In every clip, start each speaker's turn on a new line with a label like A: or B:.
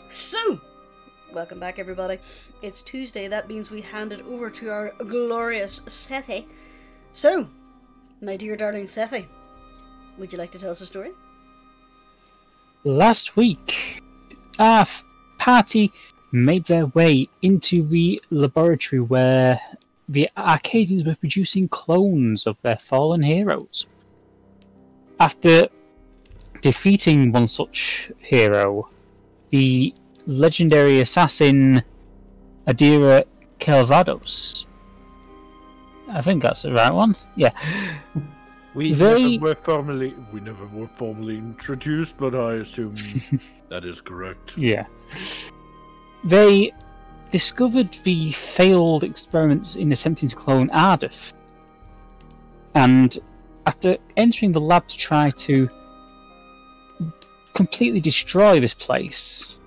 A: So, welcome back everybody. It's Tuesday, that means we hand it over to our glorious Seph. So, my dear darling Seph, would you like to tell us a story?
B: Last week, our party made their way into the laboratory where the Arcadians were producing clones of their fallen heroes. After defeating one such hero, the legendary assassin Adira Kelvados. I think that's the right one. Yeah.
C: We never were formally introduced, but I assume that is correct.
B: Yeah. They discovered the failed experiments in attempting to clone Ardeth. And after entering the lab to try to completely destroy this place,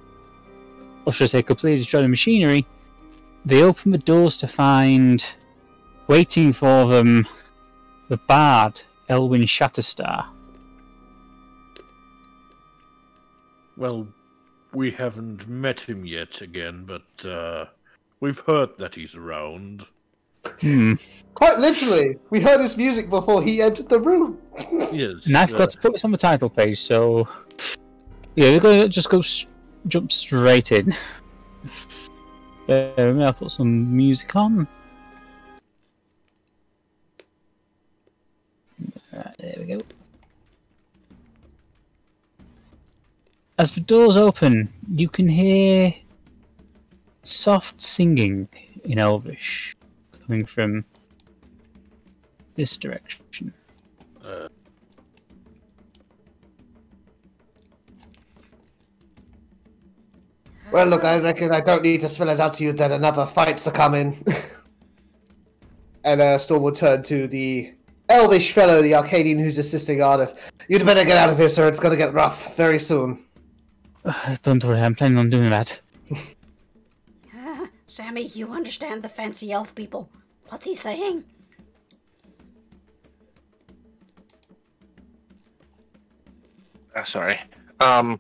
B: or should I say completely destroy the machinery, they opened the doors to find, waiting for them, the bard, Elwyn Shatterstar.
C: Well, we haven't met him yet again, but we've heard that he's around.
D: Quite literally, we heard his music before he entered the room.
C: Yes.
B: And I've got to put this on the title page, so yeah, we're going to just jump straight in. I'll put some music on. Right, there we go. As the doors open, you can hear soft singing in Elvish coming from this direction.
D: Well, look, I reckon I don't need to spell it out to you that another fight's a coming. And Storm will turn to the Elvish fellow, the Arcadian who's assisting Ardeth. You'd better get out of here, sir. It's going to get rough very soon.
B: Don't worry, I'm planning on doing that.
A: Sammy, you understand the fancy elf people. What's he saying?
E: Sorry. My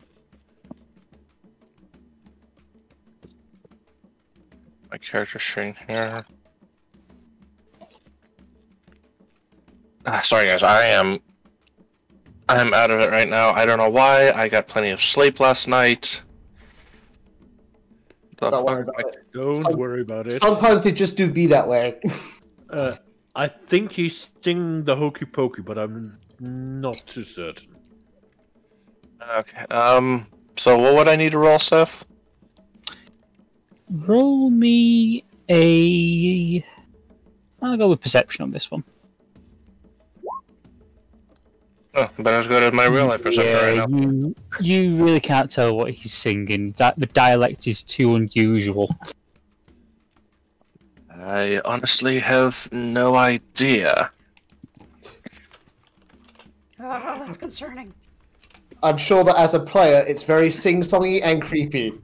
E: character string here. Sorry guys, I am out of it right now. I don't know why. I got plenty of sleep last night.
D: Don't worry about it.
C: Don't worry about it.
D: Sometimes it just do be that way.
C: I think he's singing the hokey pokey, but I'm not too certain.
E: Okay. So what would I need to roll, Seph?
B: Roll me a... I'll go with perception on this one.
E: Oh, about as good as my real life perception right now.
B: You really can't tell what he's singing. The dialect is too unusual.
E: I honestly have no idea.
A: Oh, that's concerning.
D: I'm sure that as a player, it's very sing-songy and creepy.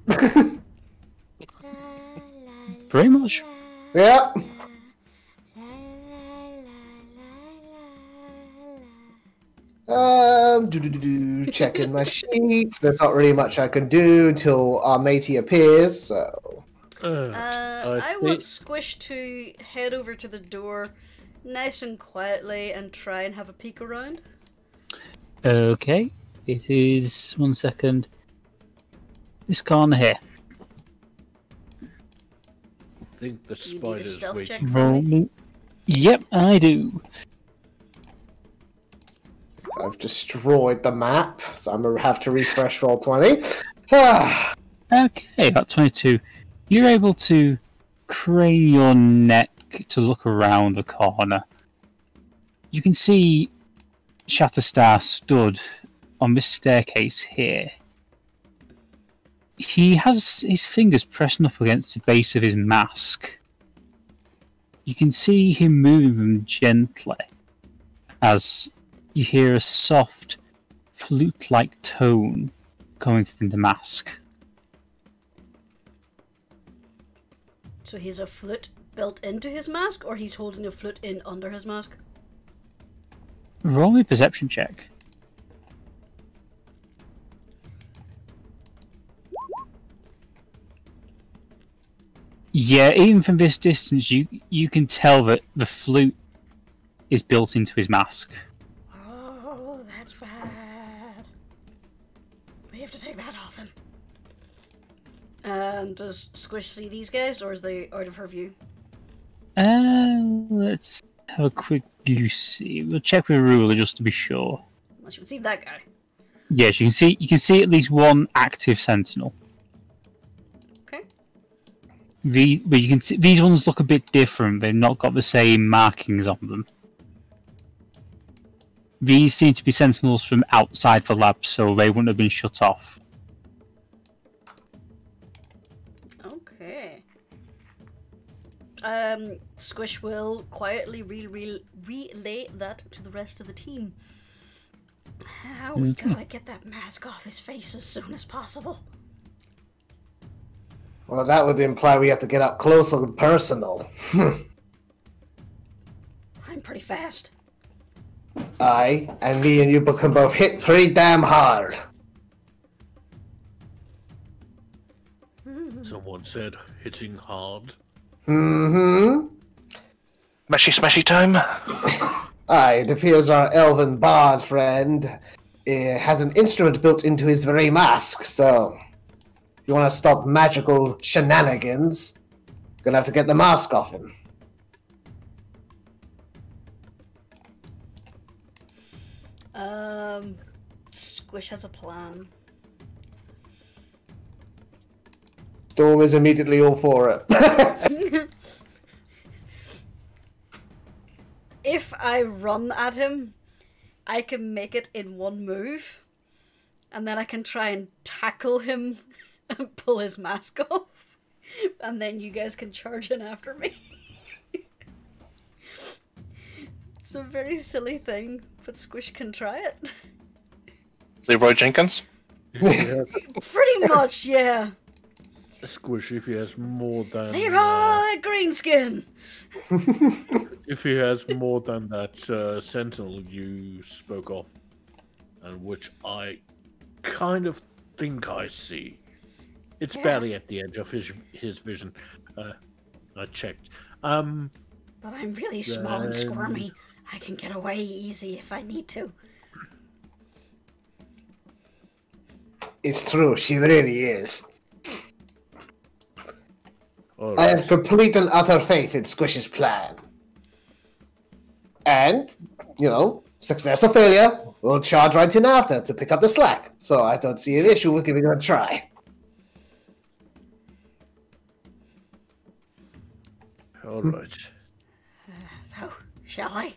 B: Pretty much.
D: Yeah. Checking my sheets. There's not really much I can do until our matey appears, so...
A: I want Squish to head over to the door nice and quietly and try and have a peek around.
B: Okay. It is... 1 second. This corner here.
C: I think the spider's
A: stealth check
C: waiting.
A: for me?
B: Yep, I do.
D: I've destroyed the map, so I'm going to have to refresh roll 20.
B: Okay, about 22. You're able to crane your neck to look around the corner. You can see Shatterstar stood on this staircase here. He has his fingers pressing up against the base of his mask. You can see him moving them gently as you hear a soft, flute-like tone coming from the mask.
A: So he's a flute built into his mask, or he's holding a flute in under his mask?
B: Roll me a perception check. Yeah, even from this distance, you can tell that the flute is built into his mask.
A: Oh, that's bad. We have to take that off him. And does Squish see these guys, or is they out of her view?
B: Let's have a quick see. We'll check with Ruler just to be sure.
A: Well, she can see that guy.
B: Yes, you can see at least one active sentinel.
A: Okay.
B: But you can see these ones look a bit different. They've not got the same markings on them. These seem to be sentinels from outside the lab, so they wouldn't have been shut off.
A: Okay. Squish will quietly relay that to the rest of the team. We gotta get that mask off his face as soon as possible.
D: Well, that would imply we have to get up close and personal.
A: I'm pretty fast.
D: Aye, and me and you can both hit pretty damn hard.
C: Someone said hitting hard.
D: Mm-hmm.
E: Smashy smashy time.
D: Aye, it appears our elven bard friend has an instrument built into his very mask, so if you want to stop magical shenanigans, you're gonna have to get the mask off him.
A: Squish has a plan.
D: Storm is immediately all for it.
A: If I run at him, I can make it in one move, and then I can try and tackle him and pull his mask off, and then you guys can charge in after me. It's a very silly thing, but Squish can try it.
E: Leroy Jenkins?
C: Yeah.
A: Pretty much, yeah.
C: Squish, if he has more than...
A: Leroy Greenskin!
C: If he has more than that sentinel you spoke of, and which I kind of think I see. It's barely at the edge of his vision. I checked.
A: But I'm really small and squirmy. I can get away easy if I need to.
D: It's true, she really is.
C: All
D: I
C: right.
D: have complete and utter faith in Squish's plan. And, you know, success or failure, we'll charge right in after to pick up the slack. So I don't see an issue with giving it a try.
C: All right.
A: So, shall I?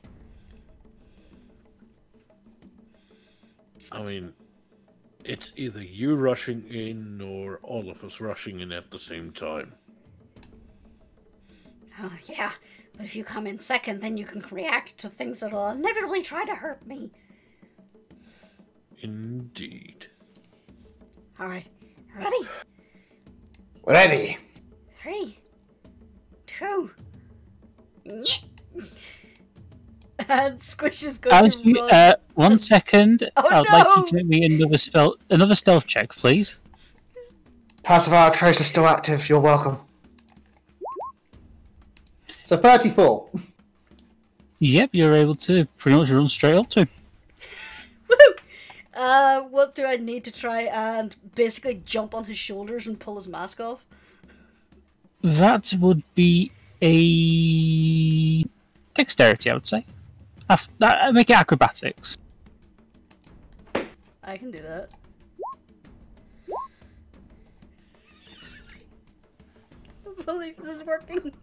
C: I mean, it's either you rushing in or all of us rushing in at the same time.
A: Oh, yeah. But if you come in second, then you can react to things that'll inevitably try to hurt me.
C: Indeed.
A: Alright. Ready?
D: Ready.
A: 3, 2. And Squish is going to run.
B: 1 second.
A: Oh,
B: I'd like you to make me another stealth check, please.
D: Passive Arc Trace is still active, you're welcome. So 34.
B: Yep, you're able to pretty much run straight up to him.
A: Woohoo! What do I need to try and basically jump on his shoulders and pull his mask off?
B: That would be a dexterity, I would say. Make it acrobatics.
A: I can do that. I believe this is working.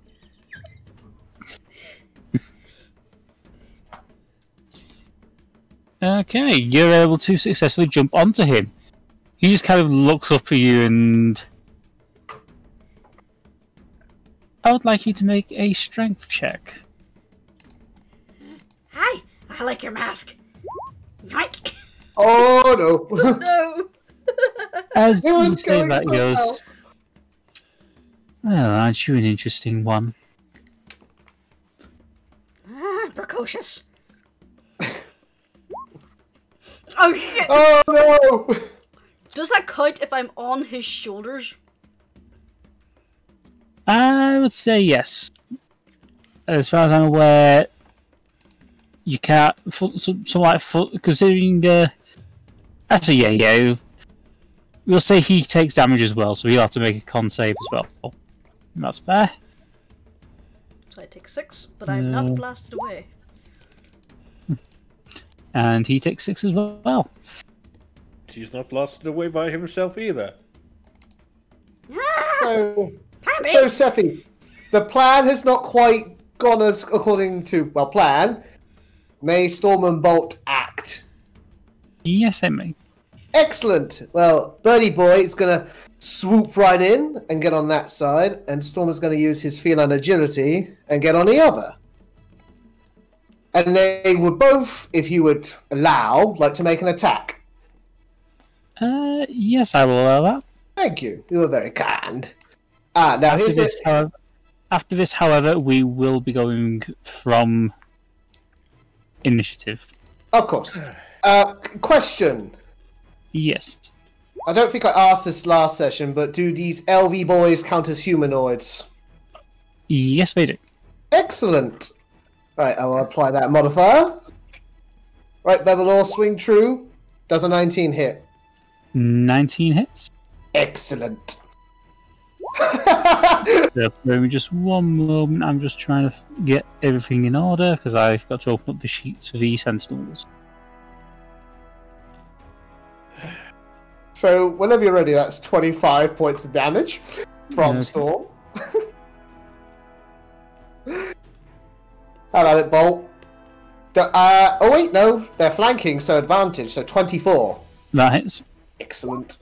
B: Okay, you're able to successfully jump onto him. He just kind of looks up at you and... I would like you to make a strength check.
A: Hi! I like your mask. Yoink!
D: Oh no.
A: No!
B: As
D: It
B: you
D: was
B: say
D: going
B: that,
D: so
B: yours... Well, aren't you an interesting one?
A: Precocious. Oh shit!
D: Oh no!
A: Does that count if I'm on his shoulders?
B: I would say yes. As far as I'm aware, you can't. Considering actually, yeah. We'll say he takes damage as well, so he'll have to make a con save as well. That's fair.
A: So I take 6, but I'm not blasted away.
B: And he takes 6 as well.
C: He's not blasted away by himself either.
D: So Sephi, the plan has not quite gone as according to plan. May Storm and Bolt act?
B: Yes, I may.
D: Excellent. Well, Birdie Boy is gonna swoop right in and get on that side, and Storm is gonna use his feline agility and get on the other. And they would both, if you would allow, like to make an attack.
B: Yes, I will allow that.
D: Thank you. You were very kind. Now here's it.
B: After this, however, we will be going from initiative.
D: Of course. Question.
B: Yes.
D: I don't think I asked this last session, but do these LV boys count as humanoids?
B: Yes, they do.
D: Excellent. Right, I will apply that modifier. Right, Devillo, swing true. Does a 19 hit?
B: 19 hits.
D: Excellent.
B: Give me just one moment. I'm just trying to get everything in order because I've got to open up the sheets for the Sentinels.
D: So, whenever you're ready, that's 25 points of damage from Storm. How about it, Bolt? Oh wait, no. They're flanking, so advantage, so 24.
B: That hits.
D: Excellent.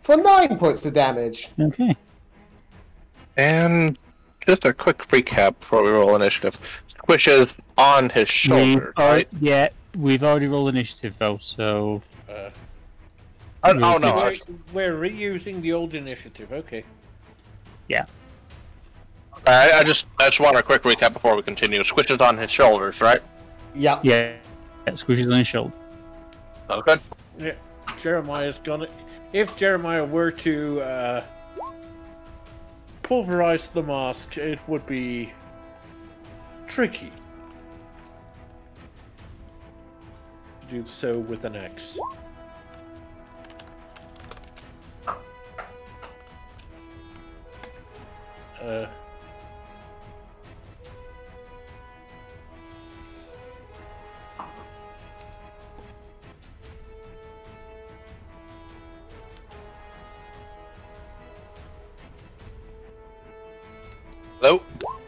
D: For 9 points of damage.
B: Okay.
E: And just a quick recap before we roll initiative. Squish is on his shoulder, right?
B: Yeah, we've already rolled initiative though, so...
E: oh no,
C: we're reusing the old initiative, okay.
B: Yeah.
E: I just want a quick recap before we continue. Squish is on his shoulders, right?
D: Yep.
B: Yeah, Squish is on his shoulder.
E: Okay.
C: Yeah, Jeremiah's gonna... If Jeremiah were to pulverize the mask, it would be tricky to do so with an axe.
E: Hello?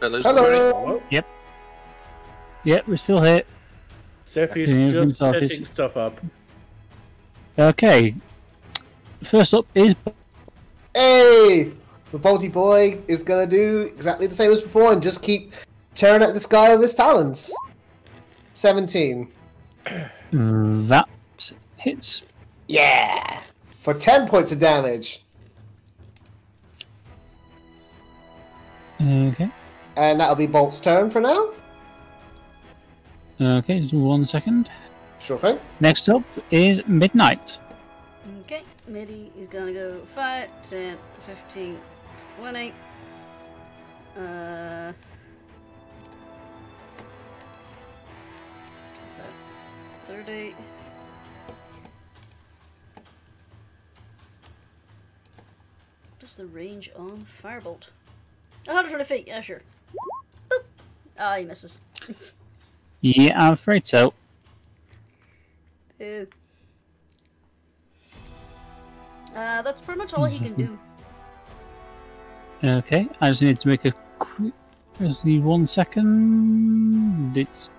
D: Hello.
B: Yep. Yep, we're still here.
C: Seph is just setting stuff up.
B: Okay. First up is...
D: Hey! The Bolty Boy is going to do exactly the same as before and just keep tearing at the sky with his talons. 17.
B: That hits.
D: Yeah! For 10 points of damage.
B: Okay.
D: And that'll be Bolt's turn for now.
B: Okay, just 1 second.
D: Sure thing.
B: Next up is Midnight.
A: Okay, Midi is gonna go 5, 10, 15, 20. 30. What is the range on Firebolt? 120 feet, yeah, sure. Boop. Ah, he misses.
B: Yeah, I'm afraid so.
A: Ew. That's pretty much all he can do.
B: Okay, I just need to make a quick... Just need 1 second. It's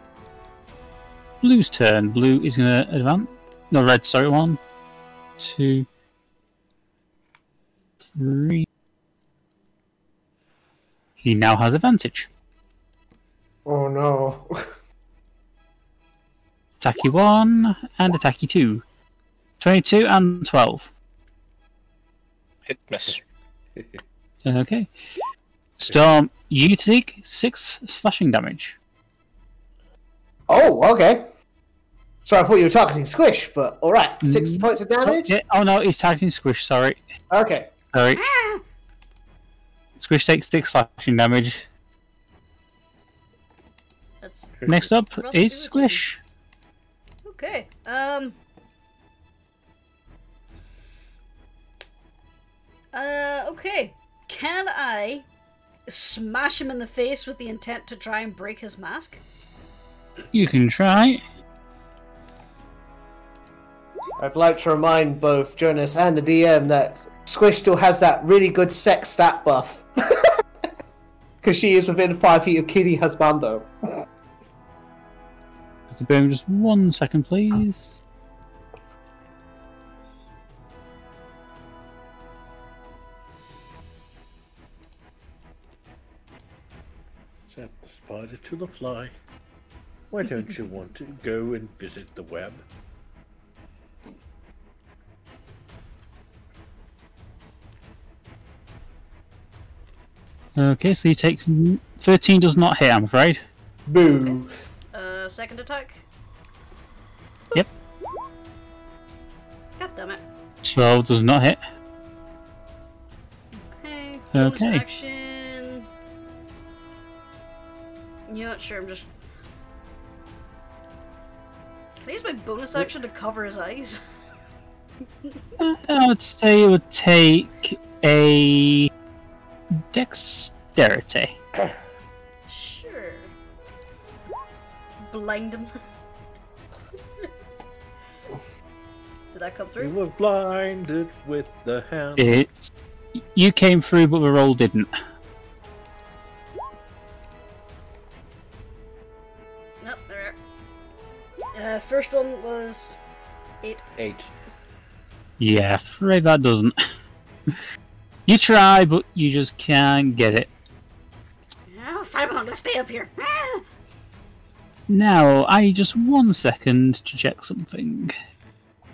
B: Blue's turn. Blue is going to advance. No, red, sorry. 1, 2, 3. He now has advantage.
D: Oh no.
B: Attacky 1 and attacky 2. 22 and 12.
E: Hit miss.
B: Okay. Storm, you take 6 slashing damage.
D: Oh, okay. Sorry, I thought you were targeting Squish, but alright. 6 points of damage?
B: Oh no, he's targeting Squish, sorry.
D: Okay.
B: Sorry. Squish takes 6 slashing damage.
A: That's
B: Next up
A: rather
B: is
A: irritating.
B: Squish.
A: Okay. Okay. Can I smash him in the face with the intent to try and break his mask?
B: You can try.
D: I'd like to remind both Jurnis and the DM that Squish still has that really good sex stat buff. Because she is within 5 feet of Kitty Husbando.
B: Just 1 second, please.
C: Set the spider to the fly. Why don't you want to go and visit the web?
B: Okay, so he takes 13. Does not hit, I'm afraid.
D: Boo.
A: Second attack.
B: Yep.
A: God damn it.
B: 12 does not hit.
A: Okay. Bonus
B: Okay.
A: action. Yeah, sure. I'm just. Can I use my bonus action to cover his eyes?
B: I would say it would take a dexterity.
A: Sure. Blind him. Did that come
C: He
A: through?
C: was blinded with the hand.
B: It's you came through, but the roll didn't.
A: Nope, there we are. First one was 8.
C: 8.
B: Yeah, afraid that doesn't. You try, but you just can't get it.
A: Oh, fine, let's stay up here. Ah!
B: Now, I need just 1 second to check something.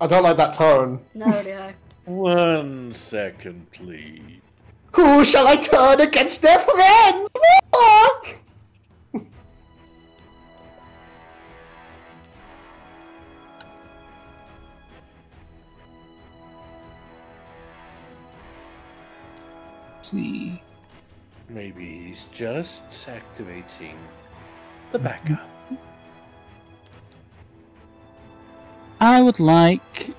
D: I don't like that tone.
A: No, do I.
C: 1 second, please.
D: Who shall I turn against their friend?
B: Let's see.
C: Maybe he's just activating the backup.
B: I would like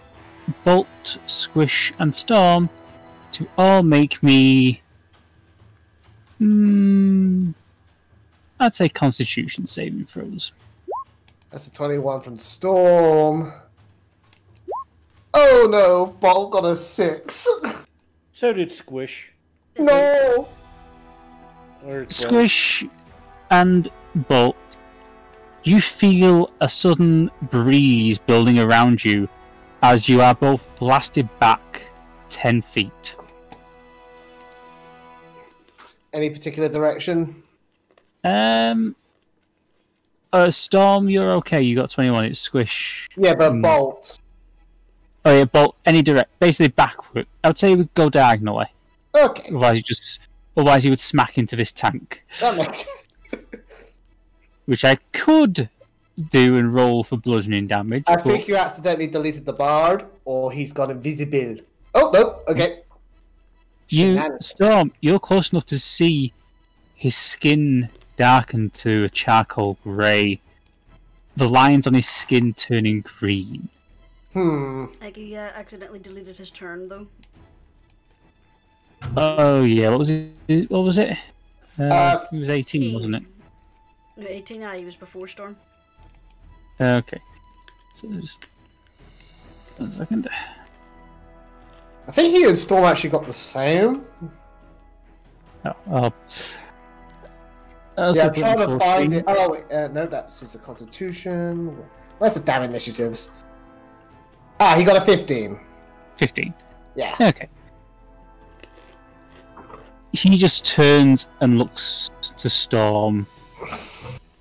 B: Bolt, Squish, and Storm to all make me. I'd say Constitution saving throws.
D: That's a 21 from Storm. Oh no, Bolt got a 6.
C: So did Squish.
D: No!
C: Or,
B: Squish and Bolt, you feel a sudden breeze building around you as you are both blasted back 10 feet.
D: Any particular direction?
B: Storm, you're okay. You got 21. It's Squish.
D: Yeah, but Bolt.
B: Oh yeah, Bolt. Any direct, basically backward. I would say we would go diagonally.
D: Okay,
B: Otherwise, you would smack into this tank,
D: that makes sense.
B: which I could do and roll for bludgeoning damage.
D: I
B: but
D: think you accidentally deleted the bard, or he's gone invisible. Oh, no, okay.
B: Storm, you're close enough to see his skin darken to a charcoal grey. The lines on his skin turning green.
A: Like he accidentally deleted his turn, though.
B: Oh yeah, what was it? It was 18, wasn't it?
A: No, 18, he was before Storm.
B: Okay. So just 1 second.
D: I think he and Storm actually got the same.
B: Oh.
D: Yeah, I'm trying to find it. Oh, wait, no, that's his Constitution. Where's the damn initiatives? Ah, he got a 15.
B: 15.
D: Yeah.
B: Okay. He just turns and looks to Storm,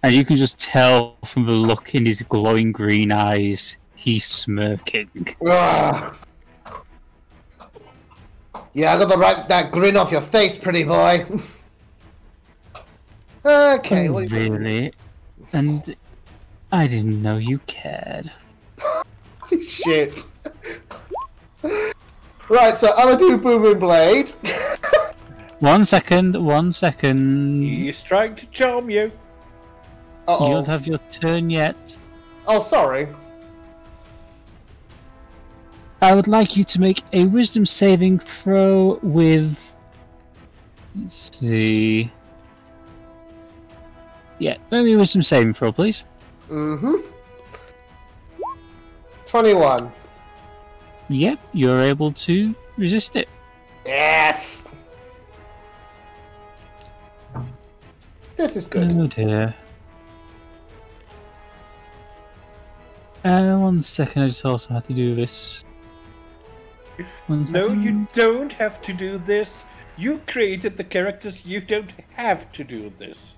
B: and you can just tell from the look in his glowing green eyes, he's smirking.
D: Ugh. Yeah, I got to wipe that grin off your face, pretty boy. Okay, what do you
B: Really? And I didn't know you cared.
D: Shit. Right, so I'm gonna do Booming Blade.
B: 1 second, 1 second.
C: He's trying to charm you.
D: Uh-oh.
B: You don't have your turn yet.
D: Oh, sorry.
B: I would like you to make a wisdom saving throw with... Let's see... Yeah, make me a wisdom saving throw, please.
D: Mm-hmm. 21.
B: Yep, you're able to resist it.
D: Yes! This is good.
B: Oh dear. 1 second, I just also have to do this. 1
C: No,
B: second.
C: you don't have to do this. You created the characters. You don't have to do this.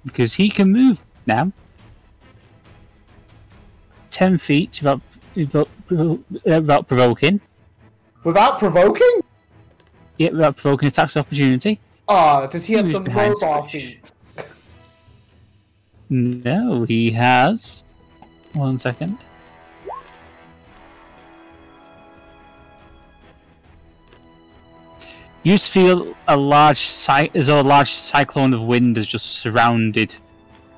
B: Because he can move now. 10 feet without provoking.
D: Without provoking?
B: Yeah, without provoking attacks of opportunity.
D: Oh, does he have
B: Who's
D: the
B: behind
D: mobile
B: Squish?
D: feet?
B: No, he has. 1 second. You just feel as though a large cyclone of wind has just surrounded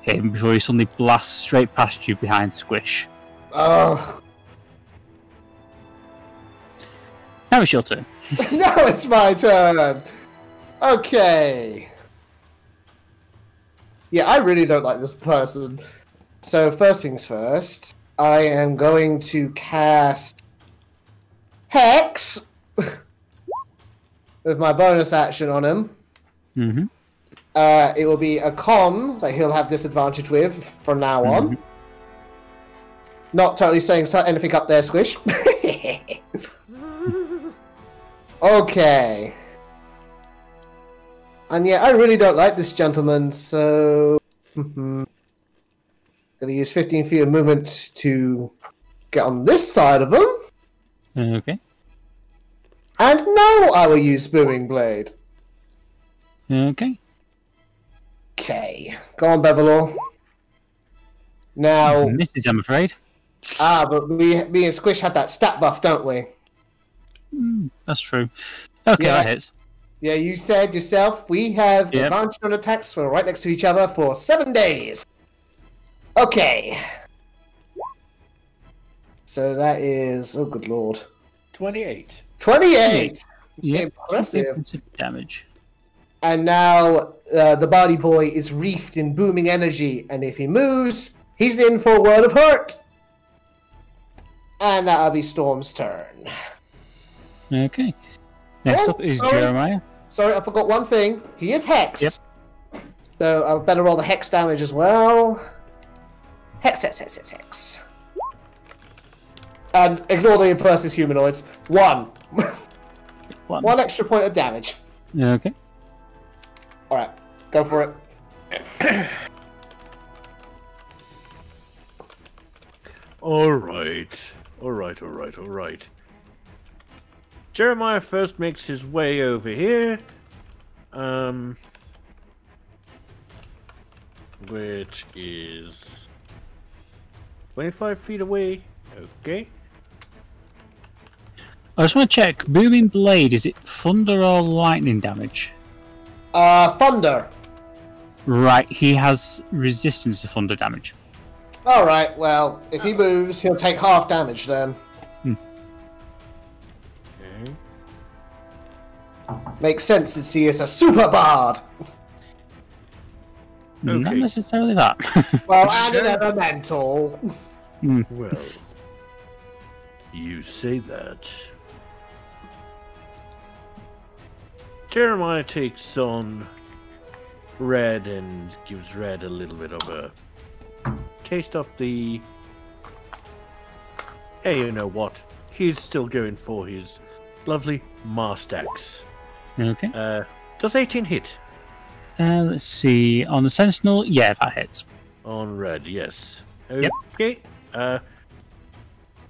B: him before he suddenly blasts straight past you behind Squish.
D: Oh.
B: Now it's your turn.
D: No, it's my turn. Okay. Yeah, I really don't like this person. So first things first, I am going to cast Hex with my bonus action on him.
B: Mm-hmm.
D: It will be a con that he'll have disadvantage with from now on. Not totally saying anything up there, Squish. Okay. And yeah, I really don't like this gentleman, so... Gonna use 15 feet of movement to get on this side of him.
B: Okay.
D: And now I will use Booming Blade.
B: Okay.
D: Okay. Go on, Devillo. Now...
B: Misses, I'm afraid.
D: but me and Squish have that stat buff, don't we?
B: That's true. Okay,
D: Yeah.
B: that hits.
D: Yeah, you said yourself, we have
B: Yep.
D: advantage on attacks for right next to each other for 7 days. Okay. So that is... Oh, good lord.
C: 28.
D: 28!
B: Yep.
D: Impressive.
B: Points of damage.
D: And now the body boy is wreathed in booming energy, and if he moves, he's in for a word of hurt. And that'll be Storm's turn.
B: Okay. Next
D: Oh,
B: up is
D: sorry.
B: Jeremiah.
D: Sorry, I forgot one thing. He is hexed.
B: Yep.
D: So I better roll the hex damage as well. Hex, hex, hex, hex, hex. And ignore the versus humanoids. 1. One extra point of damage.
B: Okay.
D: Alright, go for it.
C: Alright. Jeremiah first makes his way over here. Which is 25 feet away. Okay.
B: I just want to check. Booming Blade, is it thunder or lightning damage?
D: Thunder.
B: Right, he has resistance to thunder damage.
D: Alright, well, if he moves, he'll take half damage then.
C: Okay.
D: Makes sense since he is a super bard.
B: Not
C: Okay.
B: necessarily that.
D: Well, and an elemental.
C: Well, you say that. Jeremiah takes on Red and gives Red a little bit of a taste of the... Hey, you know what? He's still going for his lovely Mast Axe.
B: Okay.
C: Does 18 hit?
B: Let's see. On the Sentinel, yeah, that hits.
C: On Red, yes.
B: Yep.
C: Okay.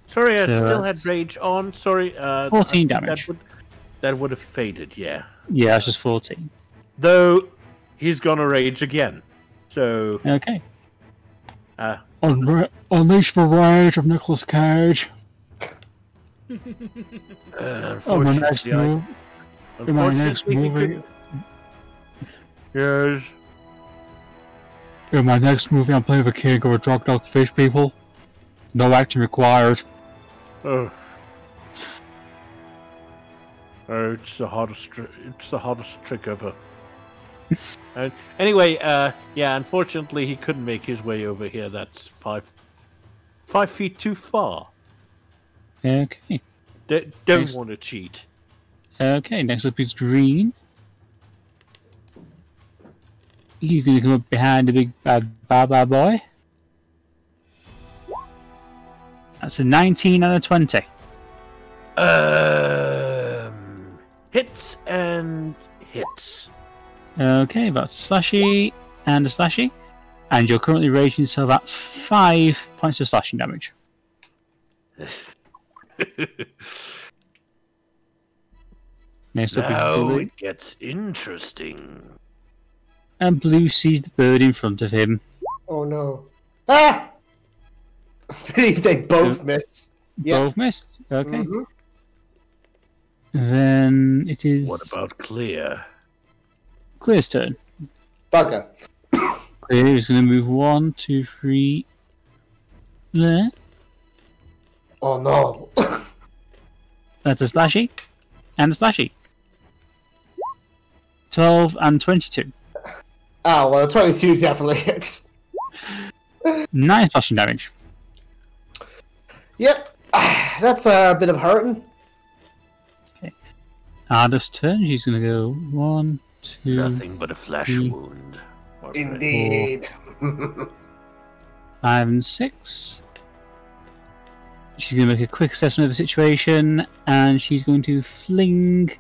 C: Sorry, I
B: So
C: still had
B: that's
C: Rage on. Sorry.
B: 14 damage.
C: That would have faded, yeah.
B: Yeah, it's just 14.
C: Though, he's gonna Rage again. So,
B: Okay.
F: Unleash the rage of Nicolas Cage. On the next
C: unfortunately,
F: move. In my next
C: Unfortunately, he
F: movie,
C: Yes.
F: in my next movie, I'm playing the king of a drugged out fish people. No acting required.
C: Oh. Oh, it's the hardest. It's the hardest trick ever. Anyway, yeah. Unfortunately, he couldn't make his way over here. That's 5 feet too far.
B: Okay.
C: Don't
B: Nice.
C: want to cheat.
B: Okay, next up is Green. He's going to come up behind the big bad Baba boy. That's a 19 and a 20.
C: Hits and hits.
B: Okay, that's a slashy and a slashy. And you're currently raging, so that's 5 points of slashing damage. Next up is
C: Now
B: Blue.
C: it gets interesting.
B: And Blue sees the bird in front of him.
D: Oh no. Ah! I believe they both miss. Yeah.
B: Both missed. Okay.
D: Mhm.
B: Then it is
C: What about Clear?
B: Clear's turn.
D: Bugger.
B: Clear is going to move 1, 2, 3. There.
D: Oh no.
B: That's a slashy. And a slashy. 12 and 22.
D: Ah, well, 22 definitely hits.
B: 9 slashing damage.
D: Yep. That's a bit of hurting.
B: Ardeth's turn. She's going to go 1, 2.
C: Nothing but a flesh
B: three,
C: wound. my friend.
D: Indeed.
B: 5 and 6. She's going to make a quick assessment of the situation, and she's going to fling.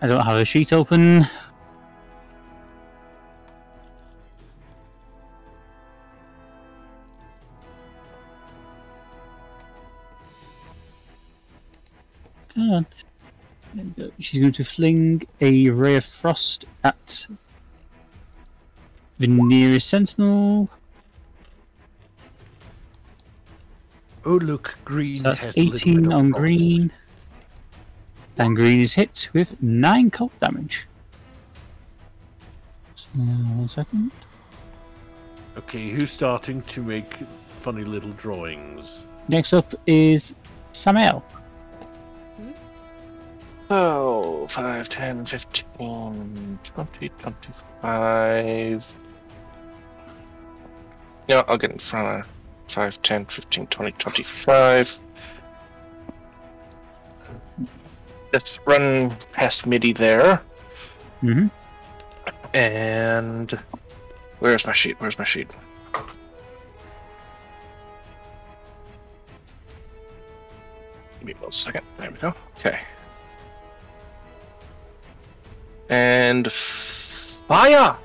B: I don't have a sheet open. Come on. There we go. She's going to fling a ray of frost at the nearest sentinel.
C: Oh look, green.
B: So that's
C: has a little
B: 18
C: bit of
B: on
C: frost.
B: green. And green is hit with 9 cold damage. So, 1 second.
C: Okay, who's starting to make funny little drawings?
B: Next up is Samael.
E: So, 5, 10, 15, 20, 25. Yeah, I'll get in front of 5, 10, 15, 20, 25. Just run past MIDI there.
B: Mm-hmm.
E: And where's my sheet? Where's my sheet? Give me 1 second. There we go. Okay. And fire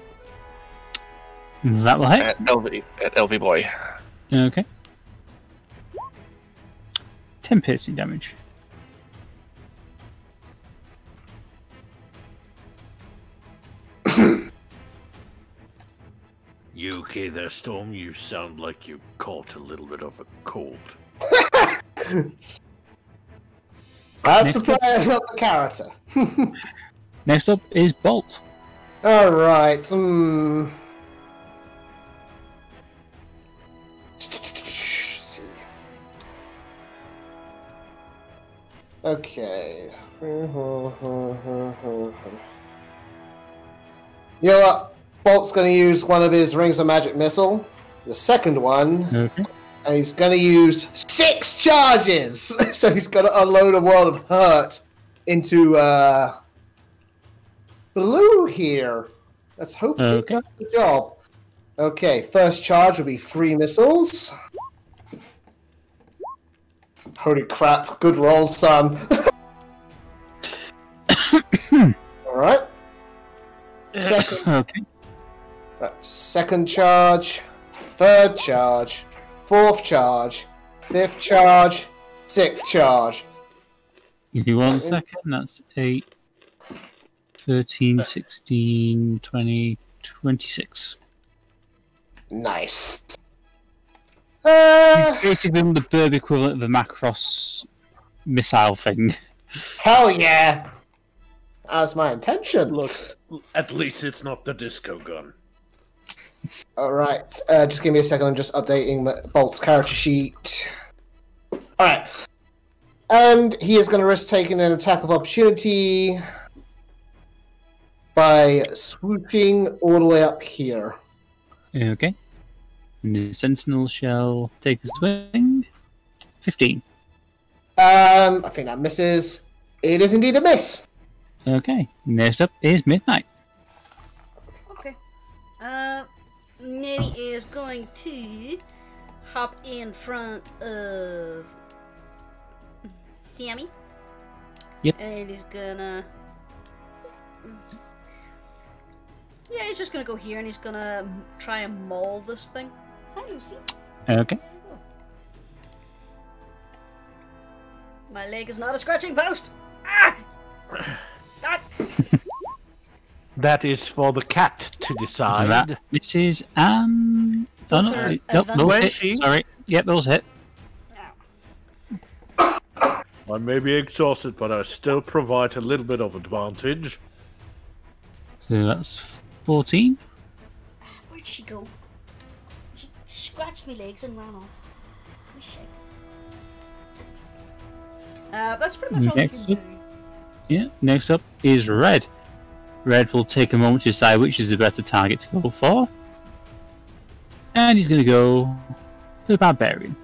B: That will hit.
E: at LV boy.
B: Okay. 10 piercing damage.
C: You okay there, Storm? You sound like you caught a little bit of a cold.
D: That's the player, not the character.
B: Next up is Bolt.
D: Alright. Okay. You know what? Bolt's going to use one of his Rings of Magic missile. The second one.
B: Okay.
D: And he's going to use 6 charges! So he's going to unload a world of hurt into Blue here. Let's hope he
B: Okay.
D: does the job. Okay, first charge will be 3 missiles. Holy crap, good roll, son. Alright. Second charge, third charge, fourth charge, fifth charge, sixth charge.
B: Give me 1 second. That's 8, 13, 16, 20, 26.
D: Nice.
B: Basically, the Birb equivalent of the Macross missile thing.
D: Hell yeah. That's my intention.
C: Look, at least it's not the disco gun.
D: Alright, just give me a second. I'm just updating Bolt's character sheet. Alright. And he is going to risk taking an attack of opportunity by swooping all the way up here.
B: Okay. And the Sentinel shall take a swing. 15.
D: I think that misses. It is indeed a miss.
B: Okay. Next up is Midnight.
A: Okay. Nettie is going to hop in front of Sammy.
B: Yep.
A: And he's gonna... Yeah, he's just gonna go here and he's gonna try and maul this thing. Hi, Lucy.
B: Okay.
A: My leg is not a scratching post! Ah! Ah!
C: That is for the cat to decide.
B: That misses and... Oh, no,
A: For
B: nope, those
C: Where
B: hit.
C: is she?
B: Sorry. Yep, those hit.
C: I may be exhausted, but I still provide a little bit of advantage.
B: So that's 14.
A: Where'd she go? She scratched my legs and ran off. Oh, shit. That's pretty much all you
B: Next
A: can
B: up.
A: do.
B: Yeah, next up is Red. Red will take a moment to decide which is the better target to go for. And he's going to go for the Barbarian.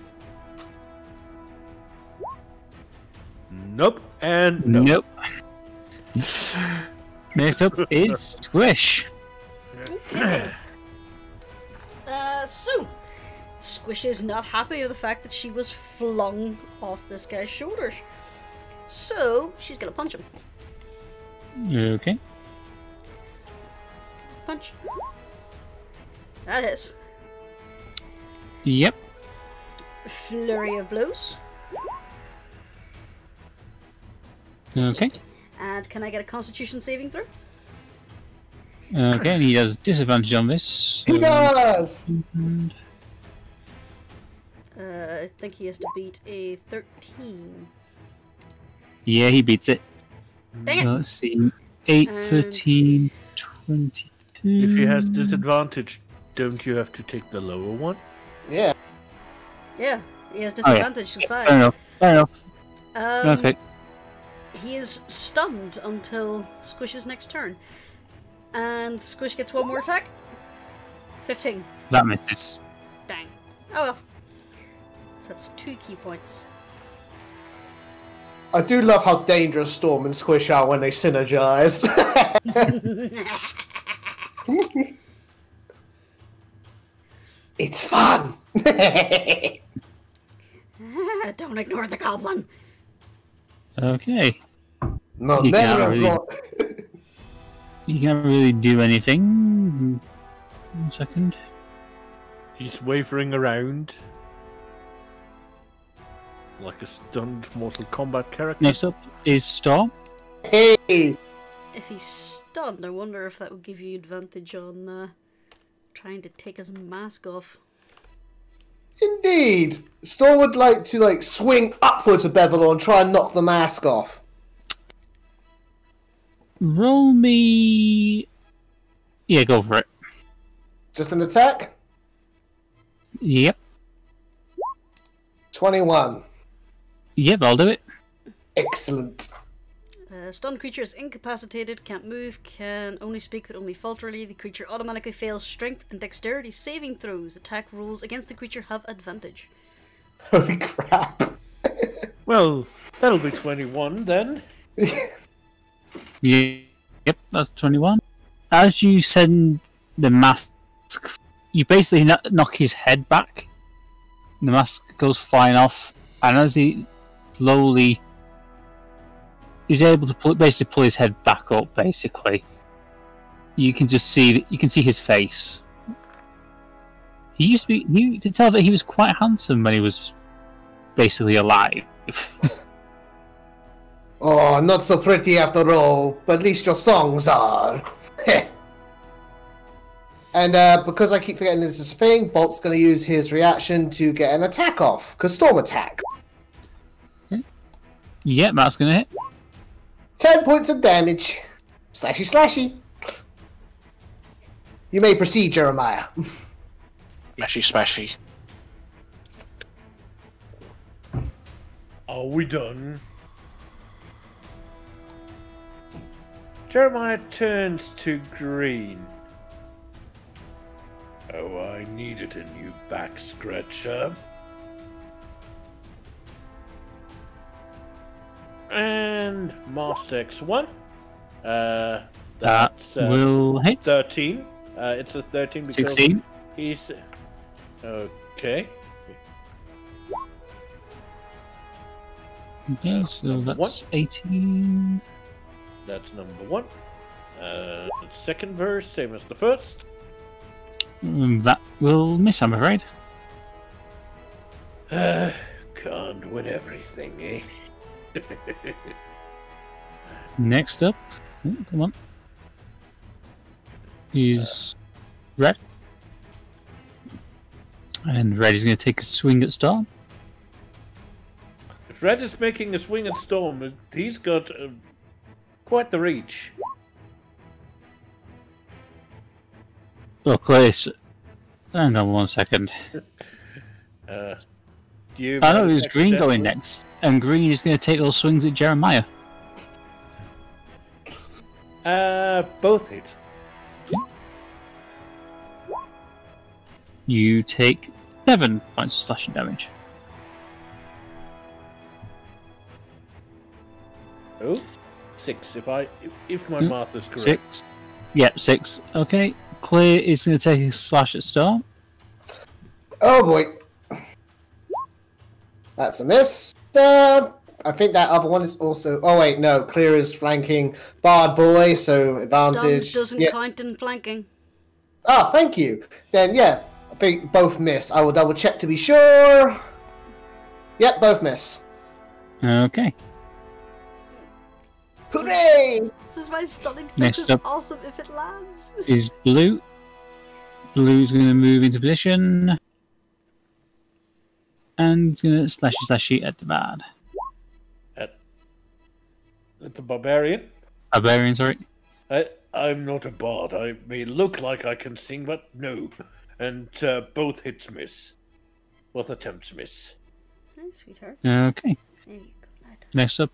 C: Nope, and nope.
B: Next up is Squish.
A: So, Squish is not happy with the fact that she was flung off this guy's shoulders. So, she's gonna punch him.
B: Okay.
A: Punch. That is.
B: Yep.
A: Flurry of blows.
B: Okay.
A: And can I get a Constitution saving throw?
B: Okay, and he has disadvantage on this.
D: He does!
A: I think he has to beat a 13.
B: Yeah, he beats it.
A: Dang it!
B: Let's see. 8,
A: And-
B: 13, 22.
C: If he has disadvantage, don't you have to take the lower one?
D: Yeah.
A: Yeah, he has disadvantage, so 5.
B: Fair enough. Fair enough. Okay.
A: He is stunned until Squish's next turn. And Squish gets one more attack. 15.
B: That misses.
A: Dang. Oh well. So that's 2 key points.
D: I do love how dangerous Storm and Squish are when they synergize. It's fun!
A: Don't ignore the goblin.
B: Okay.
D: No,
B: You can't
D: never.
B: really- You can't really do anything. 1 second.
C: He's wavering around like a stunned Mortal Kombat character.
B: Next up is Storm.
D: Hey!
A: If he's stunned, I wonder if that would give you advantage on trying to take his mask off.
D: Indeed! Storm would like to swing upwards of Devillo and try and knock the mask off.
B: Roll me. Yeah, go for it.
D: Just an attack?
B: Yep.
D: 21.
B: Yep, I'll do it.
D: Excellent.
A: Stunned creature is incapacitated, can't move, can only speak but only falterly. The creature automatically fails strength and dexterity saving throws. Attack rolls against the creature have advantage.
D: Holy crap.
C: Well, that'll be 21 then.
B: Yeah. Yep, that's 21. As you send the mask, you basically knock his head back. The mask goes flying off, and as he slowly is able to basically pull his head back up, basically, you can just see his face. He used to be. You can tell that he was quite handsome when he was basically alive.
D: Oh, not so pretty after all, but at least your songs are. And because I keep forgetting this is a thing, Bolt's going to use his reaction to get an attack off, because Storm attack.
B: Yep, that's gonna hit.
D: 10 points of damage. Slashy, slashy. You may proceed, Jeremiah.
E: Smashy, smashy.
C: Are we done? Jeremiah turns to Green. Oh, I needed a new back scratcher. And Master X1. That's
B: will hit.
C: 13. It's a 13 because
B: 16.
C: he's... Okay.
B: Okay, so that's
C: one.
B: 18.
C: That's number 1. Second verse, same as the first.
B: That will miss, I'm afraid.
C: Can't win everything, eh?
B: Next up, oh, come on, is Red. And Red is going to take a swing at Storm.
C: If Red is making a swing at Storm, he's got quite the reach.
B: Oh, Clace. Hang on 1 second.
C: Do you
B: I know there's Green going next, and Green is going to take those swings at Jeremiah.
C: Both hit.
B: You take 7 points of slashing damage.
C: Oh, 6. If my math is correct.
B: 6. Yep, 6. Okay. Clay is going to take a slash at Storm.
D: Oh boy. That's a miss. I think that other one is also... Oh wait, no. Clear is flanking Bard Boy, so advantage.
A: Stun doesn't count in flanking.
D: Oh, thank you. Then, yeah. I think both miss. I will double check to be sure. Yep, both miss.
B: Okay.
D: Hooray!
A: This is why stunning
B: Next
A: is
B: up.
A: awesome if it lands.
B: Is Blue. Blue's going to move into position. And he's going to slashy at the bad.
C: At the Barbarian?
B: Barbarian, sorry.
C: I'm not a bard. I may look like I can sing, but no. And both hits miss. Both attempts miss.
A: Hi, sweetheart.
B: Okay.
A: There you go, lad.
B: Next up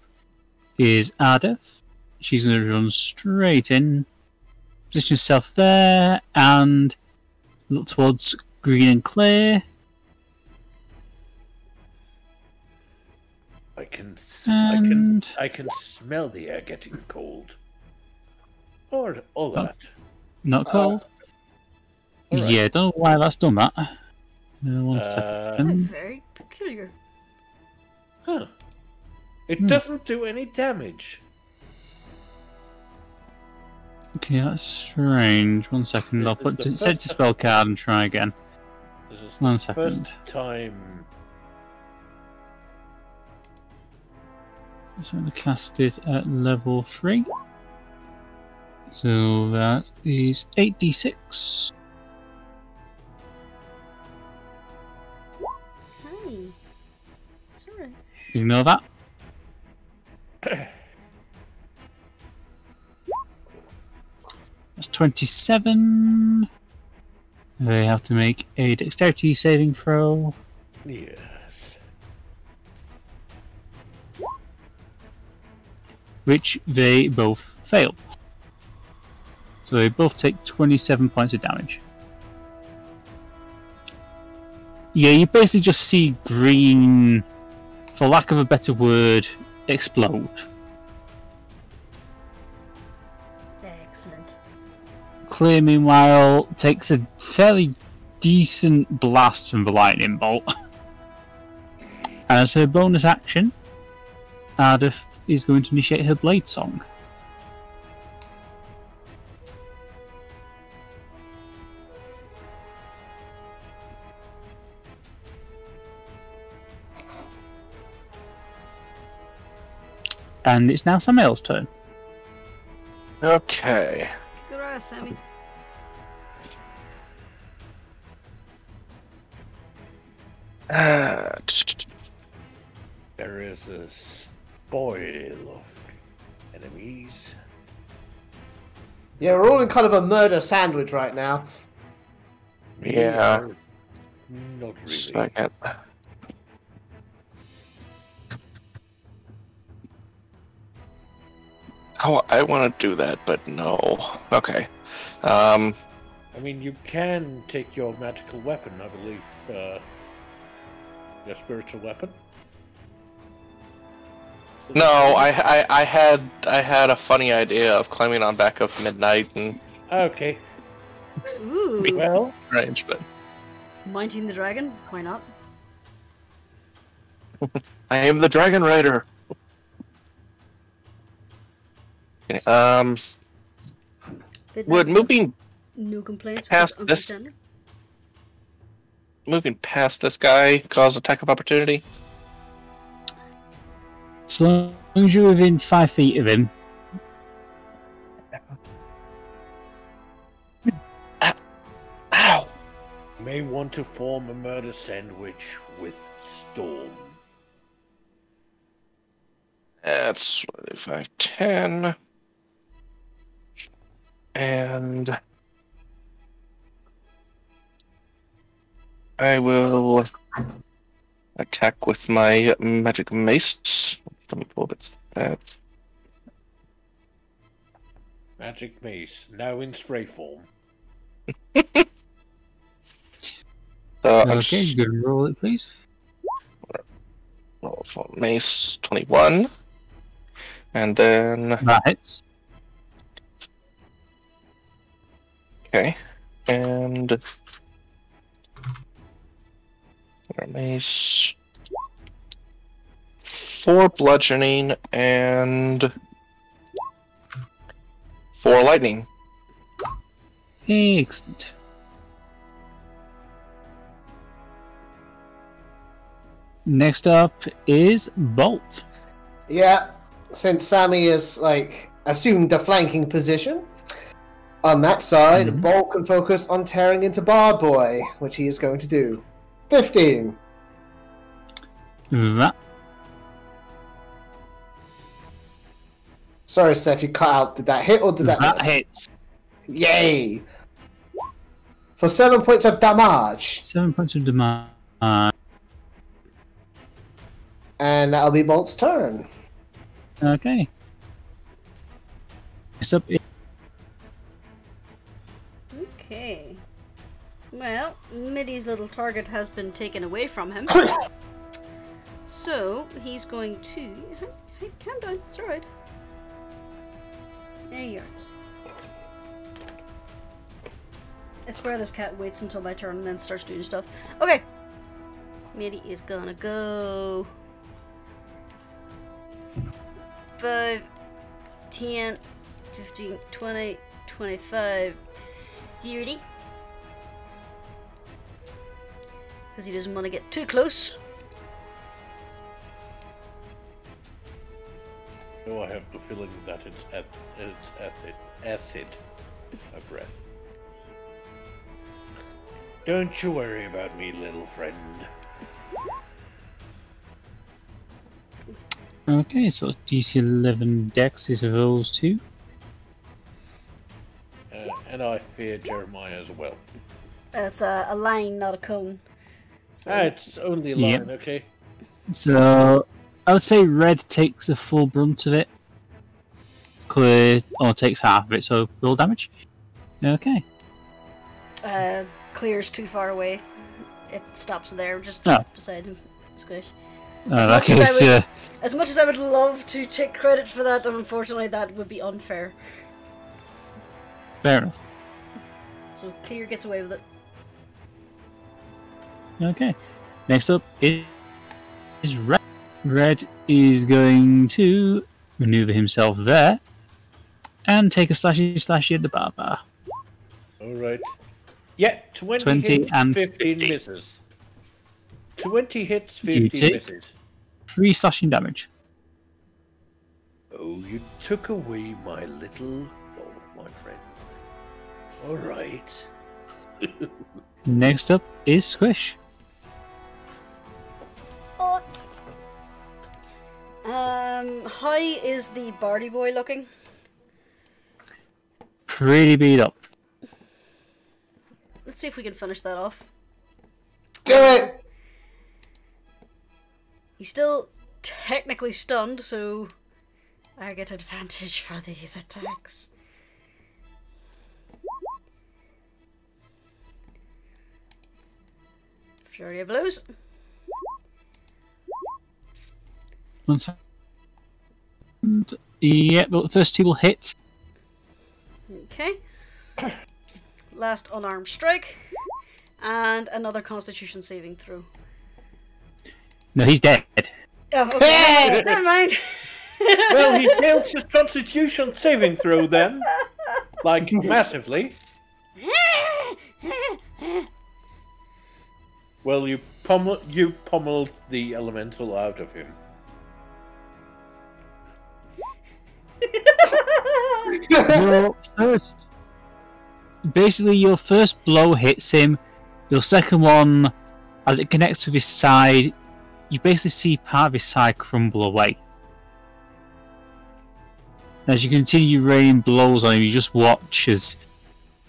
B: is Ardeth. She's going to run straight in. Position herself there. And look towards Green and Clay.
C: I can smell the air getting cold. Or all that.
B: Not cold.
C: All right.
B: Yeah, don't know why that's done that. No one's
A: Very peculiar.
C: Huh. It doesn't do any damage.
B: Okay, that's strange. 1 second,
C: This
B: I'll
C: is
B: put
C: the
B: set
C: first
B: to spell card and try again.
C: This is
B: 1
C: the
B: second.
C: first time.
B: So I'm going to cast it at level 3. So that is 8d6.
A: Hi. It's alright.
B: Ignore that. That's 27. They have to make a dexterity saving throw.
C: Yes.
B: Which they both fail. So they both take 27 points of damage. Yeah, you basically just see Green, for lack of a better word, explode.
A: Excellent.
B: Clay, meanwhile, takes a fairly decent blast from the lightning bolt. As her bonus action, Ardeth is going to initiate her Blade Song. And it's now Samael's turn.
E: Okay.
A: Good eye, Sammy.
E: Uh,
C: There is a spoil of enemies.
D: Yeah, we're all in kind of a murder sandwich right now.
E: Yeah.
C: Not really.
E: Second. Oh, I want to do that, but no. Okay.
C: I mean, you can take your magical weapon, I believe. Your spiritual weapon.
E: No, I had a funny idea of climbing on back of midnight and
C: Okay.
A: Ooh.
C: Well,
E: range, but
A: Mounting the dragon? Why not?
E: I am the Dragon Rider. Okay,
A: Bit
E: would
A: like
E: moving
A: no complaints.
E: past
A: with
E: this-
A: Uncle
E: moving past this guy cause attack of opportunity?
B: So long as you're within 5 feet of him,
E: Ow!
C: may want to form a murder sandwich with Storm.
E: That's 5, 10. And I will attack with my magic mace. Let me pull this.
C: Magic mace, now in spray form.
B: okay, you can roll it, please.
E: Roll for mace 21. And then.
B: That hits.
E: Okay. And. Mace. 4 bludgeoning and 4 lightning.
B: Excellent. Next up is Bolt.
D: Yeah, since Sammy is, like, assumed the flanking position, on that side,
B: Mhm.
D: Bolt can focus on tearing into Bard Boy, which he is going to do. 15.
B: That
D: Sorry, Seph, you cut out. Did that hit or did that miss?
B: hits.
D: Yay! For 7 points of damage.
B: 7 points of damage.
D: And that'll be Bolt's turn.
B: Okay. Next up is
A: Okay. Well, Middy's little target has been taken away from him. So, he's going to... Hey, calm down, it's alright. There yours. I swear this cat waits until my turn and then starts doing stuff. Okay. Middy is gonna go... 5, 10, 15, 20, 25, 30. Because he doesn't want to get too close.
C: Oh, I have the feeling that it's acid. A breath. Don't you worry about me, little friend.
B: okay. So DC 11 Dex is those two.
C: And I fear Jeremiah as well.
A: It's a line, not a cone. So,
C: It's only a line,
B: Yep.
C: okay?
B: So I would say Red takes the full brunt of it. Clear or takes half of it. So roll damage. Okay.
A: Clear's too far away. It stops there, just
B: Oh.
A: beside him. Squish.
B: That
A: much as
B: case,
A: I would- As much as I would love to take credit for that, unfortunately that would be unfair.
B: fair enough.
A: So Clear gets away with it.
B: Okay. Next up is Red. Red is going to maneuver himself there and take a slashy at the barbar.
C: Alright. Yeah, 20
B: 20
C: hits,
B: and
C: 15
B: 50.
C: misses. 20 hits,
B: You
C: 15
B: take-
C: misses.
B: 3 slashing damage.
C: Oh, you took away my little thought, my friend. Alright.
B: Next up is Squish.
A: How is the Bardy boy looking?
B: pretty beat up.
A: Let's see if we can finish that off.
D: Do it!
A: He's still technically stunned, so I get advantage for these attacks. Flurry of blows.
B: One second. Yeah, but the first two will hit.
A: Okay. Last unarmed strike. And another Constitution saving throw.
B: No, he's dead.
A: Oh, okay. Never mind.
C: Well, he failed his Constitution saving throw then. Like, massively. Well, you pummeled the elemental out of him.
B: Your first blow hits him. Your second one, as it connects with his side, you basically see part of his side crumble away. As you continue raining blows on him, you just watch as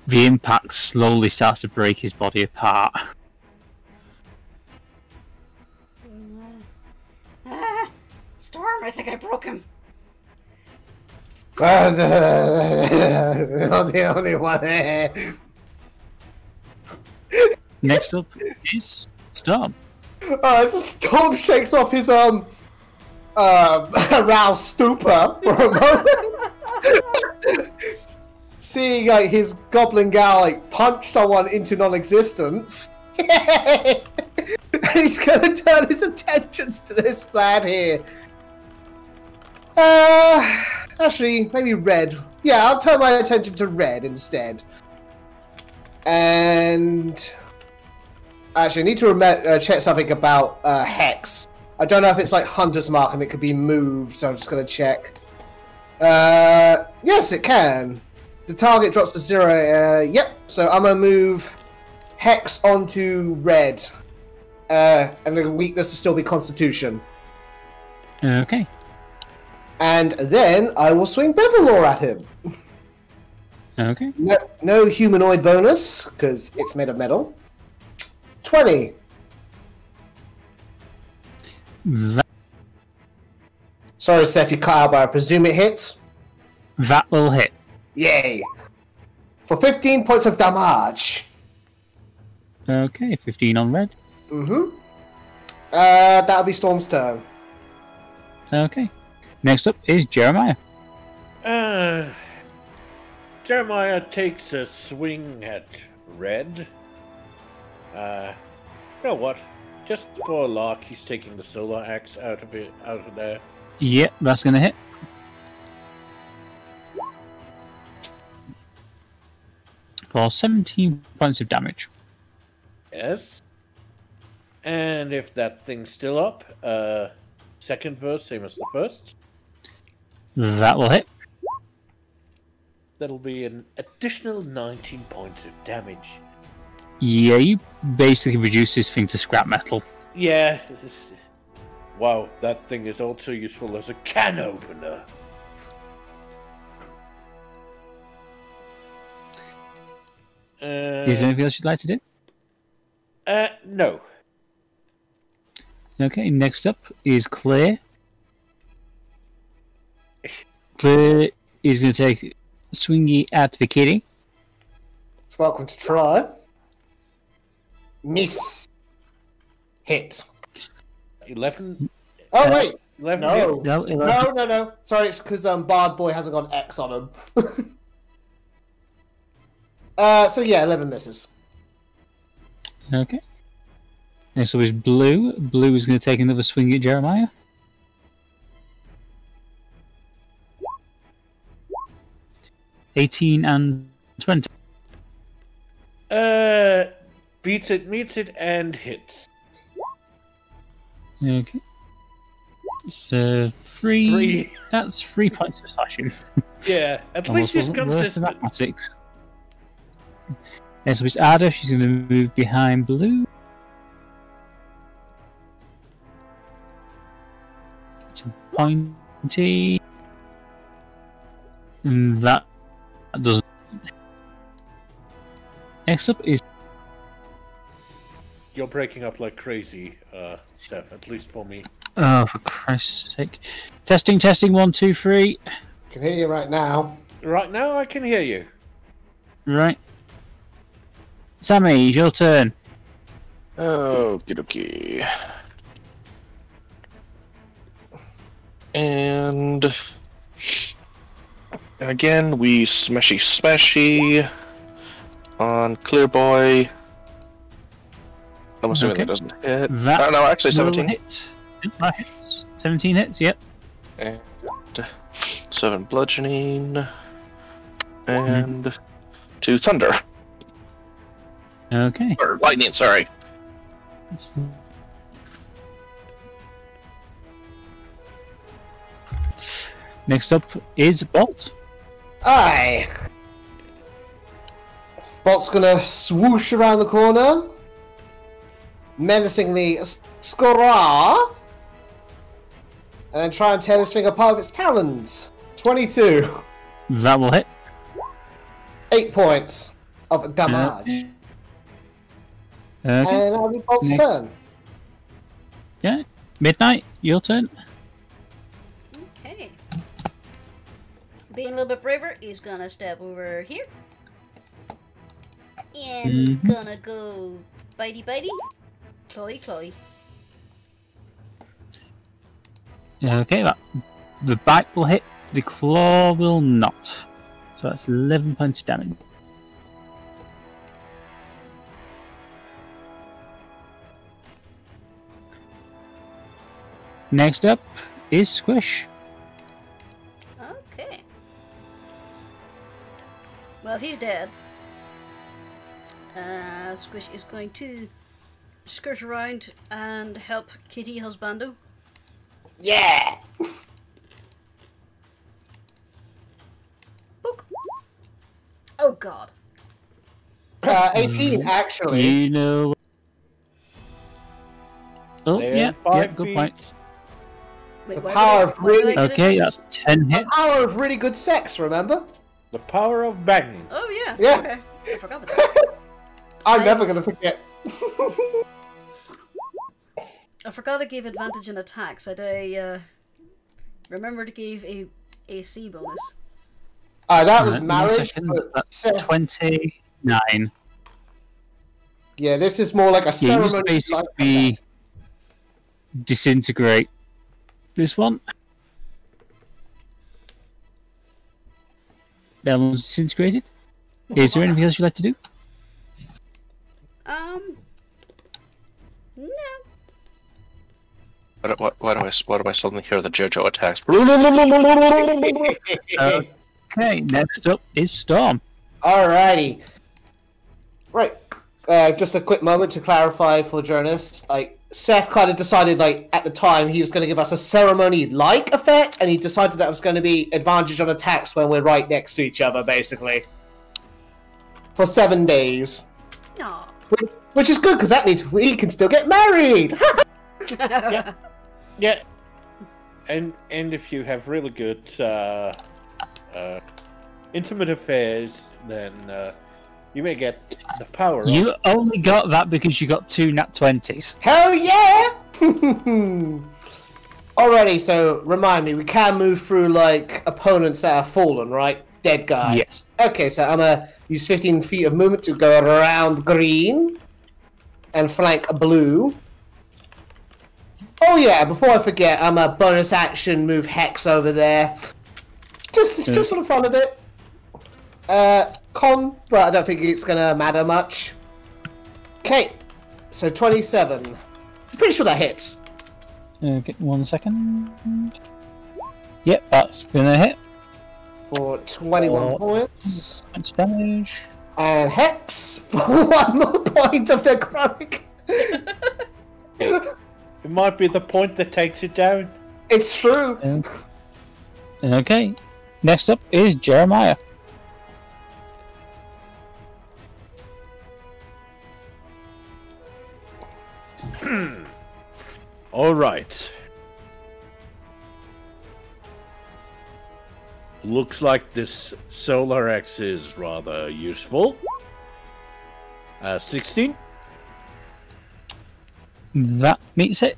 B: the impact slowly starts to break his body apart.
A: Storm, I think I broke him.
D: Not the only one.
B: Next up is Storm.
D: As a Storm shakes off his aroused stupor for a moment, seeing like his goblin gal like punch someone into non-existence, and he's gonna turn his attentions to this lad here. Actually, maybe red. Yeah, I'll turn my attention to red instead. And actually, I need to check something about Hex. I don't know if it's like Hunter's Mark and it could be moved, so I'm just going to check. Yes, it can. The target drops to 0. Yep, so I'm going to move Hex onto red. And the weakness will still be Constitution.
B: Okay.
D: And then I will swing Devillo at him.
B: Okay.
D: No humanoid bonus, because it's made of metal. 20. Sorry, Seph, you cut out, but I presume it hits.
B: That will hit.
D: Yay. For 15 points of damage.
B: Okay, 15 on red.
D: Mm-hmm. That'll be Storm's turn.
B: Okay. Next up is Jeremiah.
C: Jeremiah takes a swing at red. You know what? Just for a lark, he's taking the solar axe out of there.
B: Yep, that's gonna hit. For 17 points of damage.
C: Yes. And if that thing's still up, second verse, same as the first.
B: That will hit.
C: That'll be an additional 19 points of damage.
B: Yeah, you basically reduce this thing to scrap metal.
C: Yeah. Wow, that thing is also useful as a can opener.
B: Is there anything else you'd like to do?
C: No.
B: Okay, next up is Claire. Claire is going to take swingy at the kitty.
D: It's welcome to try. Miss. Hit.
C: 11.
D: Oh, wait.
C: 11
D: No.
C: hits.
B: No, 11.
D: No. Sorry, it's because Bard Boy hasn't got an X on him. So yeah, 11 misses.
B: Okay. Next up is Blue. Blue is going to take another swing at Jeremiah. (18 and 20).
C: Beats it, meets it, and hits.
B: Okay. So three.
C: 3.
B: That's 3 points of slashing.
C: Yeah, at
B: Almost
C: least he's
B: wasn't worth the
C: consistent.
B: mathematics. Next up is Ardeth. She's going to move behind Blue. It's a pointy. And that doesn't Next up is
C: You're breaking up like crazy, Seph, at least for me.
B: oh, for Christ's sake! Testing, testing. 1, 2, 3.
D: Can hear you right now.
C: Right now, I can hear you.
B: Right. Sammy, your turn.
E: Okie dokie. And again, we smashy on Clear Boy. I'm assuming
B: Okay.
E: that doesn't hit.
B: That
E: Oh, no, actually
B: will
E: 17.
B: hit. Yep, that hits. 17 hits. Yep.
E: And 7 bludgeoning. And 2 thunder.
B: Okay.
E: Or lightning, sorry.
B: Next up is Bolt.
D: Aye. Bolt's gonna swoosh around the corner, menacingly scora, and then try and tear this thing apart with its talons. 22.
B: That will hit.
D: 8 points of damage.
B: Okay.
D: And that'll be Bolt's
B: Next.
D: turn.
B: Yeah. Midnight, your turn.
A: Okay. Being a little bit braver, he's gonna step over here. And he's gonna go bitey bitey, clawy clawy.
B: Okay, the bite will hit, the claw will not. So that's 11 points of damage. Next up is Squish.
A: Okay. Well, if he's dead, Squish is going to skirt around and help Kitty Husbando.
D: Yeah!
A: Book. Oh God.
D: 18, actually.
B: You know. Oh,
C: They're
B: yeah,
C: 5
B: good
C: feet.
B: point.
A: Wait,
D: The
A: why
D: power
A: would I-
D: of
A: why would I
D: really-
A: get
B: Okay,
A: advantage?
B: 10
D: The
B: hits.
D: power of really good sex, remember?
C: The power of banging.
A: Oh yeah.
D: Yeah.
A: Okay. I forgot about that.
D: I'm never gonna forget.
A: I forgot I gave advantage in attacks. I remember to give a AC bonus.
D: That was
B: Right, 1
D: marriage.
B: second,
D: But
B: That's 29.
D: yeah, this is more like a
B: Yeah, you just
D: ceremony.
B: basically disintegrate this one. That one's disintegrated. Is there anything else you'd like to do?
A: No.
E: Why do I suddenly hear the JoJo attacks?
B: Okay, next up is Storm.
D: Alrighty. Right. Just a quick moment to clarify for Jurnis. Like, Seph kind of decided, like, at the time he was going to give us a ceremony-like effect, and he decided that was going to be advantage on attacks when we're right next to each other, basically. For 7 days.
A: No.
D: Which is good, because that means we can still get married!
C: Yeah. And if you have really good intimate affairs, then you may get the power of...
B: You only got that because you got 2 nat 20s.
D: Hell yeah! Alrighty, so remind me, we can move through, like, opponents that have fallen, right? Dead guy.
B: Yes.
D: Okay, so I'm gonna use 15 feet of movement to go around green and flank blue. Oh yeah, before I forget, I'm a bonus action move Hex over there. Just for the fun of it. Con, but I don't think it's gonna matter much. Okay, so 27. I'm pretty sure that hits.
B: Okay, 1 second. Yep, that's gonna hit.
D: For 21
B: Oh.
D: points.
B: Points of damage.
D: And Hex for 1 more point of necrotic.
C: It might be the point that takes it down.
D: It's true.
B: Okay, next up is Jeremiah.
C: All right. Looks like this Solar X is rather useful. 16?
B: That meets it.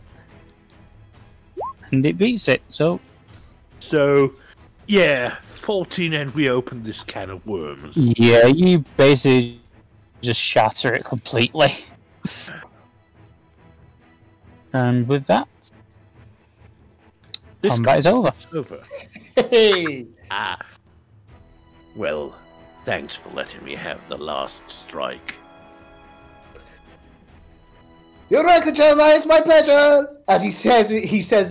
B: And it beats it, so...
C: So, yeah, 14 and we open this can of worms.
B: Yeah, you basically just shatter it completely. And with that,
C: This
B: combat is over.
C: over.
D: Hey!
C: Well, thanks for letting me have the last strike.
D: You're welcome, Jeremiah. It's my pleasure. As he says,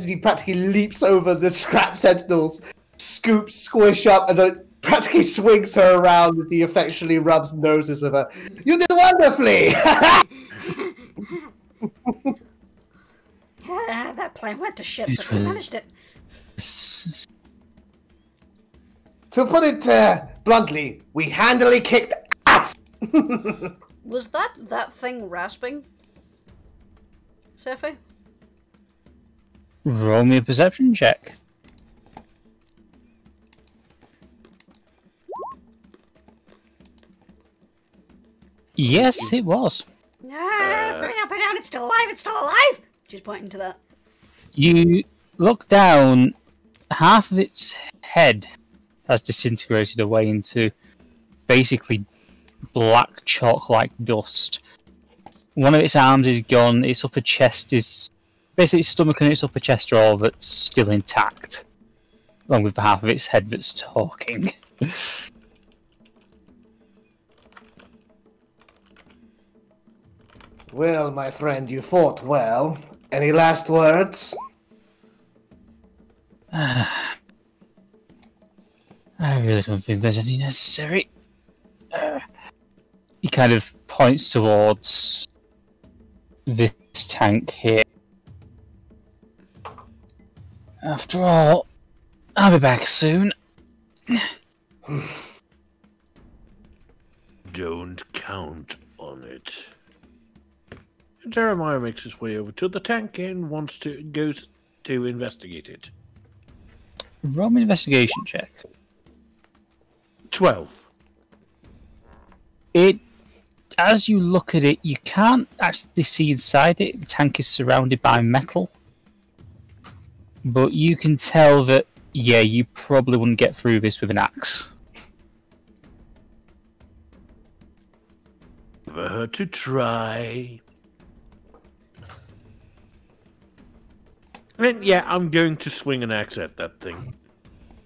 D: he practically leaps over the scrap sentinels, scoops Squish up, and practically swings her around as he affectionately rubs noses with her. You did wonderfully.
A: That plan went to shit, but we managed it.
D: To put it bluntly, we handily kicked ass.
A: Was that thing rasping? Seph?
B: Roll me a perception check. Yes, it was.
A: Put it down, it's still alive, it's still alive! She's pointing to that.
B: You look down, half of its head has disintegrated away into basically black chalk-like dust. One of its arms is gone, its upper chest is... Basically its stomach and its upper chest are all that's still intact. Along with the half of its head that's talking.
D: Well, my friend, you fought well. Any last words?
B: I really don't think there's any necessary. He kind of points towards this tank here. After all, I'll be back soon.
C: Don't count on it. Jeremiah makes his way over to the tank and goes to investigate it.
B: Roll me an investigation check.
C: 12.
B: As you look at it, you can't actually see inside it. The tank is surrounded by metal. But you can tell that, yeah, you probably wouldn't get through this with an axe.
C: Never hurt to try. And yeah, I'm going to swing an axe at that thing.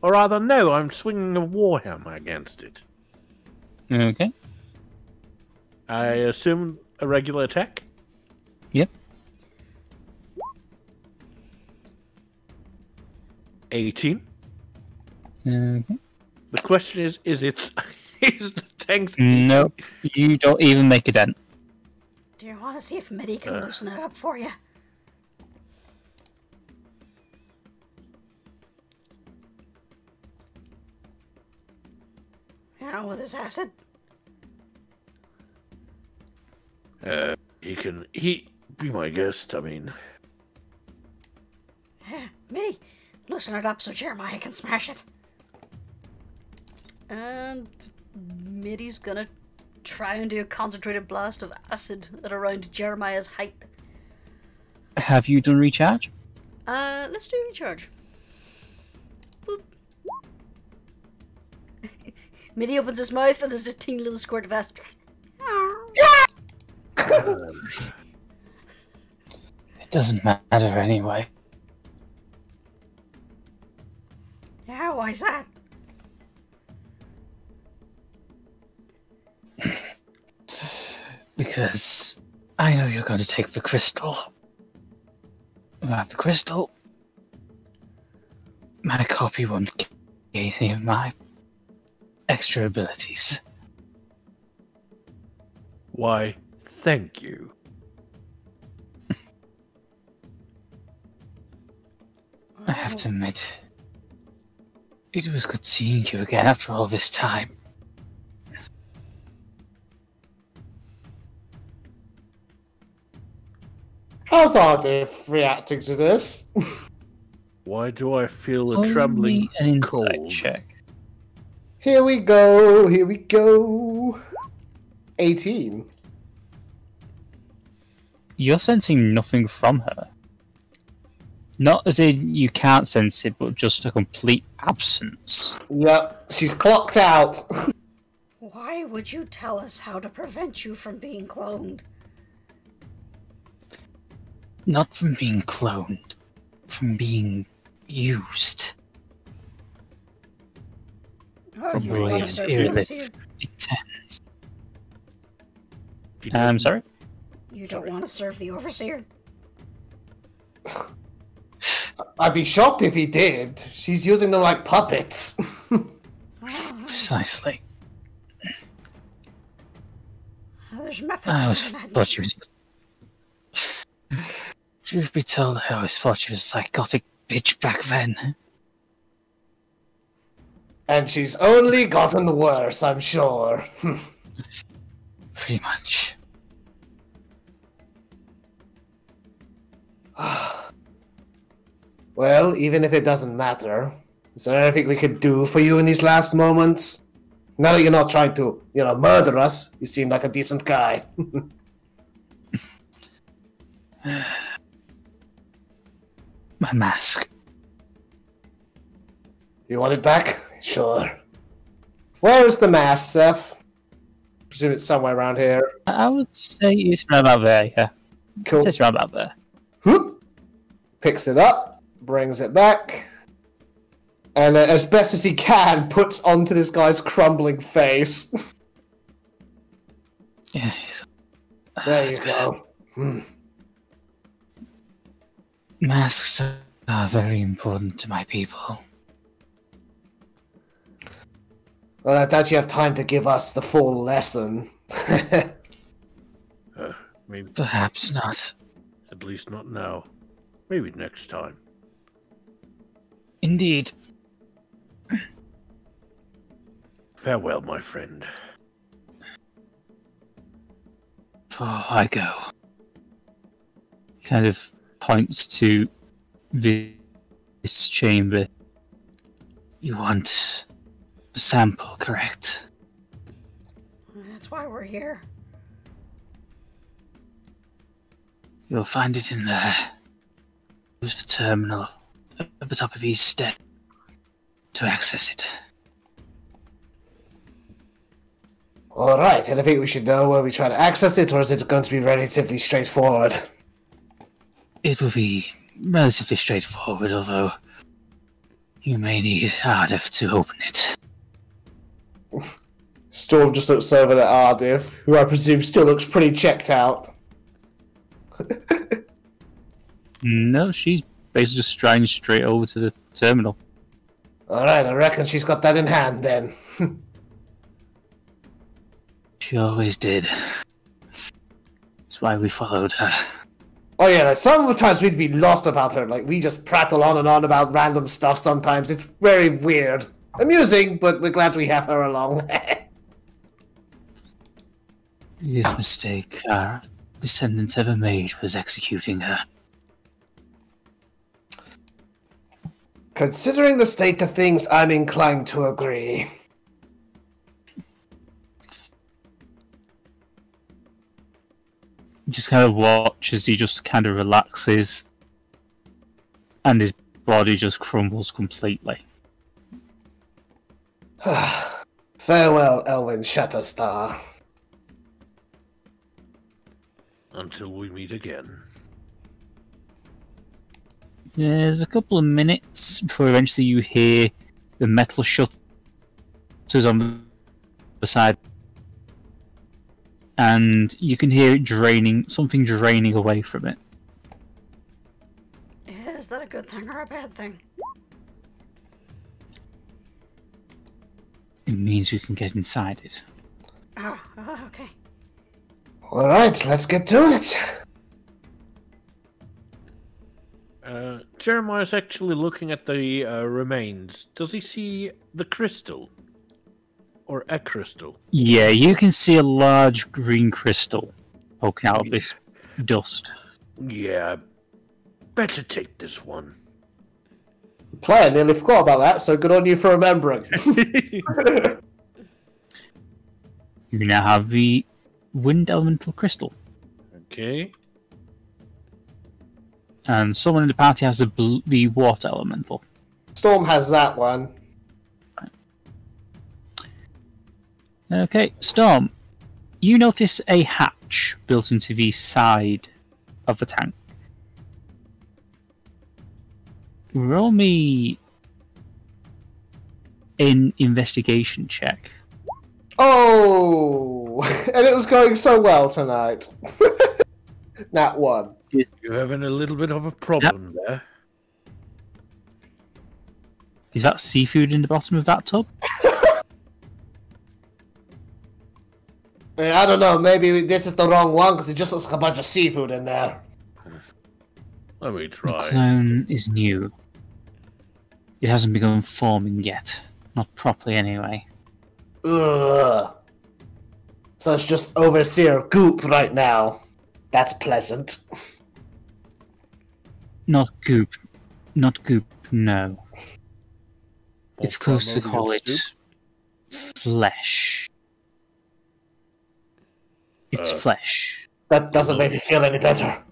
C: Or rather, no, I'm swinging a warhammer against it.
B: Okay.
C: I assume a regular attack?
B: Yep.
C: 18.
B: Okay.
C: The question is it... is the tank's...
B: No, you don't even make a dent.
A: Do you want to see if Mitty can loosen it up for you? You know, with his acid?
C: He be my guest, I mean...
A: Yeah, Mitty, loosen it up so Jeremiah can smash it. And Mitty's gonna try and do a concentrated blast of acid at around Jeremiah's height.
B: Have you done recharge?
A: Let's do recharge. Boop. Mitty opens his mouth and there's a teeny little squirt of acid.
B: It doesn't matter anyway.
A: Yeah, why's that?
B: Because I know you're going to take the crystal. Without the crystal, my copy won't gain any of my extra abilities.
C: Why, thank you.
B: I have to admit, it was good seeing you again after all this time.
D: How's Ardeith reacting to this?
C: Why do I feel a
B: Only
C: trembling
B: an insight
C: cold?
B: check.
D: Here we go, here we go. 18.
B: You're sensing nothing from her. Not as in you can't sense it, but just a complete absence.
D: Yep, she's clocked out.
A: Why would you tell us how to prevent you from being cloned?
B: Not from being cloned, from being used.
A: Oh,
B: From
A: you
B: the way
A: want
B: an
A: to serve the
B: era that
A: overseer?
B: it tends. I'm sorry?
A: You don't want to serve the overseer?
D: I'd be shocked if he did. She's using them like puppets.
B: Precisely.
A: There's methods.
B: I always
A: to madness.
B: thought she was... Truth be told, I always thought she was a psychotic bitch back then.
D: And she's only gotten worse, I'm sure.
B: Pretty much.
D: Well, even if it doesn't matter, is there anything we could do for you in these last moments? Now that you're not trying to, murder us, you seem like a decent guy.
B: My mask.
D: You want it back? Sure. Where is the mask, Seph? Presume it's somewhere around here.
B: I would say it's around about there, yeah.
D: Cool.
B: It's around about there.
D: Whoop. Picks it up, brings it back, and as best as he can, puts onto this guy's crumbling face.
B: Yeah.
D: There you go.
B: Masks are very important to my people.
D: Well, I doubt you have time to give us the full lesson.
C: Maybe.
B: Perhaps not.
C: At least not now. Maybe next time.
B: Indeed.
C: Farewell, my friend.
B: Before I go. Kind of points to this chamber. You want a sample, correct?
A: That's why we're here.
B: You'll find it in there. Use the terminal at the top of each step to access it.
D: Alright, and I think we should know where we try to access it, or is it going to be relatively straightforward?
B: It will be relatively straightforward, although you may need Ardeth to open it.
D: Storm just looks over at Ardeith, who I presume still looks pretty checked out.
B: No, she's basically just striding straight over to the terminal.
D: Alright, I reckon she's got that in hand then.
B: She always did. That's why we followed her.
D: Oh yeah, sometimes we'd be lost about her, like we just prattle on and on about random stuff sometimes. It's very weird. Amusing, but we're glad we have her along.
B: The biggest mistake our descendants ever made was executing her.
D: Considering the state of things, I'm inclined to agree.
B: Just kind of watch as he just kind of relaxes and his body just crumbles completely.
D: Farewell, Elwyn Shatterstar.
C: Until we meet again.
B: There's a couple of minutes before eventually you hear the metal shutters on the side. And you can hear it draining, something draining away from it.
A: Is that a good thing or a bad thing?
B: It means you can get inside it.
A: Oh, okay.
D: Alright, let's get to it.
C: Jeremiah's actually looking at the remains. Does he see the crystal? Or a crystal?
B: Yeah, you can see a large green crystal poking out of this dust.
C: Yeah, better take this one.
D: Player nearly forgot about that, so good on you for remembering.
B: You now have the Wind Elemental Crystal.
C: Okay.
B: And someone in the party has the Water Elemental.
D: Storm has that one.
B: Okay, Storm. You notice a hatch built into the side of the tank. Roll me an investigation check.
D: Oh, and it was going so well tonight. Nat 1.
C: You're having a little bit of a problem there.
B: Is that seafood in the bottom of that tub?
D: I don't know, maybe this is the wrong one because it just looks like a bunch of seafood in there.
C: Let me
B: The
C: try.
B: clone is new. It hasn't begun forming yet. Not properly, anyway.
D: Ugh. So it's just Overseer Goop right now. That's pleasant.
B: Not goop. Not goop, no. It's
C: Or
B: close to
C: primordial
B: call it
C: soup?
B: flesh. It's flesh.
D: That doesn't make me feel any better.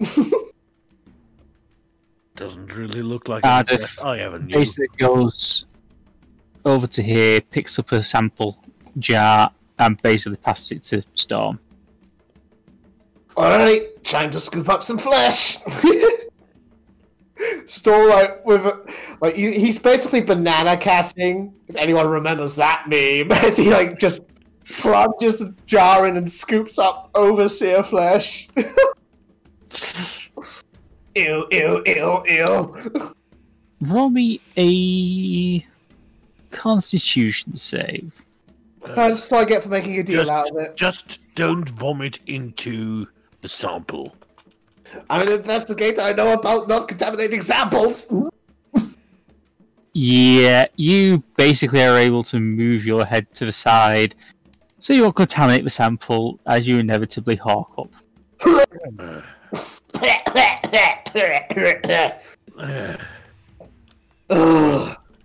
C: Doesn't really look like
B: Ardeth
C: any breath I ever knew.
B: basically goes over to here, picks up a sample jar, and basically passes it to Storm.
D: Alright, time to scoop up some flesh. Storm, he's basically banana catting, if anyone remembers that meme, as he just plunges a jar in and scoops up Overseer flesh. Ew, ew, ew, ew.
B: Roll me a Constitution save.
D: That's what I get for making a deal out of it.
C: Just don't vomit into the sample.
D: I'm an investigator, I know about not contaminating samples.
B: Yeah, you basically are able to move your head to the side, so you won't contaminate the sample as you inevitably hawk up.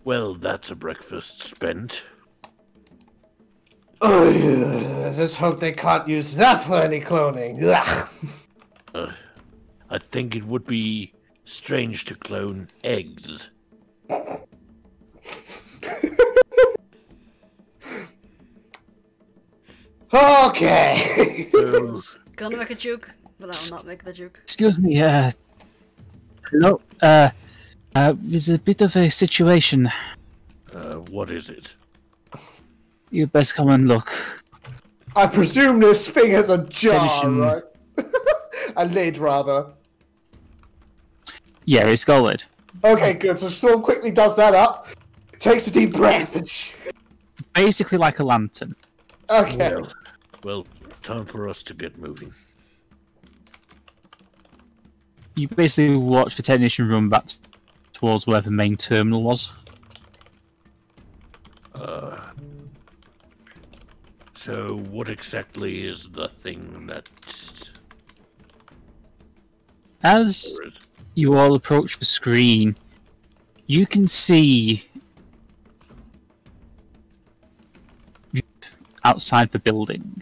C: Well, that's a breakfast spent.
D: Let's hope they can't use that for any cloning.
C: I think it would be strange to clone eggs.
D: Okay.
A: Gonna make a joke, but I'll not make the joke.
B: Excuse me, no, there's a bit of a situation.
C: What is it?
B: You best come and look.
D: I presume this thing has a jar,
B: Edition.
D: right? A lid, rather.
B: Yeah, it's got a lid.
D: Okay, good. So Storm quickly does that up, takes a deep breath, and
B: Basically like a lantern.
D: okay.
C: Well, time for us to get moving.
B: You basically watch the technician run back towards where the main terminal was.
C: So, what exactly is the thing that...
B: As you all approach the screen, you can see outside the building.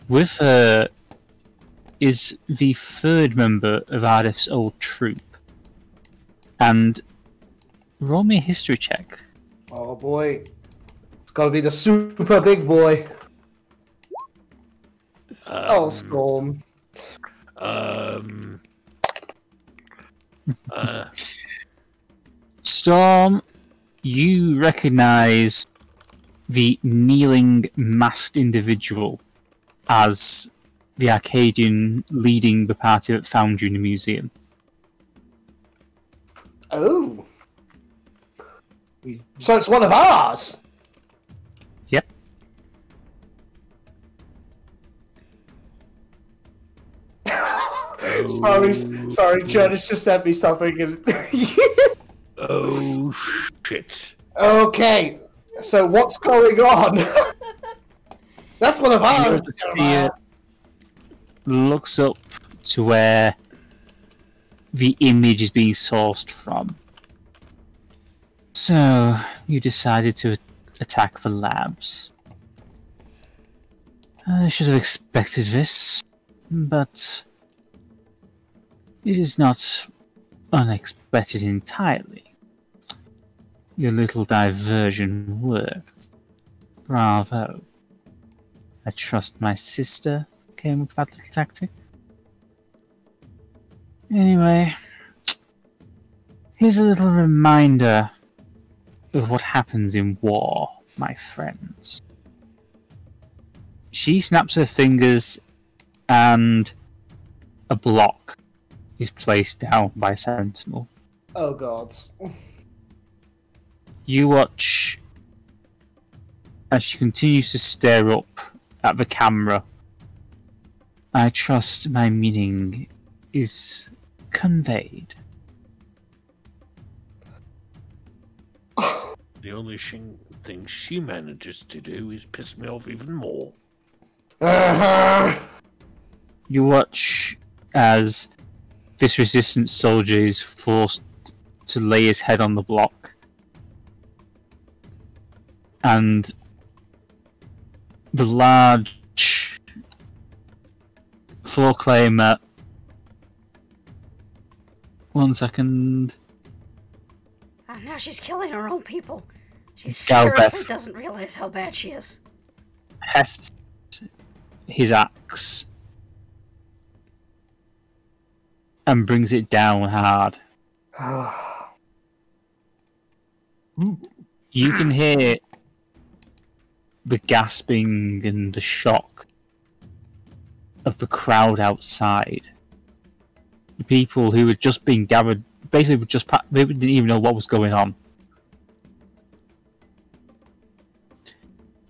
B: With her is the third member of Ardeth's old troop. And roll me a history check.
D: Oh boy. It's gotta be the super big boy. Oh, Storm.
B: Storm, you recognize the kneeling masked individual as the Arcadian leading the party that found you in the museum.
D: Oh. So it's one of ours!
B: Yep.
D: Sorry, Jurnis just sent me something and...
C: Oh, shit.
D: Okay, so what's going on? That's one of ours!
B: The sphere looks up to where the image is being sourced from. So, you decided to attack the labs. I should have expected this, but it is not unexpected entirely. Your little diversion worked. Bravo. I trust my sister came up with that little tactic. Anyway, here's a little reminder of what happens in war, my friends. She snaps her fingers and a block is placed down by a sentinel.
D: Oh gods.
B: You watch as she continues to stare up at the camera. I trust my meaning is conveyed.
C: The only thing she manages to do is piss me off even more.
B: You watch as this resistance soldier is forced to lay his head on the block. And the large floor claimer. One second.
A: And now she's killing her own people. She
B: Galbeth
A: seriously doesn't realize how bad she is.
B: hefts his axe and brings it down hard. You can hear the gasping and the shock of the crowd outside. The people who had just been gathered, basically they didn't even know what was going on.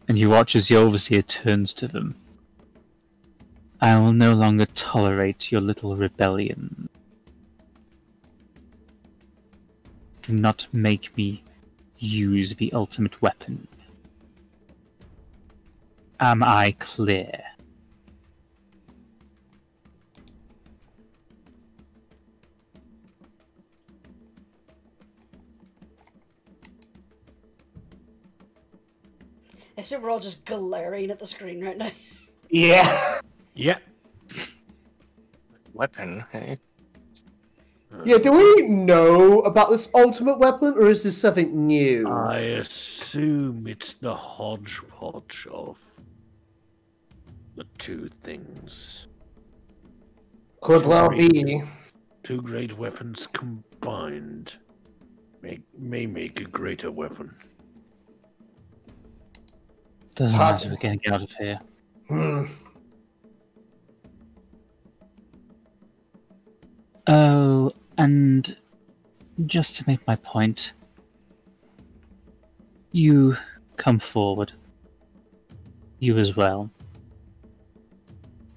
B: And you watch as the overseer turns to them. I will no longer tolerate your little rebellion. Do not make me use the ultimate weapon. Am I clear?
A: I assume we're all just glaring at the screen right now.
D: Yeah.
C: Yeah.
E: Weapon, hey?
D: Yeah, do we know about this ultimate weapon, or is this something new?
C: I assume it's the hodgepodge of the two things.
D: Could well be.
C: Two great weapons combined may make a greater weapon.
B: Doesn't
D: hard
B: matter, we're getting out of here. Oh, and just to make my point, you come forward. You as well.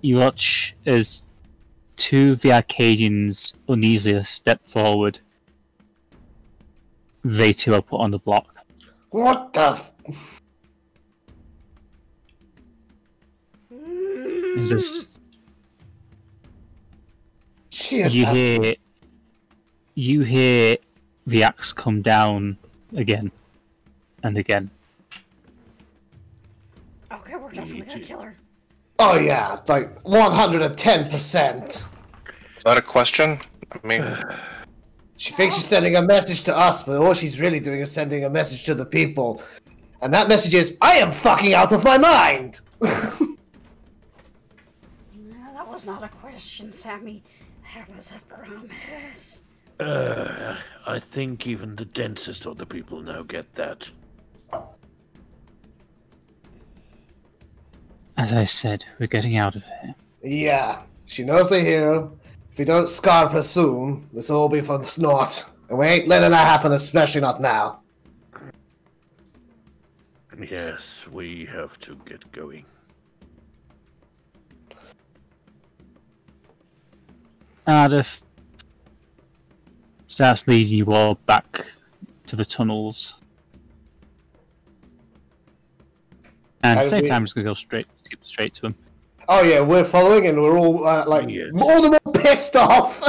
B: You watch as two of the Arcadians uneasily step forward. They too are put on the block.
D: What the?
B: There's this-
D: Cheers,
B: you hear the axe come down again and again.
A: Okay, we're definitely gonna kill her.
D: Oh yeah, like 110%.
E: Is that a question? I mean,
D: She thinks she's sending a message to us, but all she's really doing is sending a message to the people. And that message is, I am fucking out of my mind!
A: No, that was not a question, Sammy. That was a promise.
C: I think even the densest of the people now get that.
B: As I said, we're getting out of here.
D: Yeah, she knows we're here. If we don't scarp her soon, this will all be for naught. And we ain't letting that happen, especially not now.
C: Yes, we have to get going.
B: Ardeth starts leading you all back to the tunnels. And
D: How
B: same
D: do
B: time,
D: we-
B: just gonna skip straight to him.
D: Oh yeah, we're following and we're all,
C: Yes.
D: more than more pissed off!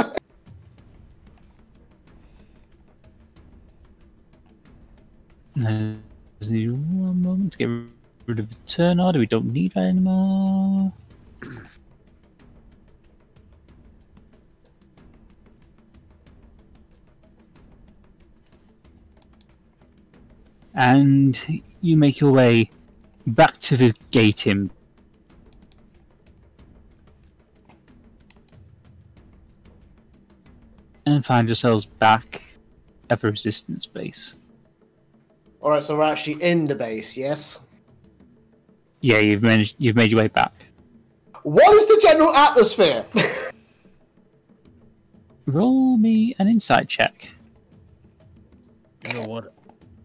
B: Just need one moment to get rid of the turn order. We don't need that anymore. And you make your way back to the gate in. And find yourselves back at the resistance base.
D: Alright, so we're actually in the base, yes?
B: Yeah, you've made your way back.
D: What is the general atmosphere?
B: Roll me an insight check.
C: You know what?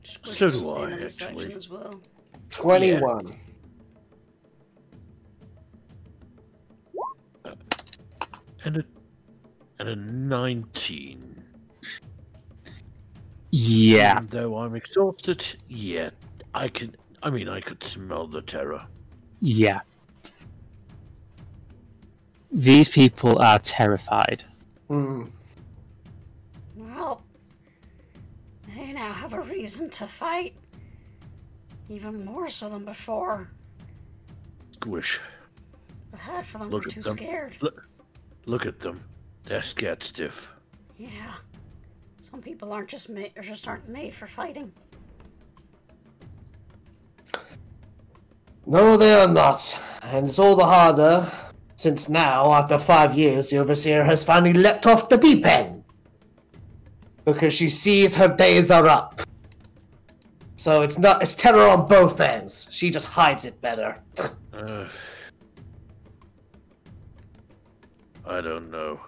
A: Squish
C: So
A: is
C: do I,
A: in this
C: actually.
A: section as well.
D: 21.
C: And a 19.
B: Yeah.
C: Even though I'm exhausted, yeah, I could smell the terror.
B: Yeah. These people are terrified.
D: Hmm.
A: Well, they now have a reason to fight. Even more so than before.
C: Squish.
A: But half of them
C: Look
A: were
C: at
A: too
C: them.
A: scared.
C: Look at them. They're scared stiff.
A: Yeah. Some people aren't just aren't made for fighting.
D: No, they are not. And it's all the harder since now, after 5 years, the Overseer has finally leapt off the deep end. Because she sees her days are up. So it's terror on both ends. She just hides it better.
C: I don't know.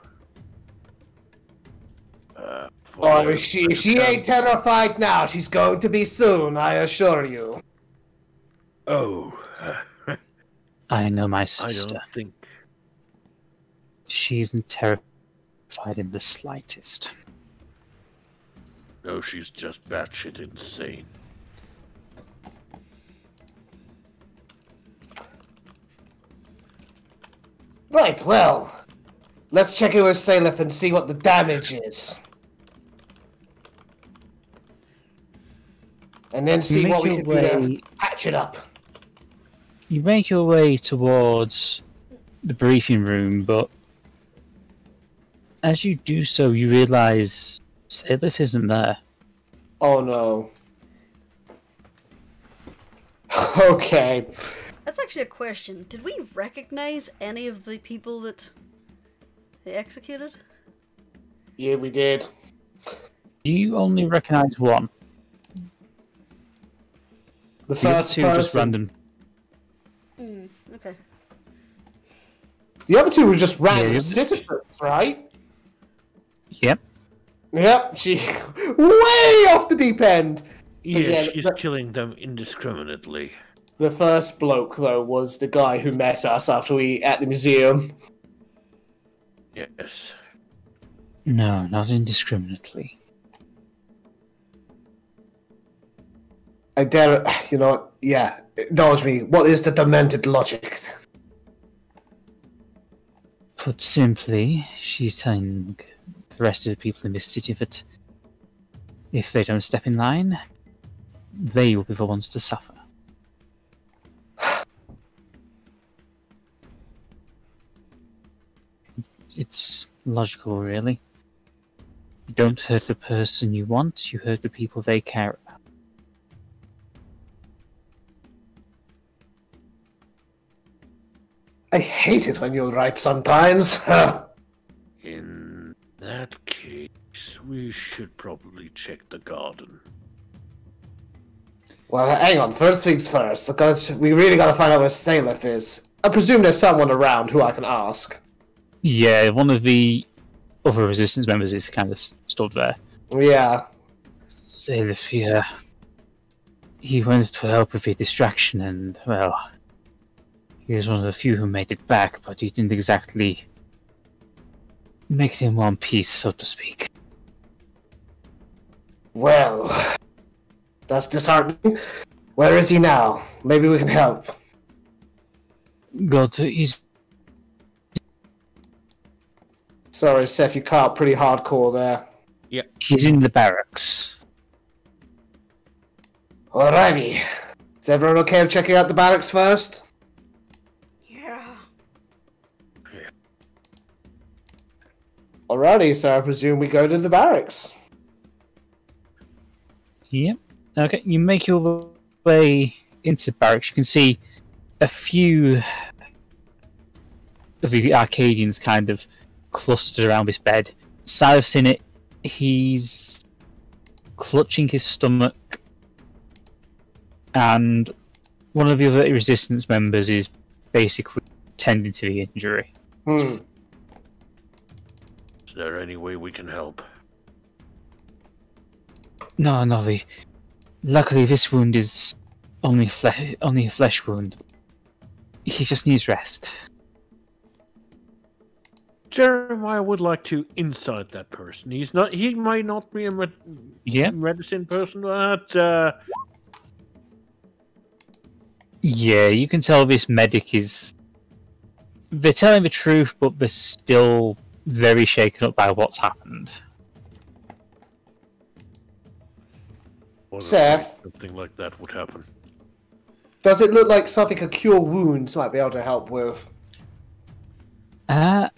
D: Oh, if she ain't terrified now, she's going to be soon, I assure you.
C: Oh.
B: I know my
C: I
B: sister.
C: don't think.
B: She isn't terrified in the slightest.
C: No, she's just batshit insane.
D: Right, well, let's check in with Salif and see what the damage is. And then see
B: Make
D: what we
B: your
D: can do to
B: way-
D: patch it up.
B: You make your way towards the briefing room, but as you do so, you realise Salif isn't there.
D: Oh no. Okay.
A: That's actually a question. Did we recognize any of the people that they executed?
D: Yeah, we did.
B: You only recognise one.
D: The
B: The other
D: first
B: two are just
D: person.
B: random.
A: Okay.
D: The other two were just random
B: Yeah,
D: citizens, right?
B: Yep.
D: Yep, she way off the deep end.
C: Yeah,
D: yeah,
C: she's
D: but-
C: killing them indiscriminately.
D: The first bloke, though, was the guy who met us after we at the museum.
C: Yes.
B: No, not indiscriminately.
D: I dare, you know what? Yeah, indulge me. What is the demented logic?
B: Put simply, she's telling the rest of the people in this city that if they don't step in line, they will be the ones to suffer. It's logical, really. You don't hurt the person you want, you hurt the people they care about.
D: I hate it when you're right sometimes.
C: In that case, we should probably check the garden.
D: Well, hang on. First things first, because we really gotta find out where Salif is. I presume there's someone around who I can ask.
B: Yeah, one of the other resistance members is kind of stood there.
D: Yeah.
B: Salif, yeah. He went to help with the distraction and, well, he was one of the few who made it back, but he didn't exactly make it in one piece, so to speak.
D: Well, that's disheartening. Where is he now? Maybe we can help.
B: He's...
D: Sorry, Seph, you cut out pretty hardcore there.
B: He's in the barracks.
D: Alrighty. Is everyone okay with checking out the barracks first?
A: Yeah.
D: Alrighty, so I presume we go to the barracks.
B: Yep. Okay, you make your way into the barracks. You can see a few of the Arcadians kind of clustered around this bed. Sep's in it. He's clutching his stomach, and one of the other resistance members is basically tending to the injury.
C: Is there any way we can help?
B: No, luckily this wound is only a flesh wound. He just needs rest.
C: Jeremiah would like to insight that person. He might not be a medicine person, but
B: yeah, you can tell this medic is... They're telling the truth, but they're still very shaken up by what's happened.
D: Seph?
C: Something like that would happen.
D: Does it look like something a cure wounds might be able to help with?
B: I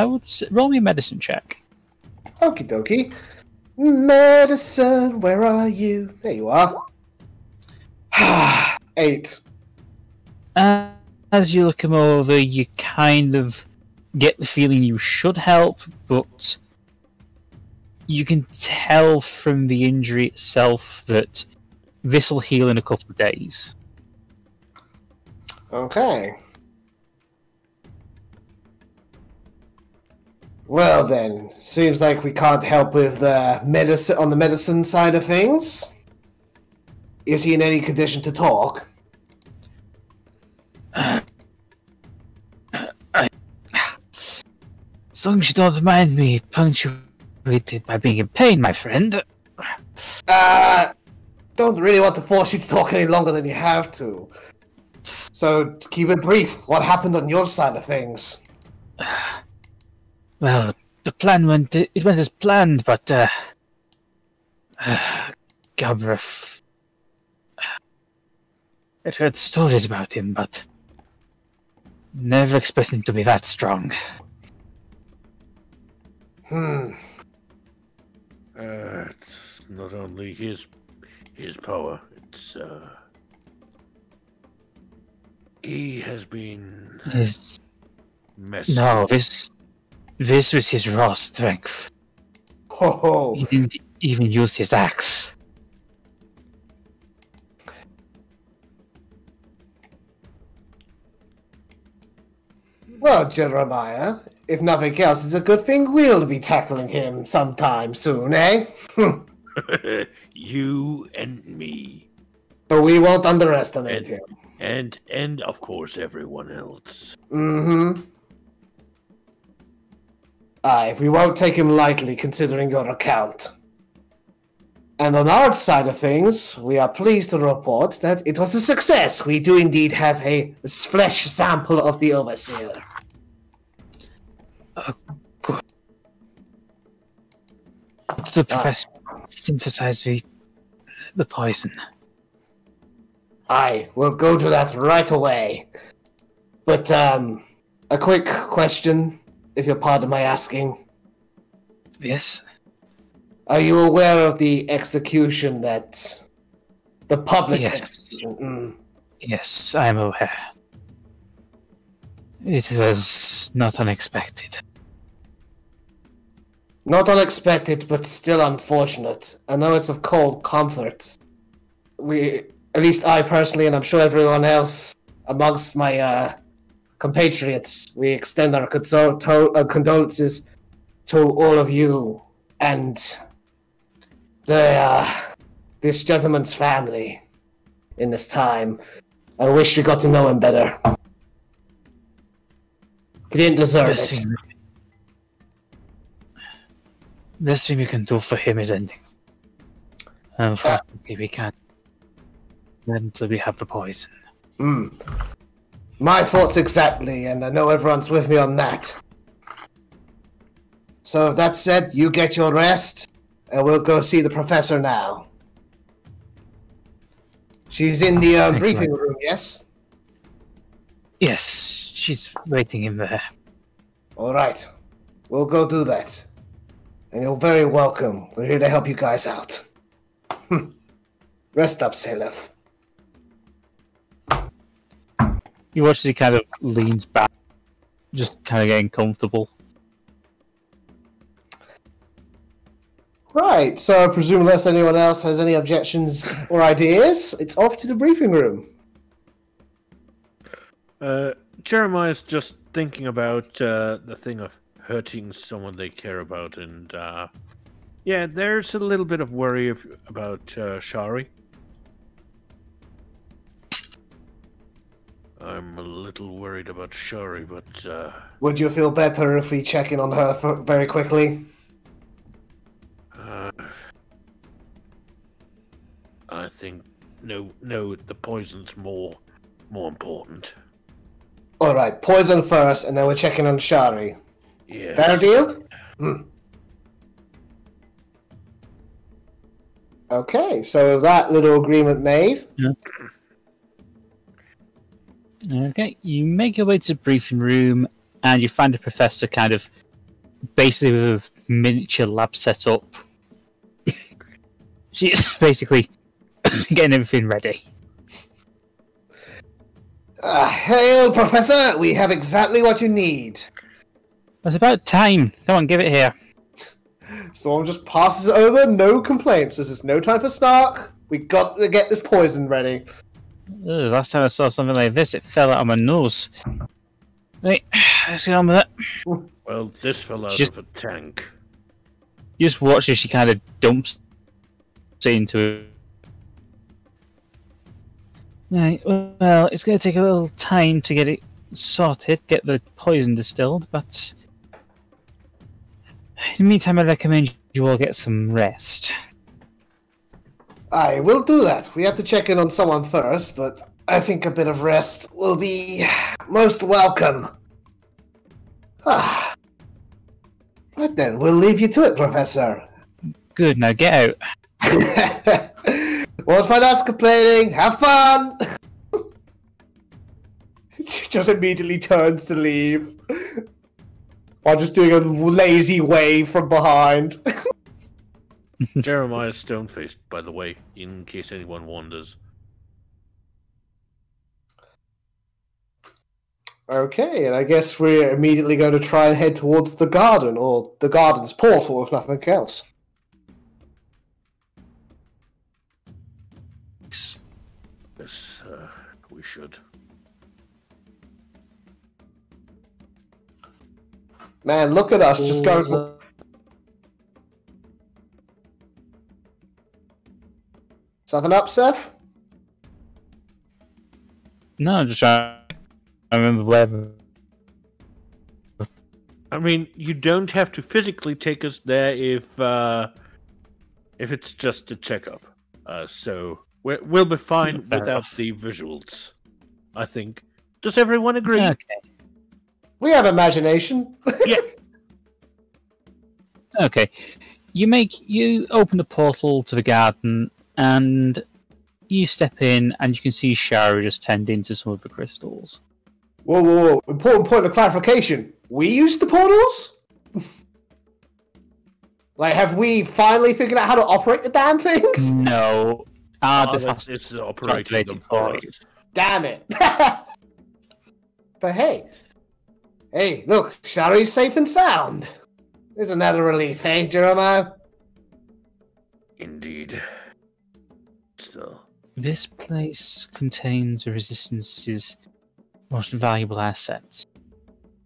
B: would roll me a medicine check.
D: Okie dokie. Medicine, where are you? There you are. 8.
B: As you look him over, you kind of get the feeling you should help, but you can tell from the injury itself that this will heal in a couple of days.
D: Okay. Well then, seems like we can't help with medicine on the medicine side of things. Is he in any condition to talk?
B: As long as you don't mind me punctuated by being in pain, my friend.
D: Don't really want to force you to talk any longer than you have to. So, to keep it brief, what happened on your side of things?
B: Well, the plan went as planned, but Gabref... I'd heard stories about him, but never expected him to be that strong.
C: It's not only his power, it's he has been messed.
B: No, this was his raw strength.
D: Ho-ho.
B: He didn't even use his axe.
D: Well, Jeremiah, if nothing else, it's a good thing we'll be tackling him sometime soon, eh?
C: You and me.
D: But we won't underestimate him.
C: And of course everyone else.
D: Aye, we won't take him lightly considering your account. And on our side of things, we are pleased to report that it was a success. We do indeed have a flesh sample of the Overseer.
B: Good. The professor synthesized the poison.
D: Aye, we'll go to that right away. But, a quick question, if you'll pardon my asking.
B: Yes?
D: Are you aware of the execution that... the public
B: Yes.
D: execution?
B: Yes, I am aware. It was not unexpected.
D: Not unexpected, but still unfortunate. I know it's of cold comfort. At least I personally, and I'm sure everyone else amongst my compatriots, we extend our condolences to all of you and this gentleman's family in this time. I wish we got to know him better. He didn't deserve it.
B: Best thing we can do for him is ending. Unfortunately, we can't until we have the poison.
D: My thoughts exactly, and I know everyone's with me on that. So that said, you get your rest, and we'll go see the professor now. She's in the briefing room, yes?
B: Yes, she's waiting in there.
D: Alright. We'll go do that. And you're very welcome. We're here to help you guys out. Rest up, Seph.
B: You watch as he kind of leans back, just kind of getting comfortable.
D: Right, so I presume unless anyone else has any objections or ideas, it's off to the briefing room.
C: Jeremiah's just thinking about the thing of hurting someone they care about, and yeah, there's a little bit of worry about Shari. I'm a little worried about Shari, but
D: Would you feel better if we check in on her very quickly?
C: I think no, the poison's more important.
D: Alright, poison first, and then we're checking on Shari.
C: Yes.
D: Fair deal? Okay, so that little agreement made.
B: Yeah. Okay, you make your way to the briefing room, and you find the professor kind of basically with a miniature lab set up. She's basically getting everything ready.
D: Hail, Professor! We have exactly what you need.
B: It's about time. Come on, give it here.
D: Storm just passes it over, no complaints. This is no time for snark. We got to get this poison ready.
B: Ugh, last time I saw something like this, it fell out of my nose. Right, let's get on with it.
C: Well, this fell out of a tank.
B: You just watch as she kind of dumps it into it. Right, well, it's going to take a little time to get it sorted, get the poison distilled, but in the meantime, I recommend you all get some rest.
D: Aye, we'll do that. We have to check in on someone first, but I think a bit of rest will be most welcome. Right then, we'll leave you to it, Professor.
B: Good, now get out.
D: Won't find us complaining. Have fun! She just immediately turns to leave. While just doing a lazy wave from behind.
C: Jeremiah's stone-faced, by the way, in case anyone wonders.
D: Okay, and I guess we're immediately going to try and head towards the garden, or the garden's portal, if nothing else.
C: Yes, we should.
D: Man, look at us, just going... Something up, Seph?
B: No, I'm just trying to remember where...
C: I mean, you don't have to physically take us there if it's just a checkup. So we'll be fine without the visuals, I think. Does everyone agree?
B: Okay.
D: We have imagination.
C: Yeah.
B: Okay. You open the portal to the garden, and you step in, and you can see Shara just tending to some of the crystals.
D: Whoa, whoa, whoa. Important point of clarification. We used the portals? Like, have we finally figured out how to operate the damn things?
B: No.
C: It's operating the portals.
D: Damn it. But hey, look, Shari's safe and sound. Isn't that a relief, eh, Jeremiah?
C: Indeed. Still.
B: This place contains the Resistance's most valuable assets.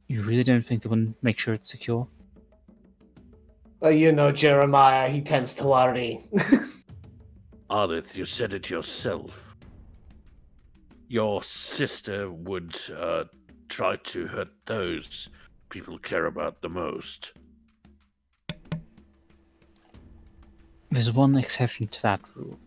B: You really don't think they wouldn't make sure it's secure?
D: Well, you know Jeremiah, he tends to worry.
C: Ardeth, you said it yourself. Your sister would try to hurt those people care about the most.
B: There's one exception to that rule.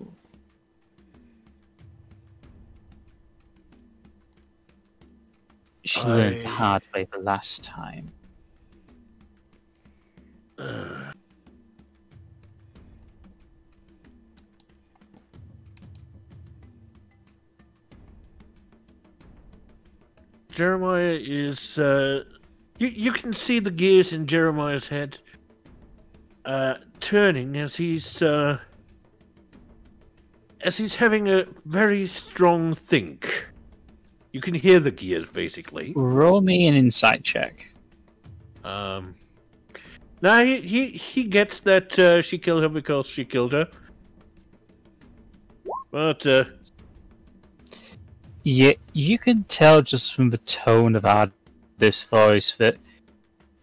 B: She learned the hard way the last time.
C: Jeremiah is. You can see the gears in Jeremiah's head turning as he's having a very strong think. You can hear the gears, basically.
B: Roll me an insight check.
C: Now he gets that she killed her because she killed her. But
B: yeah, you can tell just from the tone of Ardeth's voice that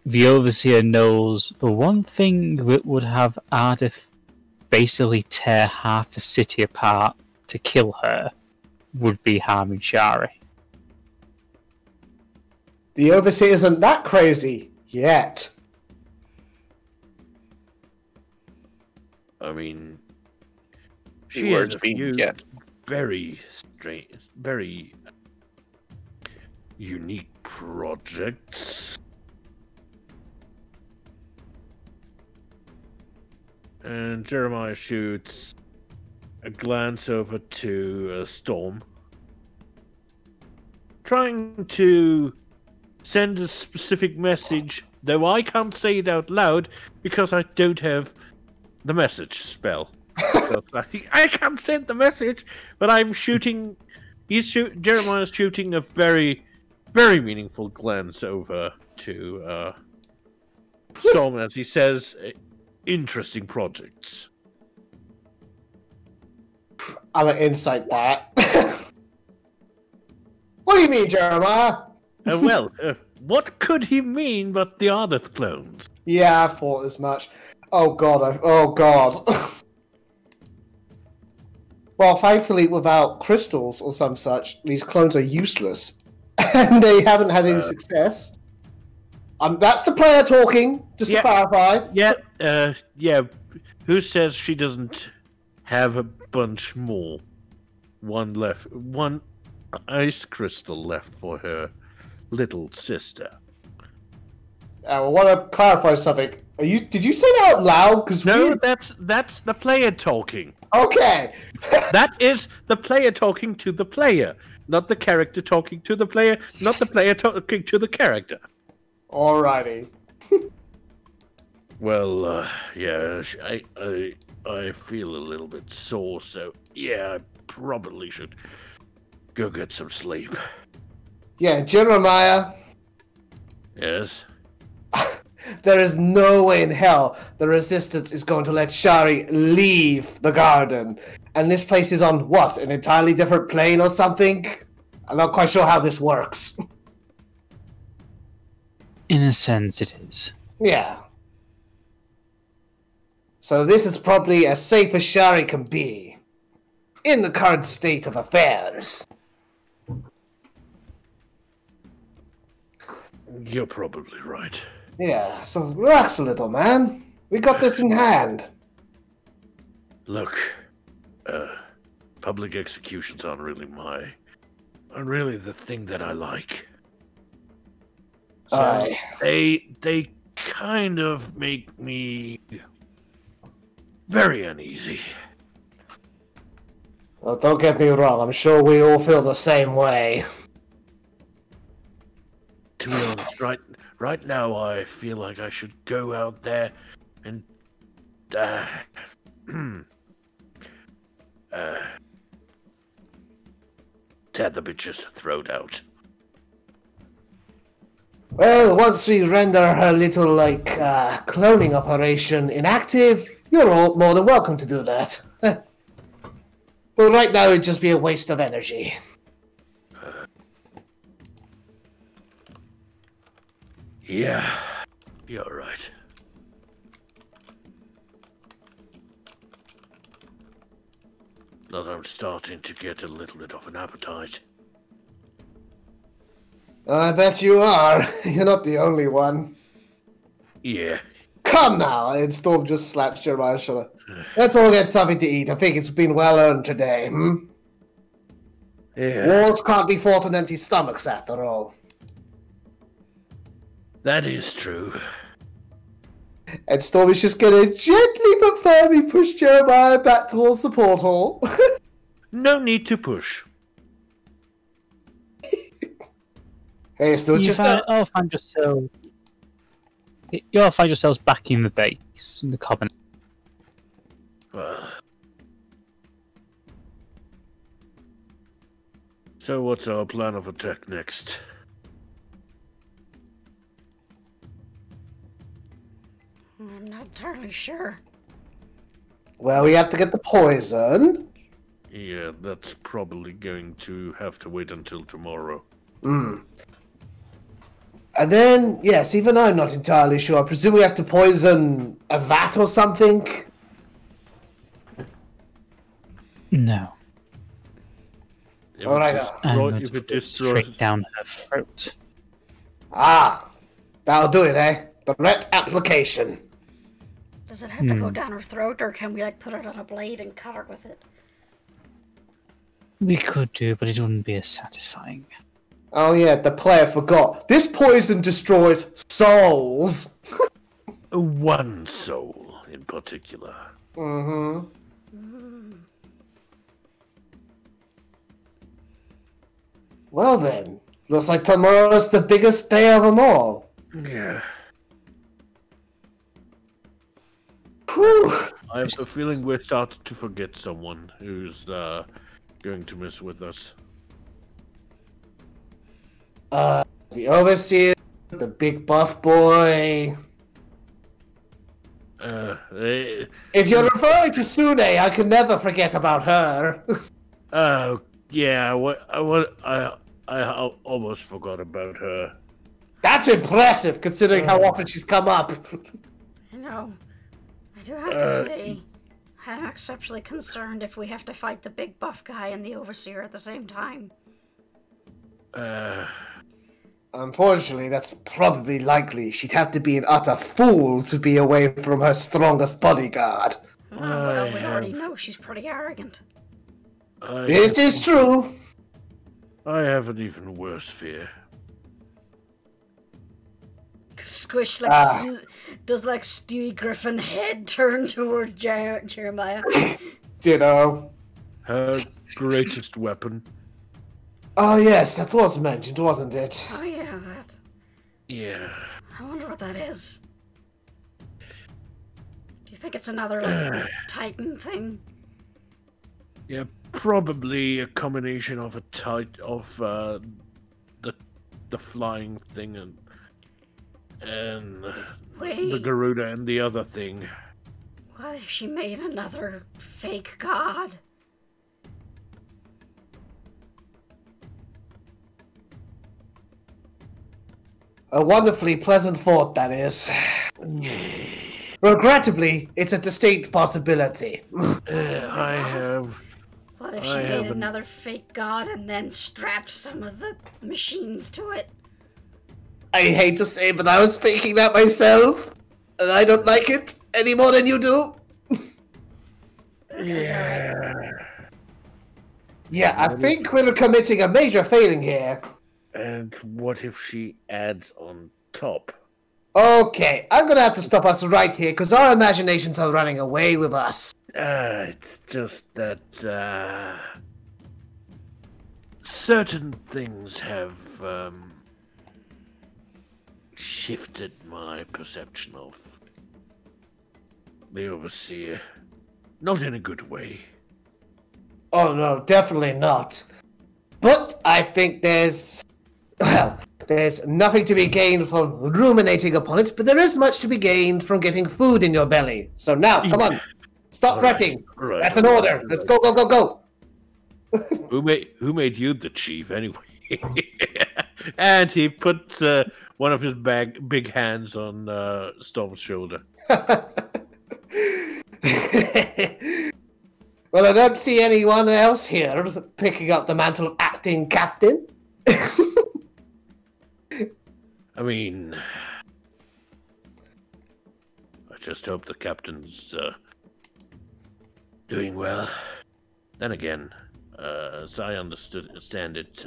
B: the Overseer knows the one thing that would have Ardeth basically tear half the city apart to kill her would be harming Shari.
D: The Overseer isn't that crazy yet.
C: I mean, she has a few very strange, very unique projects. And Jeremiah shoots a glance over to Storm, trying to send a specific message, though I can't say it out loud because I don't have the message spell. I can't send the message, but I'm shooting. Jeremiah's shooting a very, very meaningful glance over to Storm as he says, "Interesting projects."
D: I'm gonna insight that. What do you mean, Jeremiah?
C: What could he mean but the Ardeth clones?
D: Yeah, I thought as much. Oh god, oh god. Well, thankfully, without crystals or some such, these clones are useless. And they haven't had any success. That's the player talking, just to clarify.
C: Yeah. Who says she doesn't have a bunch more? One left. One ice crystal left for her little sister.
D: I want to clarify something. Did you say that out loud?
C: No, that's the player talking.
D: Okay.
C: That is the player talking to the player, not the character talking to the player, not the player talking to the character.
D: Alrighty.
C: Well, yeah, I feel a little bit sore, so yeah, I probably should go get some sleep.
D: Yeah, Jeremiah.
C: Yes?
D: There is no way in hell the Resistance is going to let Shari leave the garden. And this place is on, what, an entirely different plane or something? I'm not quite sure how this works.
B: In a sense, it is.
D: Yeah. So this is probably as safe as Shari can be. In the current state of affairs.
C: You're probably right.
D: Yeah, so relax a little, man. We got this in hand.
C: Look, public executions aren't really the thing that I like. So they kind of make me very uneasy.
D: Well, don't get me wrong, I'm sure we all feel the same way.
C: To be honest, right now I feel like I should go out there and tear the bitch's throat out.
D: Well, once we render her little, cloning operation inactive, you're all more than welcome to do that. But right now it'd just be a waste of energy.
C: Yeah, you're right. But I'm starting to get a little bit of an appetite.
D: I bet you are. You're not the only one.
C: Yeah.
D: Come now! And Storm just slaps Jeremiah's shoulder. Let's all get something to eat. I think it's been well earned today,
C: Yeah.
D: Wars can't be fought on empty stomachs, after all.
C: That is true.
D: And Storm is just gonna gently but firmly push Jeremiah back towards the portal.
C: No need to push.
D: Hey, so
B: You
D: just
B: all find yourself. You all find yourselves back in the base, in the covenant.
C: So what's our plan of attack next?
A: I'm not entirely sure.
D: well, we have to get the poison.
C: Yeah, that's probably going to have to wait until tomorrow.
D: And then, yes, even I'm not entirely sure. I presume we have to poison a vat or something?
B: No.
D: Alright,
C: If it destroys...
B: Straight down her throat.
D: Ah, that'll do it, eh? The ret application.
A: Does it have to go down her throat, or can we like put it on a blade and cut her with it?
B: We could do, but it wouldn't be as satisfying.
D: Oh yeah, the player forgot. This poison destroys souls.
C: One soul in particular.
D: Mm-hmm. Well then, looks like tomorrow's the biggest day of them all.
C: Yeah.
D: Whew.
C: I have a feeling we're starting to forget someone who's going to mess with us.
D: The overseer, the big buff boy. If you're referring to Sune, I can never forget about her.
C: Yeah. I almost forgot about her.
D: That's impressive, considering how often she's come up.
A: I know. I do have to say, I'm exceptionally concerned if we have to fight the big buff guy and the overseer at the same time.
D: Unfortunately, that's probably likely. She'd have to be an utter fool to be away from her strongest bodyguard.
A: Oh, well, we already know she's pretty arrogant.
D: This is true.
C: I have an even worse fear.
A: Squish like does like Stewie Griffin head turn toward Jeremiah.
D: Ditto.
C: Her greatest weapon.
D: Oh yes, that was mentioned, wasn't it?
A: Oh yeah, that.
C: Yeah.
A: I wonder what that is. Do you think it's another like Titan thing?
C: Yeah, probably a combination of the flying thing and
A: Wait.
C: the Garuda and the other thing.
A: What if she made another fake god?
D: A wonderfully pleasant thought, that is. Regrettably, it's a distinct possibility.
C: I have...
A: What if she made another fake god and then strapped some of the machines to it?
D: I hate to say, but I was thinking that myself, and I don't like it any more than you do. Yeah, I think we're committing a major failing here.
C: And what if she adds on top?
D: Okay, I'm gonna have to stop us right here, because our imaginations are running away with us.
C: It's just that, certain things have, shifted my perception of the Overseer. Not in a good way.
D: Oh no, definitely not. But I think there's nothing to be gained from ruminating upon it, but there is much to be gained from getting food in your belly. So now, come on, stop fretting.
C: Right,
D: That's an order. Let's go, go, go, go.
C: Who made you the chief anyway? And he put one of his big hands on Storm's shoulder.
D: Well, I don't see anyone else here picking up the mantle of acting captain.
C: I mean, I just hope the captain's doing well. Then again, as I understand it,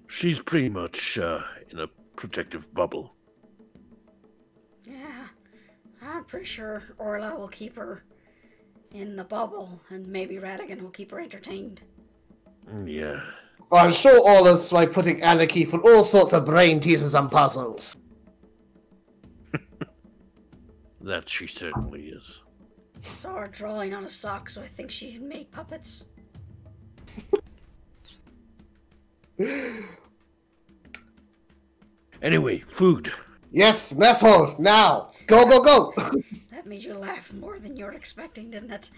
C: she's pretty much in a protective bubble.
A: Yeah, I'm pretty sure Orla will keep her in the bubble, and maybe Radigan will keep her entertained.
C: Yeah.
D: I'm sure Orla's like putting Anarchy for all sorts of brain teasers and puzzles.
C: That she certainly is.
A: I saw her drawing on a sock, so I think she can make puppets.
C: Anyway, food.
D: Yes, mess hall, now! Go, go, go!
A: That made you laugh more than you were expecting, didn't it?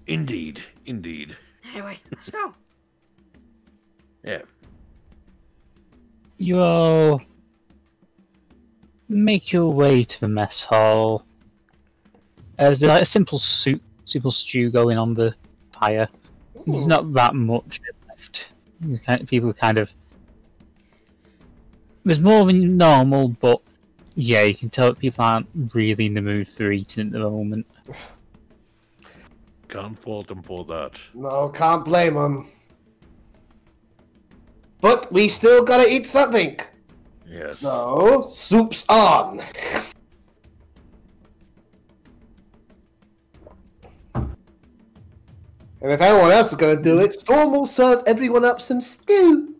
C: Indeed, indeed.
A: Anyway, let's go.
C: Yeah.
B: You all make your way to the mess hall. There's like a simple soup, simple stew going on the fire. There's not that much left. People kind of... There's more than normal, but yeah, you can tell that people aren't really in the mood for eating at the moment.
C: Can't fault them for that.
D: No, can't blame them. But we still gotta eat something.
C: Yes.
D: So, soup's on. And if anyone else is gonna do it, Storm will serve everyone up some stew.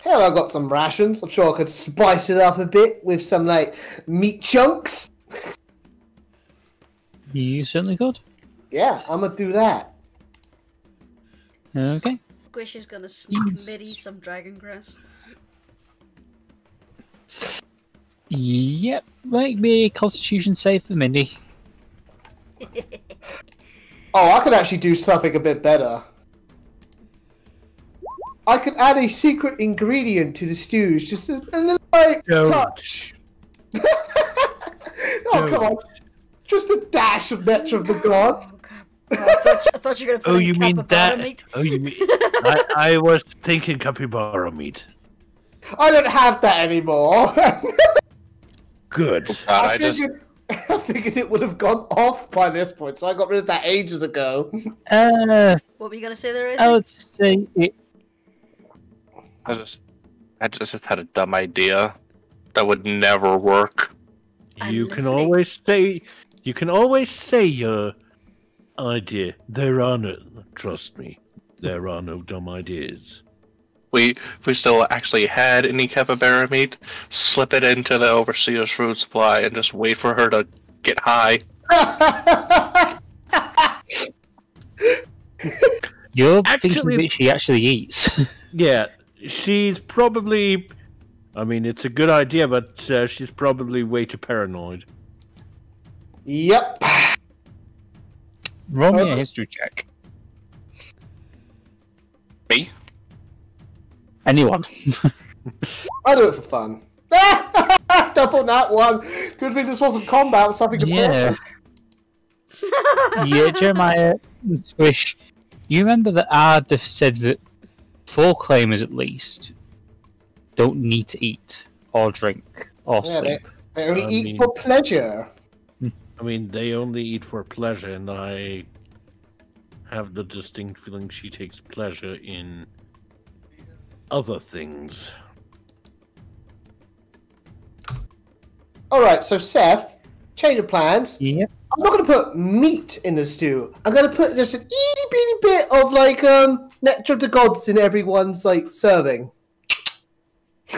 D: Hell, I got some rations. I'm sure I could spice it up a bit with some, like, meat chunks.
B: You certainly could.
D: Yeah, I'm gonna do that.
B: Okay.
A: Squish is gonna sneak Mitty some dragon grass.
B: Yep, make me a constitution save for Mindy.
D: Oh, I could actually do something a bit better. I could add a secret ingredient to the stews, just a little like touch. Oh, come on. Just a dash of nectar of the gods.
A: I thought you were gonna put
C: Oh,
A: in
C: you mean
A: capybara
C: that?
A: meat.
C: Oh, you mean... I was thinking capybara meat.
D: I don't have that anymore.
C: Good.
E: God,
D: I figured it would have gone off by this point, so I got rid of that ages ago.
A: What were you gonna say there, Izzy?
B: I would say it.
E: I just had a dumb idea that would never work.
C: You can always say your idea. There are no, trust me, there are no dumb ideas.
E: If we still actually had any capybara meat, slip it into the overseer's food supply and just wait for her to get high.
B: You're thinking that she actually eats.
C: Yeah, she's probably... I mean, it's a good idea, but she's probably way too paranoid.
D: Yep.
B: Roll me a history check.
E: Me?
B: Anyone.
D: I'll do it for fun. Double that one. Good thing this wasn't combat, it was something
B: Yeah.
D: impressive.
B: Yeah, Jeremiah and Squish. You remember that Ardeth said that 4 claimers at least don't need to eat or drink or sleep.
D: They only eat for pleasure.
C: I mean, they only eat for pleasure, and I have the distinct feeling she takes pleasure in other things.
D: Alright, so Seph, change of plans.
B: Yep.
D: I'm not going to put meat in the stew. I'm going to put just an itty bitty bit of, like, nectar of the gods in everyone's, like, serving.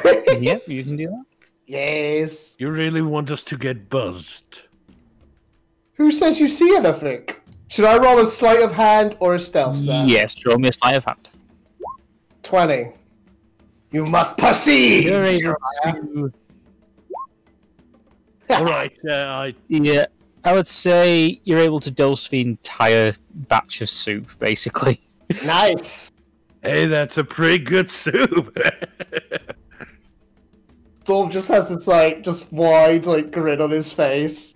B: Yep, you can do that.
D: Yes.
C: You really want us to get buzzed?
D: Who says you see anything? Should I roll a sleight of hand or a stealth, sir?
B: Yes, roll me a sleight of hand.
D: 20. You must perceive!
B: You're able to...
C: Alright,
B: Yeah, I would say you're able to dose the entire batch of soup, basically.
D: Nice!
C: hey, that's a pretty good soup!
D: Storm just has this, like, just wide, like, grin on his face.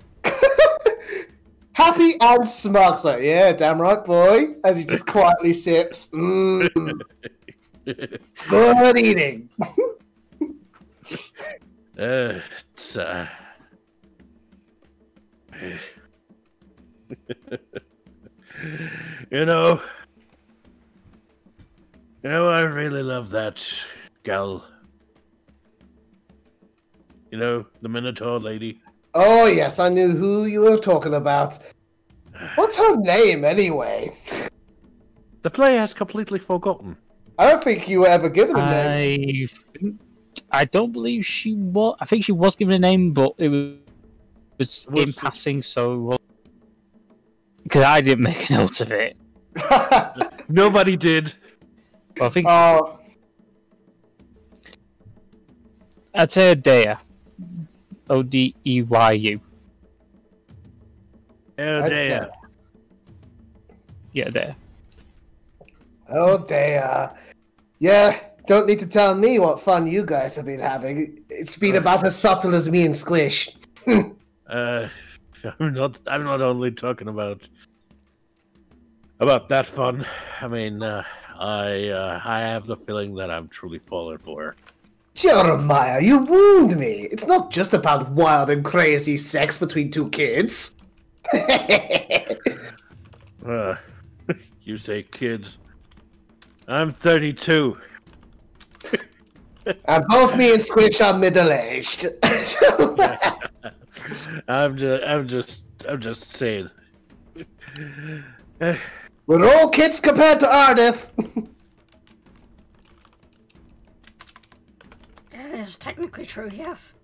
D: Happy and smug, so yeah, damn right, boy. As he just quietly sips. Mmm. It's good eating.
C: It's, you know, I really love that gal. You know, the Minotaur lady.
D: Oh, yes, I knew who you were talking about. What's her name, anyway?
C: The player has completely forgotten.
D: I don't think you were ever given a name.
B: I don't believe she was. I think she was given a name, but it was in passing, so because I didn't make a note of it.
C: Nobody did.
B: Well, I think
D: Oh,
B: I'd say Odeyu. Odeyu.
C: Oh dear.
B: Yeah, there.
D: oh dear. Yeah, don't need to tell me what fun you guys have been having. It's been about as subtle as me and Squish.
C: I'm not only talking about that fun. I mean, I have the feeling that I'm truly falling for her.
D: Jeremiah, you wound me. It's not just about wild and crazy sex between two kids.
C: You say kids. I'm 32.
D: And both me and Squish are middle-aged.
C: I'm just saying.
D: We're all kids compared to Ardeth.
A: That is technically true, yes.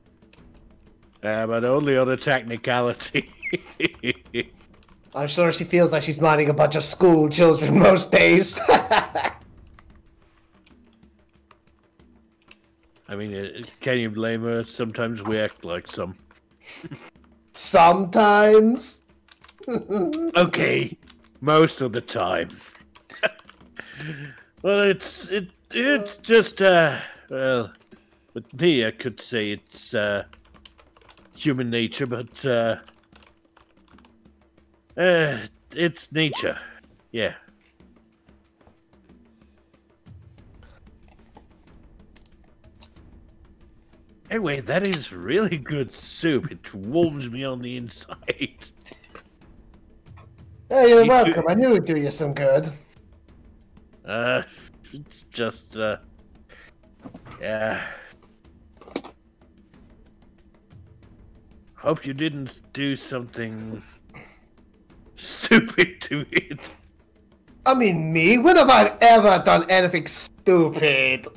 C: But only on a technicality.
D: I'm sure she feels like she's minding a bunch of school children most days.
C: I mean, can you blame her? Sometimes we act like some.
D: Sometimes.
C: Okay, most of the time. Well, it's just well, with me I could say it's human nature, but it's nature. Yeah. Anyway, that is really good soup. It warms me on the inside.
D: Hey, you're welcome. I knew it'd do you some good.
C: It's just, yeah. Hope you didn't do something stupid to it.
D: I mean, me? When have I ever done anything stupid?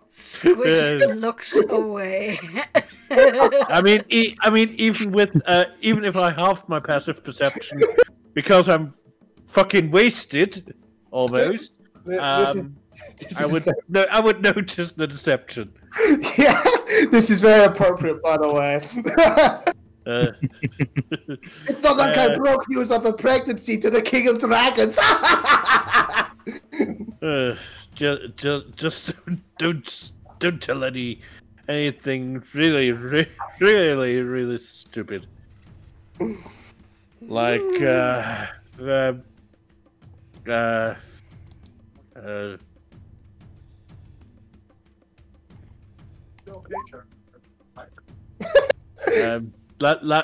A: Squish looks away.
C: I mean, even if I halved my passive perception because I'm fucking wasted, almost. I would notice the deception.
D: Yeah, this is very appropriate, by the way. It's not like I broke news of the pregnancy to the King of Dragons.
C: Just don't tell anything really stupid. Like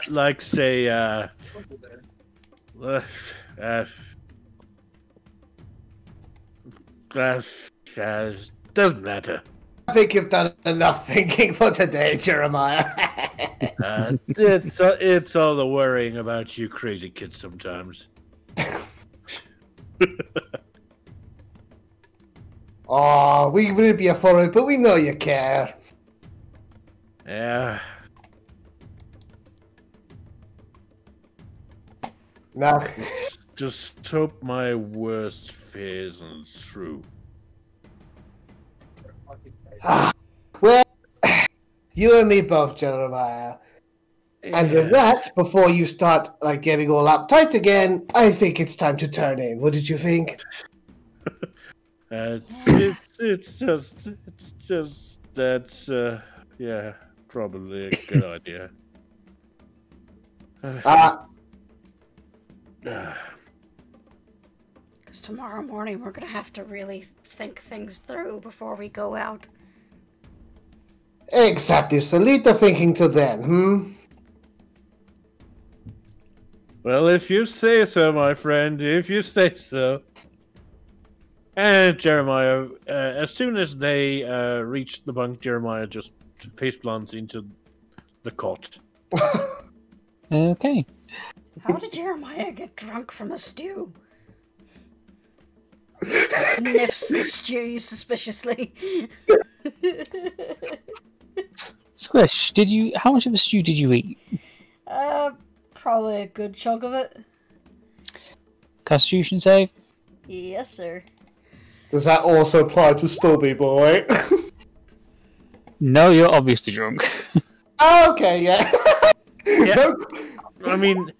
C: like say doesn't matter.
D: I think you've done enough thinking for today, Jeremiah.
C: It's all the worrying about you crazy kids sometimes.
D: Oh, we would be for it, but we know you care.
C: Yeah.
D: Nah.
C: Just hope my worst fear isn't true.
D: Well, you and me both, Jeremiah. And with that, before you start getting all uptight again, I think it's time to turn in. What did you think?
C: It's just that's yeah, probably a good idea.
A: Because tomorrow morning we're going to have to really think things through before we go out.
D: Exactly, so lead the thinking to then,
C: Well, if you say so, my friend, if you say so. And Jeremiah, as soon as they reach the bunk, Jeremiah just face plants into the cot.
B: Okay.
A: How did Jeremiah get drunk from a stew? Sniffs the stew suspiciously.
B: Squish, how much of a stew did you eat?
A: Probably a good chunk of it.
B: Constitution save?
A: Yes, sir.
D: Does that also apply to Stormy Boy?
B: No, you're obviously drunk.
D: Oh, okay, yeah.
C: Yeah. I mean,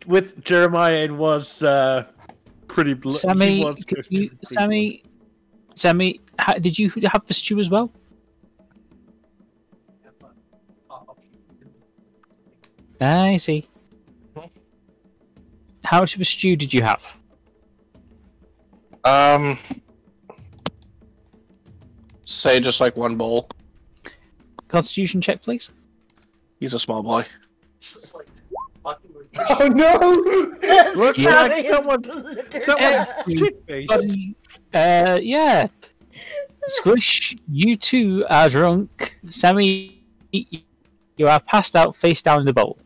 C: with Jeremiah, it was pretty.
B: Sammy, Sammy, did you have the stew as well? I see. How much of a stew did you have?
E: Say just like one bowl.
B: Constitution check, please.
E: He's a small boy.
D: Oh no!
C: Looks like someone
B: yeah. Squish, you two are drunk. Sammy, you are passed out face down in the bowl.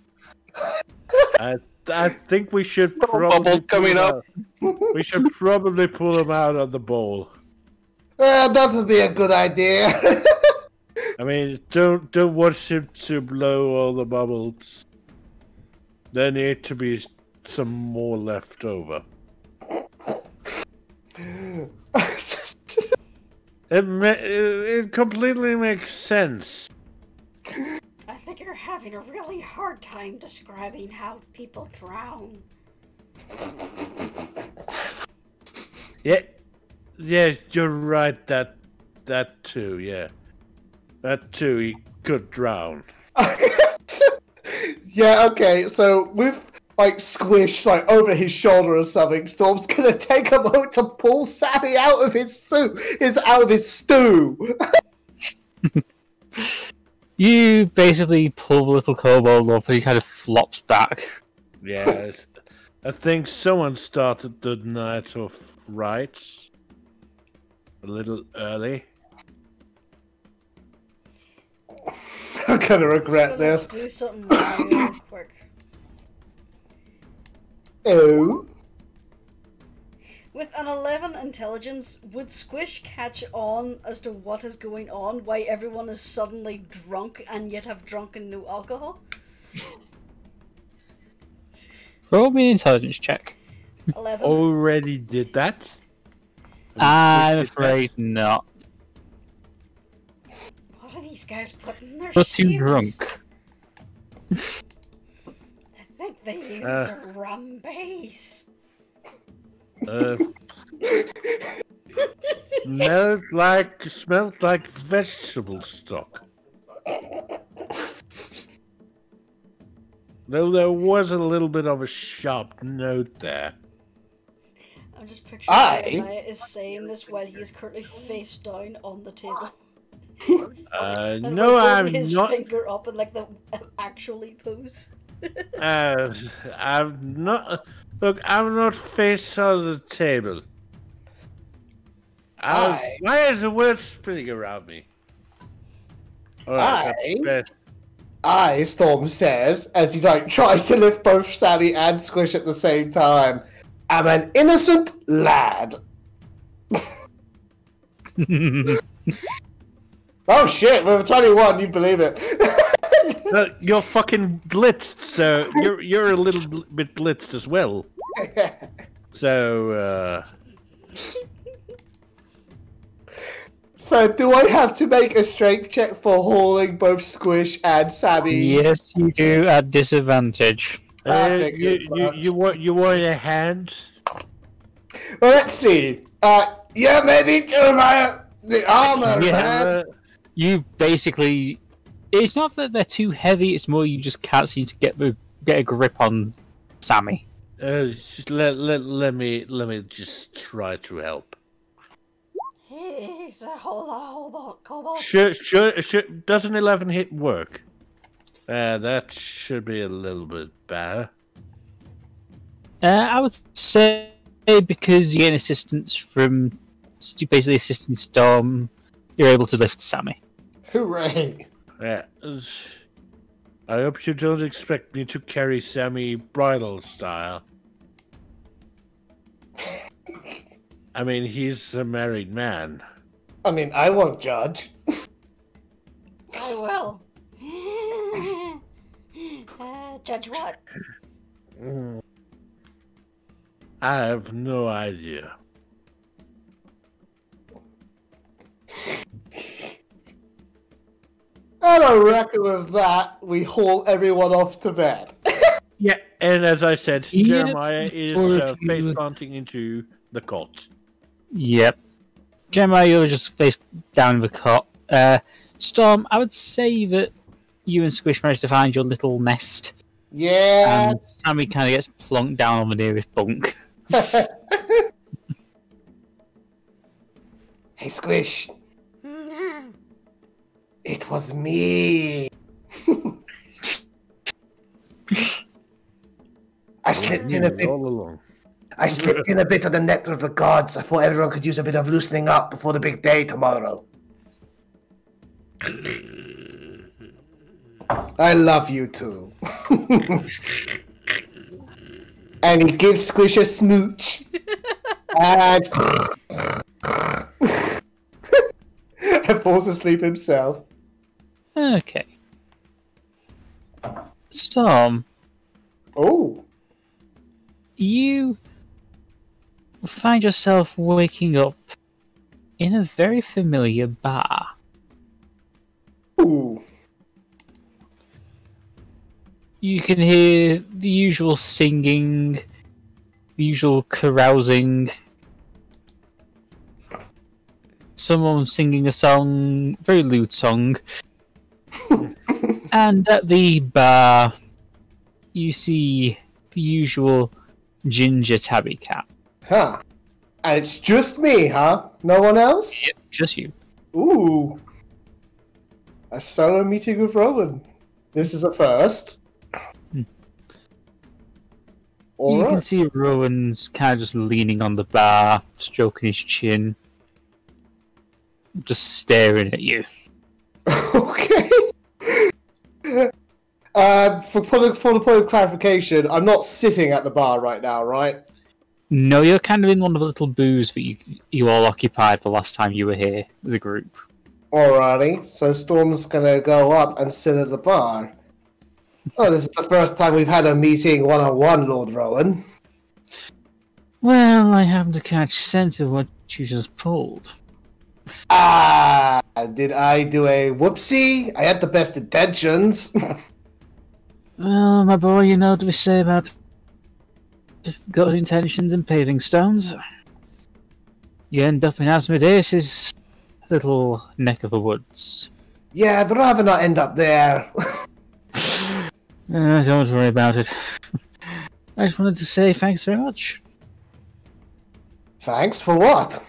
C: I think we should
E: Bubbles coming up.
C: We should probably pull him out of the bowl.
D: That would be a good idea.
C: I mean, don't want him to blow all the bubbles. There need to be some more left over. It completely makes sense.
A: I think you're having a really hard time describing how people drown.
C: Yeah, you're right. That too. Yeah, that too. He could drown.
D: Yeah. Okay. So with like Squish like over his shoulder or something, Storm's gonna take a moment to pull Sammy out of his stew.
B: You basically pull the little kobold up and he kind of flops back.
C: Yes, I think someone started the night of rites a little early.
D: I'm gonna regret this.
A: Do something real quick.
D: Oh.
A: With an 11 intelligence, would Squish catch on as to what is going on? Why everyone is suddenly drunk and yet have drunken no alcohol?
B: Roll me an intelligence check.
A: 11.
C: Already did that?
B: I'm afraid not.
A: What are these guys putting in their
B: You're too
A: stews?
B: drunk.
A: I think they used a rum base.
C: Smelled like vegetable stock. Though there was a little bit of a sharp note there.
A: I'm just picturing Jeremiah is saying this while he is currently face down on the table. And
C: No,
A: holding
C: I'm
A: his
C: not.
A: finger up in like the actually pose.
C: I'm not. Look, I'm not face on the table. Why is the word spinning around me?
D: Storm says, as he like tries to lift both Sammy and Squish at the same time, I'm an innocent lad. Oh shit, we're 21, you believe it.
C: You're fucking blitzed, so you're a little bit blitzed as well. So,
D: So, do I have to make a strength check for hauling both Squish and Sammy?
B: Yes, you do at disadvantage.
C: you want a hand?
D: Well, let's see. Yeah, maybe Jeremiah, the armor,
B: Yeah.
D: man.
B: You basically... It's not that they're too heavy, it's more you just can't seem to get a grip on Sammy.
C: Just let me just try to help.
A: He's a whole lot of Kobold.
C: Sure. Does an 11 hit work? That should be a little bit better.
B: I would say Because you get assistance from basically assisting Storm, you're able to lift Sammy.
D: Hooray!
C: Yeah. I hope you don't expect me to carry Sammy bridal style. I mean, he's a married man.
D: I mean, I won't judge.
A: I will. Judge what?
C: I have no idea.
D: And I reckon with that, we haul everyone off to bed.
C: Yeah, and as I said,
B: Yep.
C: Jeremiah is
B: Or if you-
C: face planting into the cot.
B: Yep. Jeremiah, you're just face down in the cot. Storm, I would say that you and Squish managed to find your little nest.
D: Yeah.
B: And Sammy kind of gets plonked down on the nearest bunk.
D: Hey, Squish. It was me. I slipped in a bit.
C: All along.
D: I slipped in a bit of the nectar of the gods. I thought everyone could use a bit of loosening up before the big day tomorrow. I love you too. And he gives Squish a smooch. And falls asleep himself.
B: Okay. Storm,
D: Oh.
B: you find yourself waking up in a very familiar bar.
D: Ooh.
B: You can hear the usual singing, the usual carousing. Someone singing a song, very lewd song. And at the bar, you see the usual ginger tabby cat.
D: Huh. And it's just me, huh? No one else?
B: Yep, just you.
D: Ooh. A solo meeting with Rowan. This is a first.
B: You can
D: Alright.
B: see Rowan's kind of just leaning on the bar, stroking his chin, just staring at you.
D: Okay. For the point of clarification, I'm not sitting at the bar right now, right?
B: No, you're kind of in one of the little booths that you all occupied the last time you were here as a group.
D: Alrighty. So Storm's gonna go up and sit at the bar. Oh, this is the first time we've had a meeting one-on-one, Lord Rowan.
B: Well, I happen to catch scent of what you just pulled.
D: Ah, did I do a whoopsie? I had the best intentions.
B: Well, my boy, you know what we say about good intentions and paving stones. You end up in Asmodeus' little neck of the woods.
D: Yeah, I'd rather not end up there.
B: Don't worry about it. I just wanted to say thanks very much
D: Thanks for what?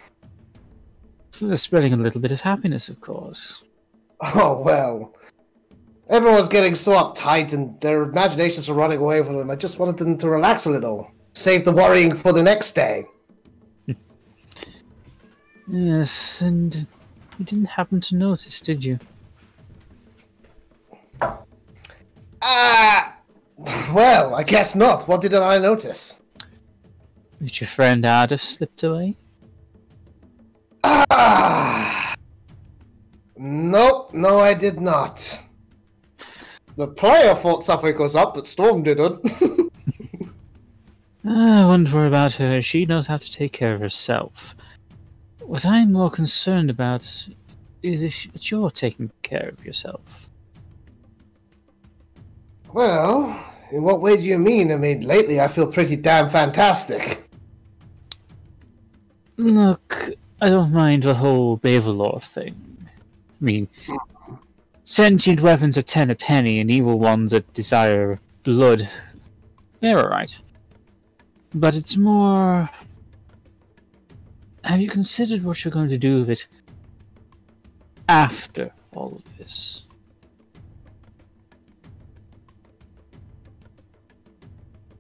B: for spreading a little bit of happiness, of course.
D: Oh, well. Everyone's getting so uptight and their imaginations are running away from them. I just wanted them to relax a little. Save the worrying for the next day.
B: Yes, and you didn't happen to notice, did you?
D: Ah! Well, I guess not. What did I notice?
B: That your friend Ardeth slipped away?
D: Ah! Nope, no, I did not. The player thought something was up, but Storm didn't.
B: I wouldn't worry about her. She knows how to take care of herself. What I'm more concerned about is if you're taking care of yourself.
D: Well, in what way do you mean? I mean, lately I feel pretty damn fantastic.
B: Look, I don't mind the whole Devillo thing. I mean, sentient weapons are 10 a penny, and evil ones that desire blood. They're alright. But it's more... Have you considered what you're going to do with it after all of this?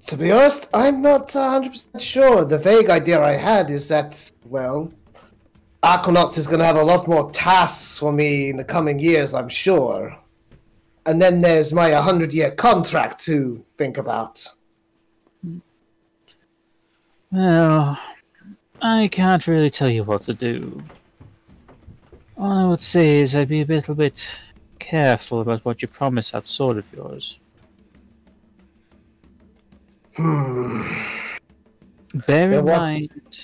D: To be honest, I'm not 100% sure. The vague idea I had is that, well, Arcanauts is going to have a lot more tasks for me in the coming years, I'm sure. And then there's my 100-year contract to think about.
B: Well, I can't really tell you what to do. All I would say is I'd be a little bit careful about what you promise that sword of yours. Bear in mind,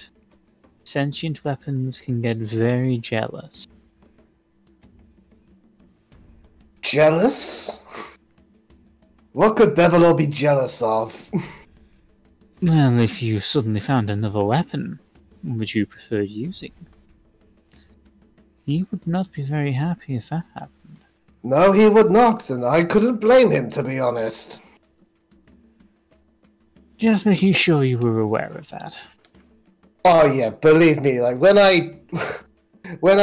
B: sentient weapons can get very jealous.
D: Jealous? What could Devillo be jealous of?
B: Well, if you suddenly found another weapon, which you preferred using, he would not be very happy if that happened.
D: No, he would not, and I couldn't blame him, to be honest.
B: Just making sure you were aware of that.
D: Oh yeah, believe me, like when I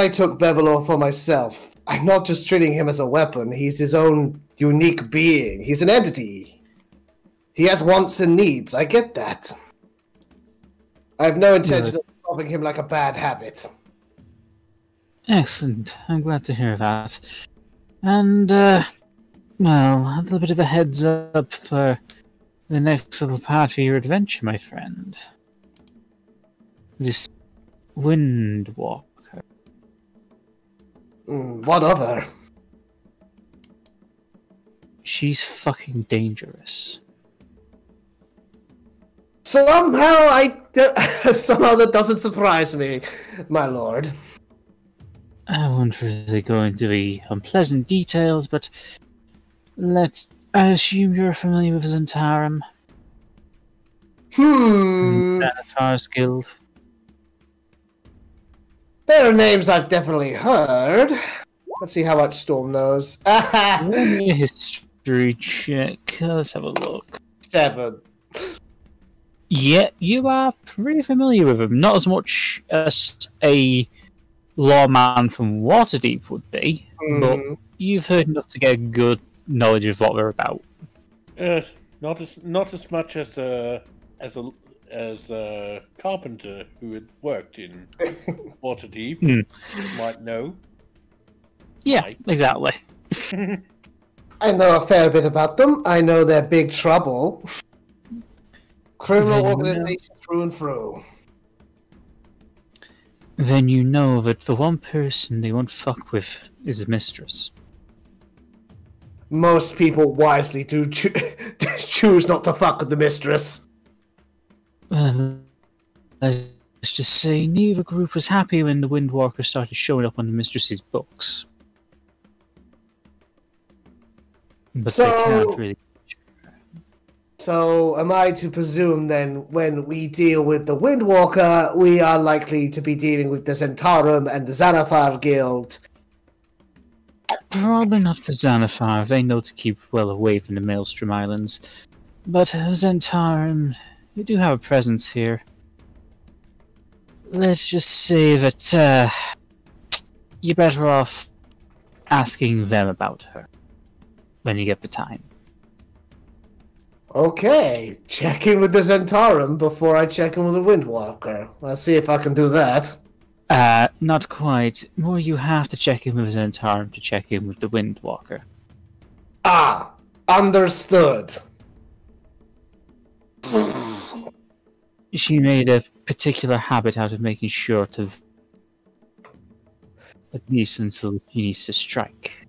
D: took Devillo for myself, I'm not just treating him as a weapon, he's his own unique being. He's an entity. He has wants and needs, I get that. I have no intention of stopping him like a bad habit.
B: Excellent, I'm glad to hear that. And, well, a little bit of a heads up for the next little part of your adventure, my friend. This Windwalker.
D: What of her?
B: She's fucking dangerous.
D: Somehow somehow that doesn't surprise me, my lord.
B: I won't really go into the unpleasant details, but I assume you're familiar with Zentarum? Xanathar's Guild?
D: There are names I've definitely heard. Let's see how much Storm knows.
B: History check. Let's have a look.
D: 7.
B: Yeah, you are pretty familiar with them. Not as much as a lawman from Waterdeep would be, but you've heard enough to get good knowledge of what they're about.
C: Yes, not as much as a carpenter who had worked in Waterdeep might know.
B: Yeah,
C: Right.
B: exactly.
D: I know a fair bit about them. I know they're big trouble. Criminal organization through and through.
B: Then you know that the one person they won't fuck with is the mistress.
D: Most people wisely do choose not to fuck with the mistress.
B: Well, let's just say neither group was happy when the Windwalker started showing up on the mistress's books. But they can't really.
D: So, am I to presume then, when we deal with the Windwalker, we are likely to be dealing with the Zentarum and the Xanathar Guild?
B: Probably not for Xanathar. They know to keep well away from the Maelstrom Islands. But Zentarum, we do have a presence here. Let's just say that you're better off asking them about her when you get the time.
D: Okay, check in with the Zentarum before I check in with the Windwalker. Let's see if I can do that.
B: Not quite. More you have to check in with Zentarum to check in with the Windwalker.
D: Ah, understood.
B: She made a particular habit out of making sure to, at least until she needs to strike.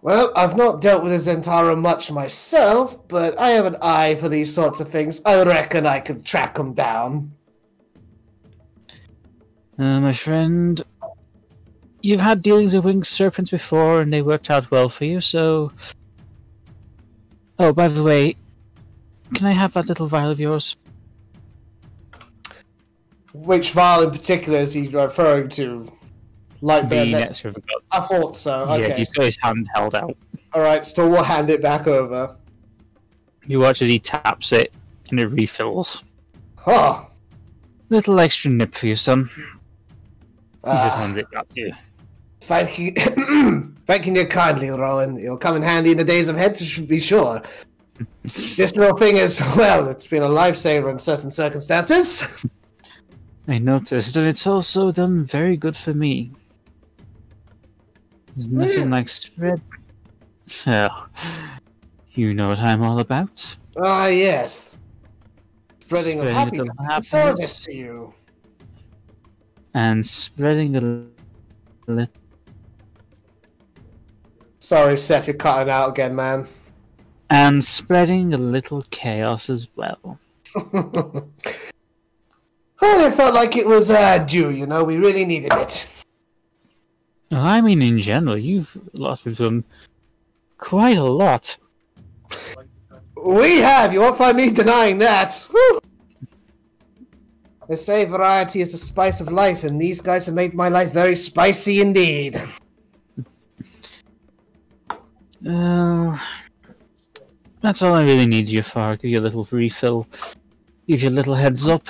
D: Well, I've not dealt with the Zentarum much myself, but I have an eye for these sorts of things. I reckon I could track them down.
B: My friend, you've had dealings with winged serpents before and they worked out well for you, so... Oh, by the way, can I have that little vial of yours?
D: Which vial in particular is he referring to? Like
B: The Nectar of the Gods.
D: I thought so, okay.
B: Yeah, he's got his hand held out.
D: Alright, still will hand it back over.
B: You watch as he taps it and it refills.
D: Oh.
B: Little extra nip for you, son. He just hands it back to you.
D: Thanking you kindly, Rowan. You'll come in handy in the days ahead, to be sure. This little thing is, well, it's been a lifesaver in certain circumstances.
B: I noticed, and it's also done very good for me. There's nothing like spread. Well, you know what I'm all about.
D: Ah, yes. Spreading of
B: Spreading
D: happiness
B: of
D: and service to you.
B: And spreading a little.
D: Sorry, Seph, you're cutting out again, man.
B: And spreading a little chaos as well.
D: Oh, I felt like it was due, you know, we really needed it.
B: Well, I mean, in general, you've lost with them quite a lot.
D: We have, you won't find me denying that. Woo! They say variety is the spice of life, and these guys have made my life very spicy indeed.
B: That's all I really need you for. Give you a little refill. Give you a little heads up.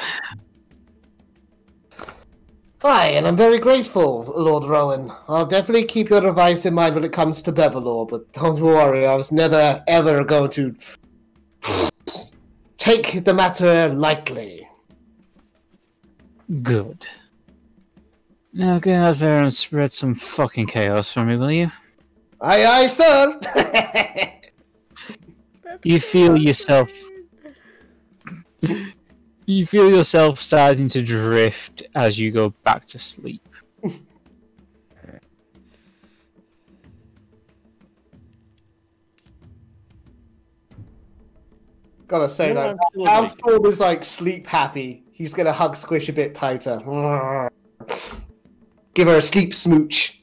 D: Aye, and I'm very grateful, Lord Rowan. I'll definitely keep your advice in mind when it comes to Devillo, but don't worry, I was never, ever going to take the matter lightly.
B: Good. Now get out there and spread some fucking chaos for me, will you?
D: Aye, aye, sir!
B: You feel yourself... You feel yourself starting to drift as you go back to sleep.
D: Gotta say that. Maelstrom is like sleep happy. He's gonna hug Squish a bit tighter. Give her a sleep smooch.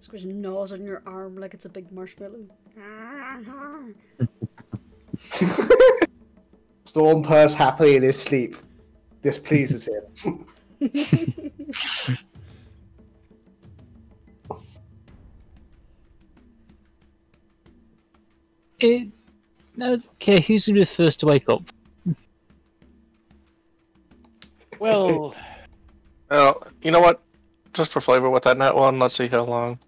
A: Squish gnaws on your arm like it's a big marshmallow.
D: Storm purrs happily in his sleep. This pleases him.
B: Okay, who's gonna be the first to wake up?
C: Well,
E: You know what? Just for flavor with that net one, let's see how long.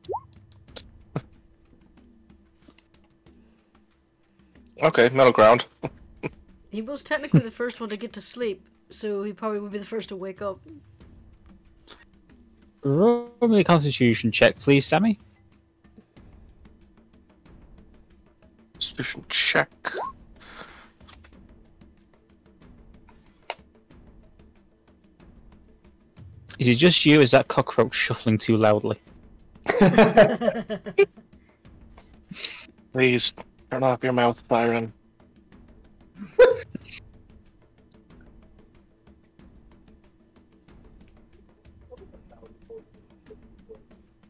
E: Okay, middle ground.
A: He was technically the first one to get to sleep, so he probably would be the first to wake up.
B: Roll me a constitution check, please, Sammy.
E: Constitution check.
B: Is it just you, or is that cockroach shuffling too loudly?
E: Please, turn off your mouth siren.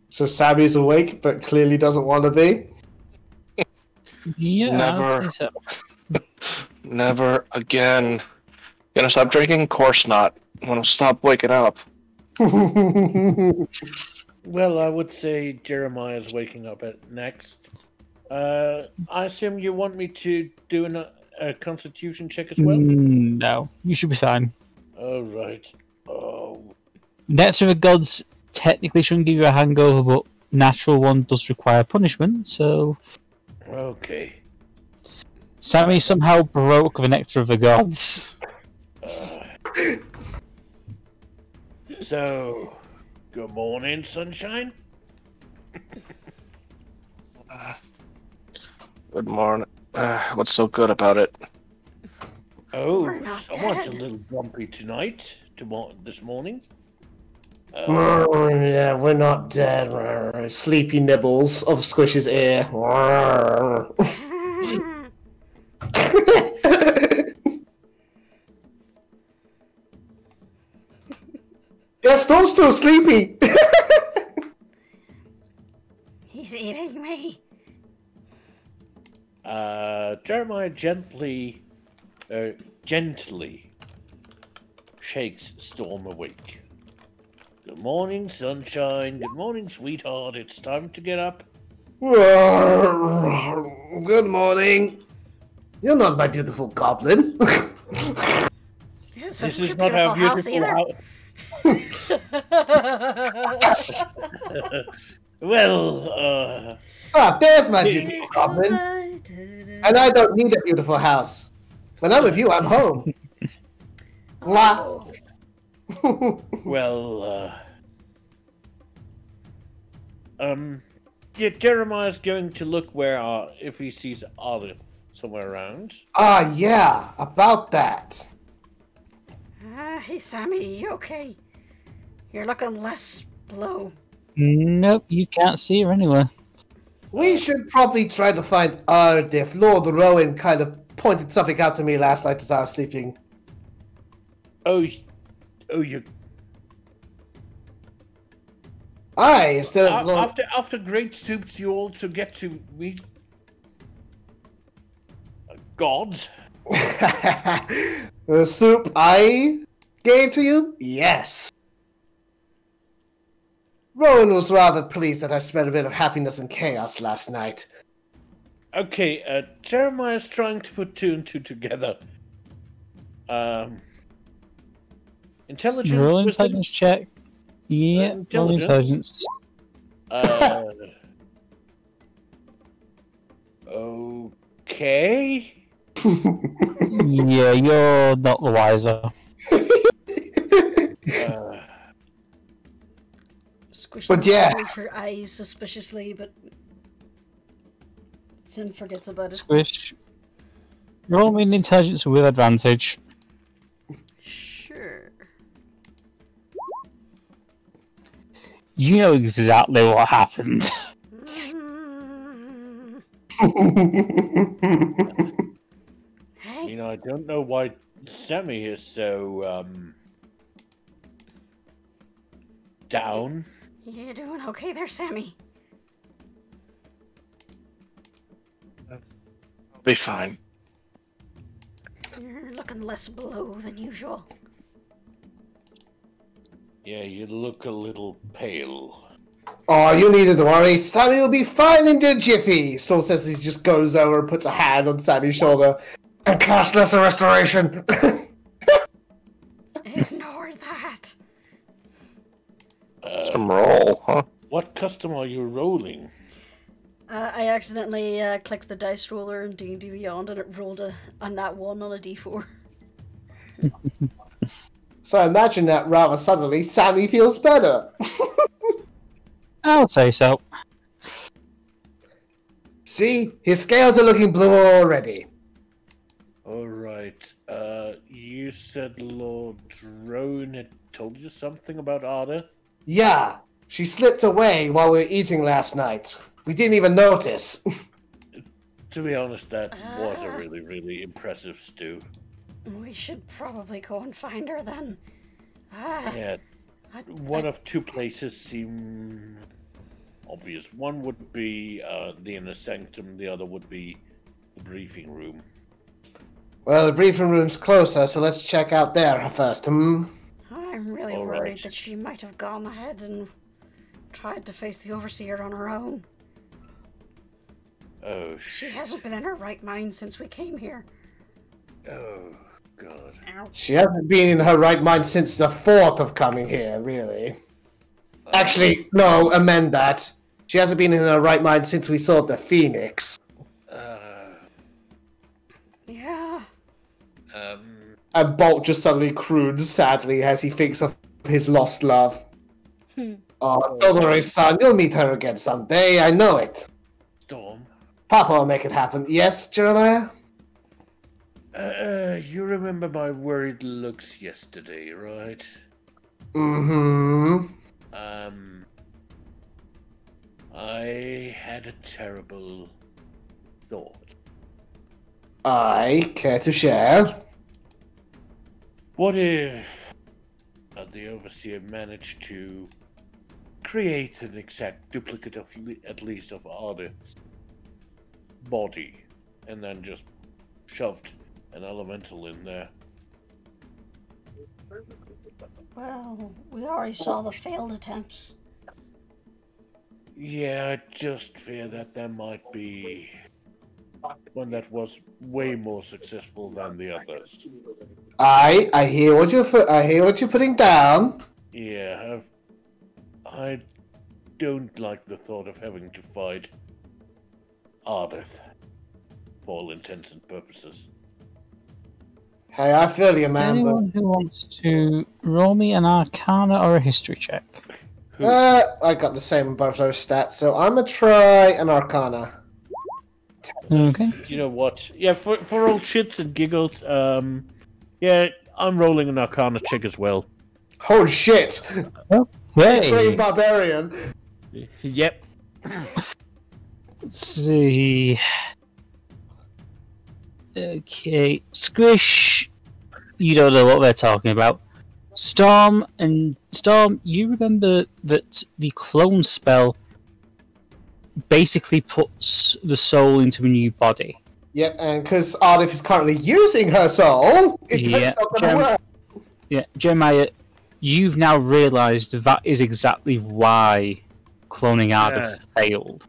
D: So Sammy's awake, but clearly doesn't want to be.
B: Yeah,
E: Never.
B: I'd say so.
E: Never again. Gonna stop drinking? Course not. Wanna stop waking up.
C: well, I would say Jeremiah's waking up at next. I assume you want me to do a constitution check as well?
B: No, you should be fine.
C: All right. Oh.
B: Next of the gods technically shouldn't give you a hangover, but natural one does require punishment, so...
C: Okay.
B: Sammy somehow broke the nectar of the gods.
C: So, good morning, sunshine.
E: Good morning. What's so good about it?
C: Oh,
A: We're not
C: someone's
A: dead.
C: a little grumpy tonight. This morning.
D: Yeah, we're not dead. Sleepy nibbles of Squish's ear. Yeah, Storm's still sleepy.
A: He's eating me.
C: Jeremiah gently shakes Storm awake. Good morning, sunshine. Good morning, sweetheart. It's time to get up.
D: Good morning. You're not my beautiful goblin.
A: Who This
C: This
A: isn't
C: is
A: your
C: not how
A: house
C: beautiful
A: either.
C: Well,
D: there's my
C: Yeah.
D: duties, Goblin. And I don't need a beautiful house. When I'm with you, I'm home. Mwah.
C: well, yeah, Jeremiah's going to look if he sees Ardeth somewhere around.
D: Yeah, about that.
A: Hey, Sammy, you okay? You're looking less blue.
B: Nope, you can't see her anywhere.
D: We should probably try to find Ardeth. Lord Rowan kind of pointed something out to me last night as I was sleeping.
C: Oh, you.
D: Aye, instead of Lord...
C: After great soups, you also get to meet God.
D: The soup I gave to you? Yes. Rowan was rather pleased that I spread a bit of happiness and chaos last night.
C: Okay, Jeremiah's trying to put 2 and 2 together. Intelligence.
B: Roll
C: wisdom?
B: intelligence check. Yeah, roll intelligence.
C: Okay.
B: Yeah, you're not the wiser.
A: Squish
D: But yeah.
A: rolls her eyes suspiciously, but soon forgets about it.
B: Squish. Roll me an intelligence with advantage.
A: Sure.
B: You know exactly what happened.
A: Hey.
C: You know, I don't know why Sammy is so down.
A: You doing okay there, Sammy?
E: Be fine.
A: You're looking less blue than usual.
C: Yeah, you look a little pale.
D: Oh, you needn't worry. Sammy will be fine in a jiffy. Saul says he just goes over and puts a hand on Sammy's shoulder and casts Lesser Restoration.
A: Ignore that.
E: Some roll, huh?
C: What custom are you rolling?
A: I accidentally clicked the dice roller in D&D Beyond and it rolled a nat 1 on a d4.
D: So imagine that rather suddenly Sammy feels better.
B: I'll say so.
D: See? His scales are looking blue already.
C: Alright, you said Lord Drone had told you something about Ardeth?
D: Yeah, she slipped away while we were eating last night. We didn't even notice.
C: To be honest, that was a really, really impressive stew.
A: We should probably go and find her then.
C: Yeah, one of 2 places seem obvious. One would be the inner sanctum, the other would be the briefing room.
D: Well, the briefing room's closer, so let's check out there first,
A: I'm really
C: All
A: worried
C: right.
A: that she might have gone ahead and tried to face the Overseer on her own.
C: Oh,
A: She
C: shit.
A: hasn't been in her right mind since we came here.
C: Oh, God.
A: Ouch.
D: She hasn't been in her right mind since the thought of coming here, really. Actually, no, amend that. She hasn't been in her right mind since we saw the Phoenix.
A: Yeah.
D: And Bolt just suddenly croons sadly as he thinks of his lost love. Oh, don't worry, son. You'll meet her again someday. I know it.
C: Storm?
D: Papa will make it happen. Yes, Jeremiah?
C: You remember my worried looks yesterday, right?
D: Mm-hmm.
C: I had a terrible thought.
D: I care to share.
C: What if the Overseer managed to create an exact duplicate of, at least, of Ardeth's body, and then just shoved an elemental in there?
A: Well, we already saw the failed attempts.
C: Yeah, I just fear that there might be one that was way more successful than the others.
D: I hear what you're putting down.
C: Yeah, I don't like the thought of having to fight Ardeth, for all intents and purposes.
D: Hey, I feel you, man.
B: Anyone who wants to roll me an Arcana or a History check?
D: I got the same on both those stats, so I'm gonna try an Arcana.
B: Okay.
C: You know what? Yeah, for old shits and giggles, yeah, I'm rolling an Arcana check as well.
D: Holy shit!
B: Hey!
D: Barbarian.
C: Yep.
B: Let's see. Okay, Squish. You don't know what they're talking about. Storm, you remember that the clone spell basically puts the soul into a new body.
D: Yep, and because Ardeth is currently using her soul, it's not gonna work.
B: Yeah, Jeremiah, you've now realised that is exactly why cloning Ardeth failed.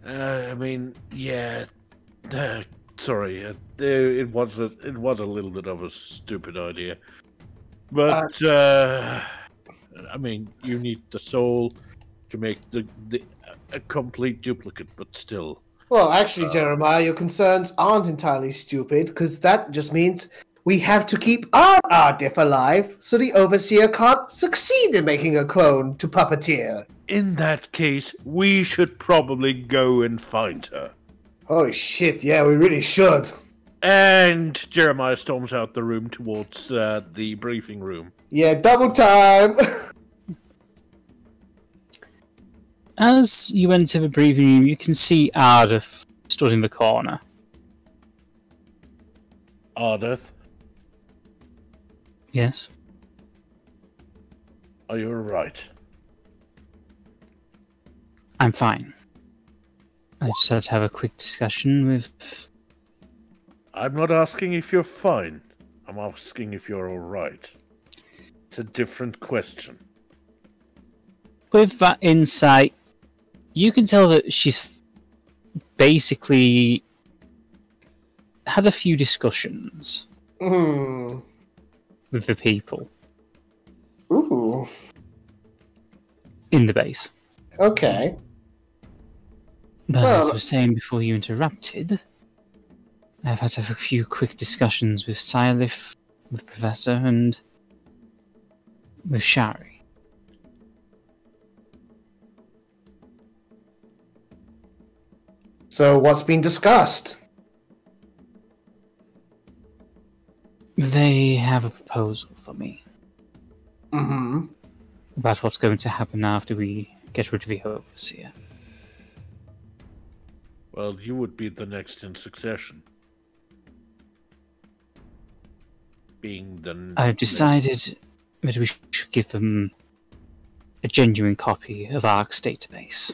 C: I mean, yeah. Sorry, it was a little bit of a stupid idea, but I mean, you need the soul to make a complete duplicate, but still.
D: Well, actually, Jeremiah, your concerns aren't entirely stupid, because that just means we have to keep our Ardeth alive, so the Overseer can't succeed in making a clone to puppeteer.
C: In that case, we should probably go and find her.
D: Holy shit, yeah, we really should.
C: And Jeremiah storms out the room towards the briefing room.
D: Yeah, double time!
B: As you enter the briefing room, you can see Ardeth stood in the corner.
C: Ardeth,
B: Yes?
C: are you alright?
B: I'm fine. I just had to have a quick discussion with...
C: I'm not asking if you're fine. I'm asking if you're alright. It's a different question.
B: With that insight, you can tell that she's basically had a few discussions
D: Hmm.
B: with the people
D: Ooh.
B: in the base.
D: Okay.
B: But
D: Well-
B: as I was saying before you interrupted, I've had to have a few quick discussions with Silith, with Professor, and with Shari.
D: So what's been discussed?
B: They have a proposal for me
D: Mm-hmm.
B: about what's going to happen after we get rid of the Overseer.
C: Well, you would be the next in succession. Being the...
B: I've decided that we should give them a genuine copy of Ark's database.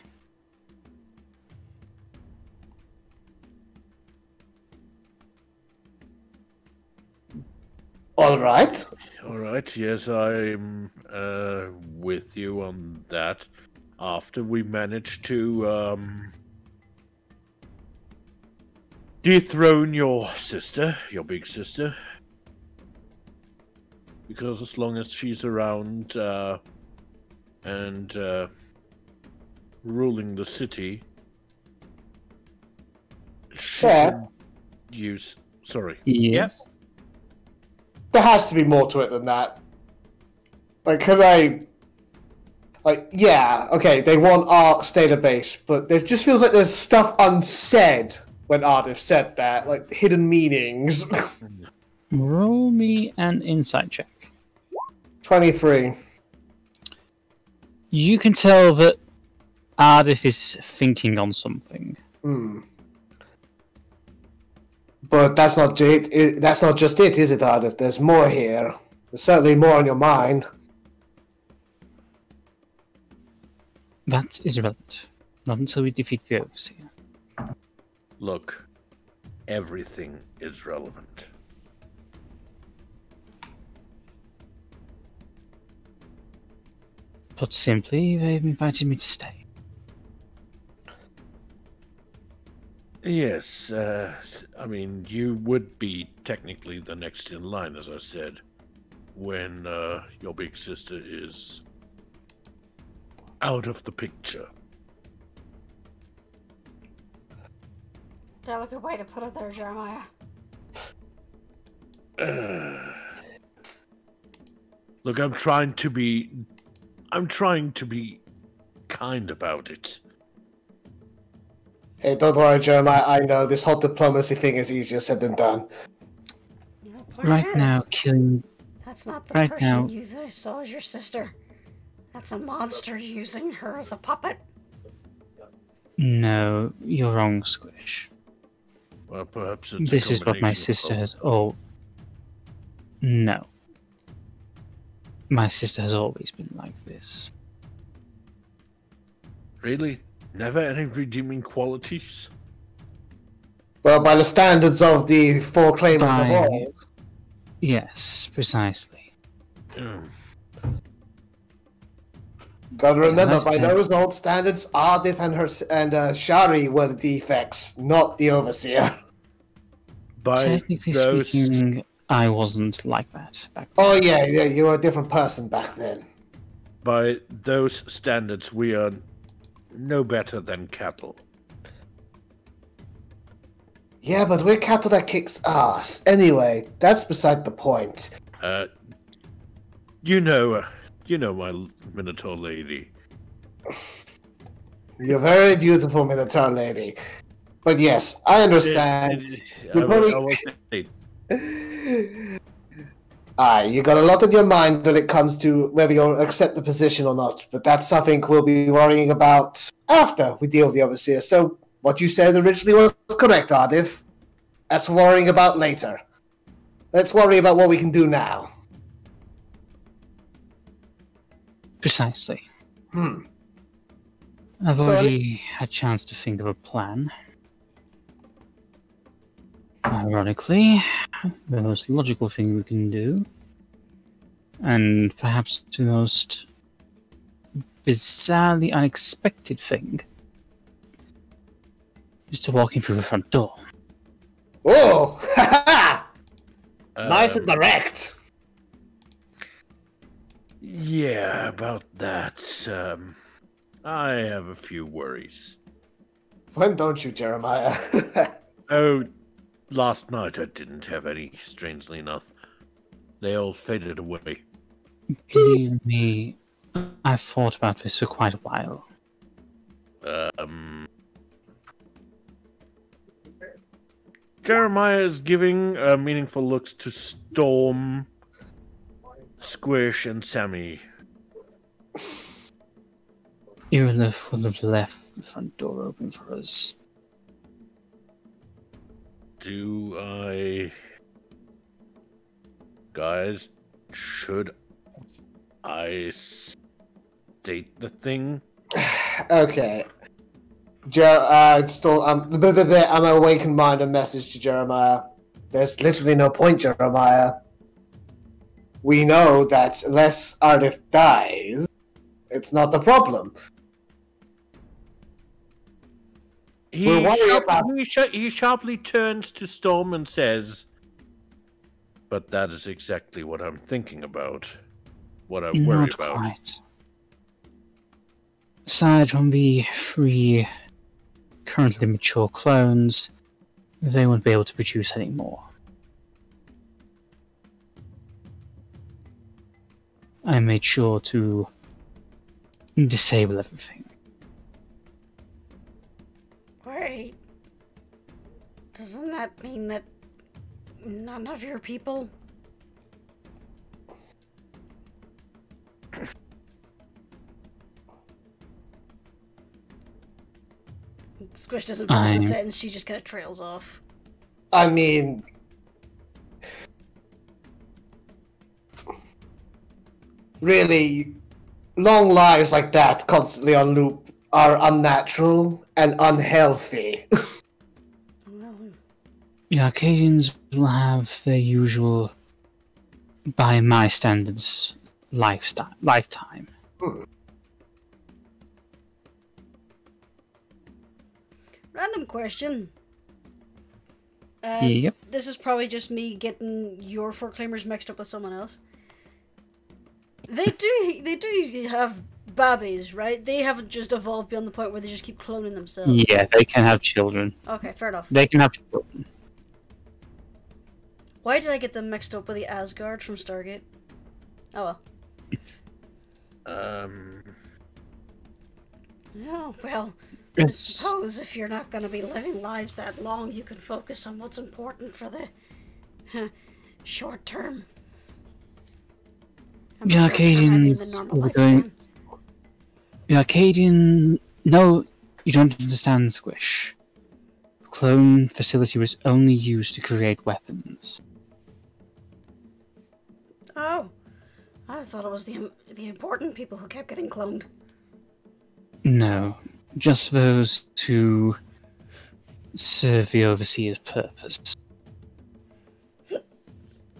D: Alright.
C: Alright, yes, I'm with you on that. After we manage to dethrone your sister, your big sister. Because as long as she's around and ruling the city, she
D: Fair.
C: can use... Sorry.
B: Yes.
D: There has to be more to it than that. Like, can I... Like, yeah, okay, they want Ark's database, but it just feels like there's stuff unsaid when Ardeth said that, like hidden meanings.
B: Roll me an insight check.
D: 23.
B: You can tell that Ardeth is thinking on something.
D: Hmm. But that's not it. That's not just it, is it, Ardeth? There's more here. There's certainly more on your mind.
B: That is irrelevant. Not until we defeat the Overseer.
C: Look, everything is relevant.
B: Put simply, they've invited me to stay.
C: Yes, I mean, you would be technically the next in line, as I said, when your big sister is out of the picture.
A: Delicate way to put it there, Jeremiah.
C: Look, I'm trying to be kind about it.
D: Hey, don't worry, Jeremiah. I know this whole diplomacy thing is easier said than done.
A: No, point
B: Right
A: is,
B: now, killing.
A: that's not the
B: right
A: person
B: now-
A: you saw as your sister. That's a monster using her as a puppet.
B: No, you're wrong, Squish.
C: Well, perhaps it's
B: This
C: a
B: is what my
C: combination of
B: sister
C: both.
B: has. Oh. No. My sister has always been like this.
C: Really? Never any redeeming qualities?
D: Well, by the standards of the four claimants of
B: By-
D: all,
B: Yes, precisely.
C: Mm.
D: gotta remember,
B: That's
D: by
B: the-
D: those old standards, Ardeith and Shari were the defects, not the overseer.
C: By
B: Technically
C: those,
B: speaking, I wasn't like that back then.
D: Oh yeah, you were a different person back then.
C: by those standards, we are no better than cattle.
D: Yeah, but we're cattle that kicks ass. Anyway, that's beside the point.
C: You know my Minotaur lady.
D: You're a very beautiful Minotaur lady. But yes, I understand. You're probably- You got a lot on your mind when it comes to whether you'll accept the position or not, but that's something we'll be worrying about after we deal with the Overseer. So, what you said originally was correct, Ardeith. That's worrying about later. Let's worry about what we can do now.
B: Precisely. I've
D: So-
B: already had a chance to think of a plan. Ironically, the most logical thing we can do, and perhaps the most bizarrely unexpected thing, is to walk in through the front door.
D: Oh! Nice and direct!
C: Yeah, about that. I have a few worries.
D: When don't you, Jeremiah?
C: Oh, last night I didn't have any, strangely enough. They all faded away.
B: Believe me, I've thought about this for quite a while.
C: Jeremiah is giving meaningful looks to Storm, Squish, and Sammy.
B: Irelith would have left the front door open for us.
C: Do I... Guys, should I state the thing?
D: Okay. I'm awakened mind a message to Jeremiah. There's literally no point, Jeremiah. We know that unless Ardeth dies, it's not a problem. We're worried about-
C: He sharply turns to Storm and says, "But that is exactly what I'm thinking about. What I worry
B: Not
C: about."
B: quite. Aside from the 3 currently mature clones, they won't be able to produce any more. I made sure to disable everything.
A: Wait. Doesn't that mean that none of your people... Squish doesn't finish the
B: I'm-
A: sentence, she just kind of trails off.
D: I mean... Really, long lives like that, constantly on loop, are unnatural and unhealthy.
A: Well,
B: The Arcadians will have their usual, by my standards, lifetime.
A: random question.
B: Yep.
A: This is probably just me getting your four claimers mixed up with someone else. They do have babies, right? They haven't just evolved beyond the point where they just keep cloning themselves.
B: Yeah, they can have children.
A: Okay, fair enough.
B: They can have children.
A: Why did I get them mixed up with the Asgard from Stargate? Oh well. Oh, well, I suppose if you're not going to be living lives that long, you can focus on what's important for the short term.
B: The Arcadians will be going... The Arcadian... No, you don't understand, Squish. The clone facility was only used to create weapons.
A: Oh, I thought it was the important people who kept getting cloned.
B: No, just those who serve the Overseer's purpose.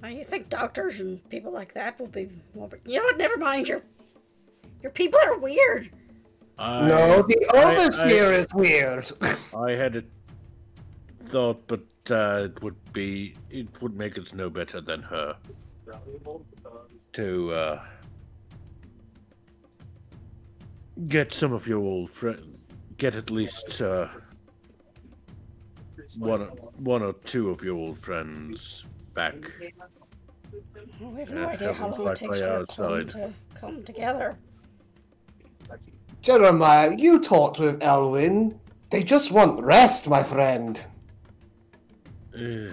A: Oh, you think doctors and people like that will be... You know what, never mind, your people are weird.
D: No, the Overseer is weird.
C: I had a thought, but it would make us no better than her. To get some of your old friends, get at least one or two of your old friends back.
A: We have no idea how long it takes for a clone to come together.
D: Jeremiah, you talked with Elwyn. They just want rest, my friend.
C: You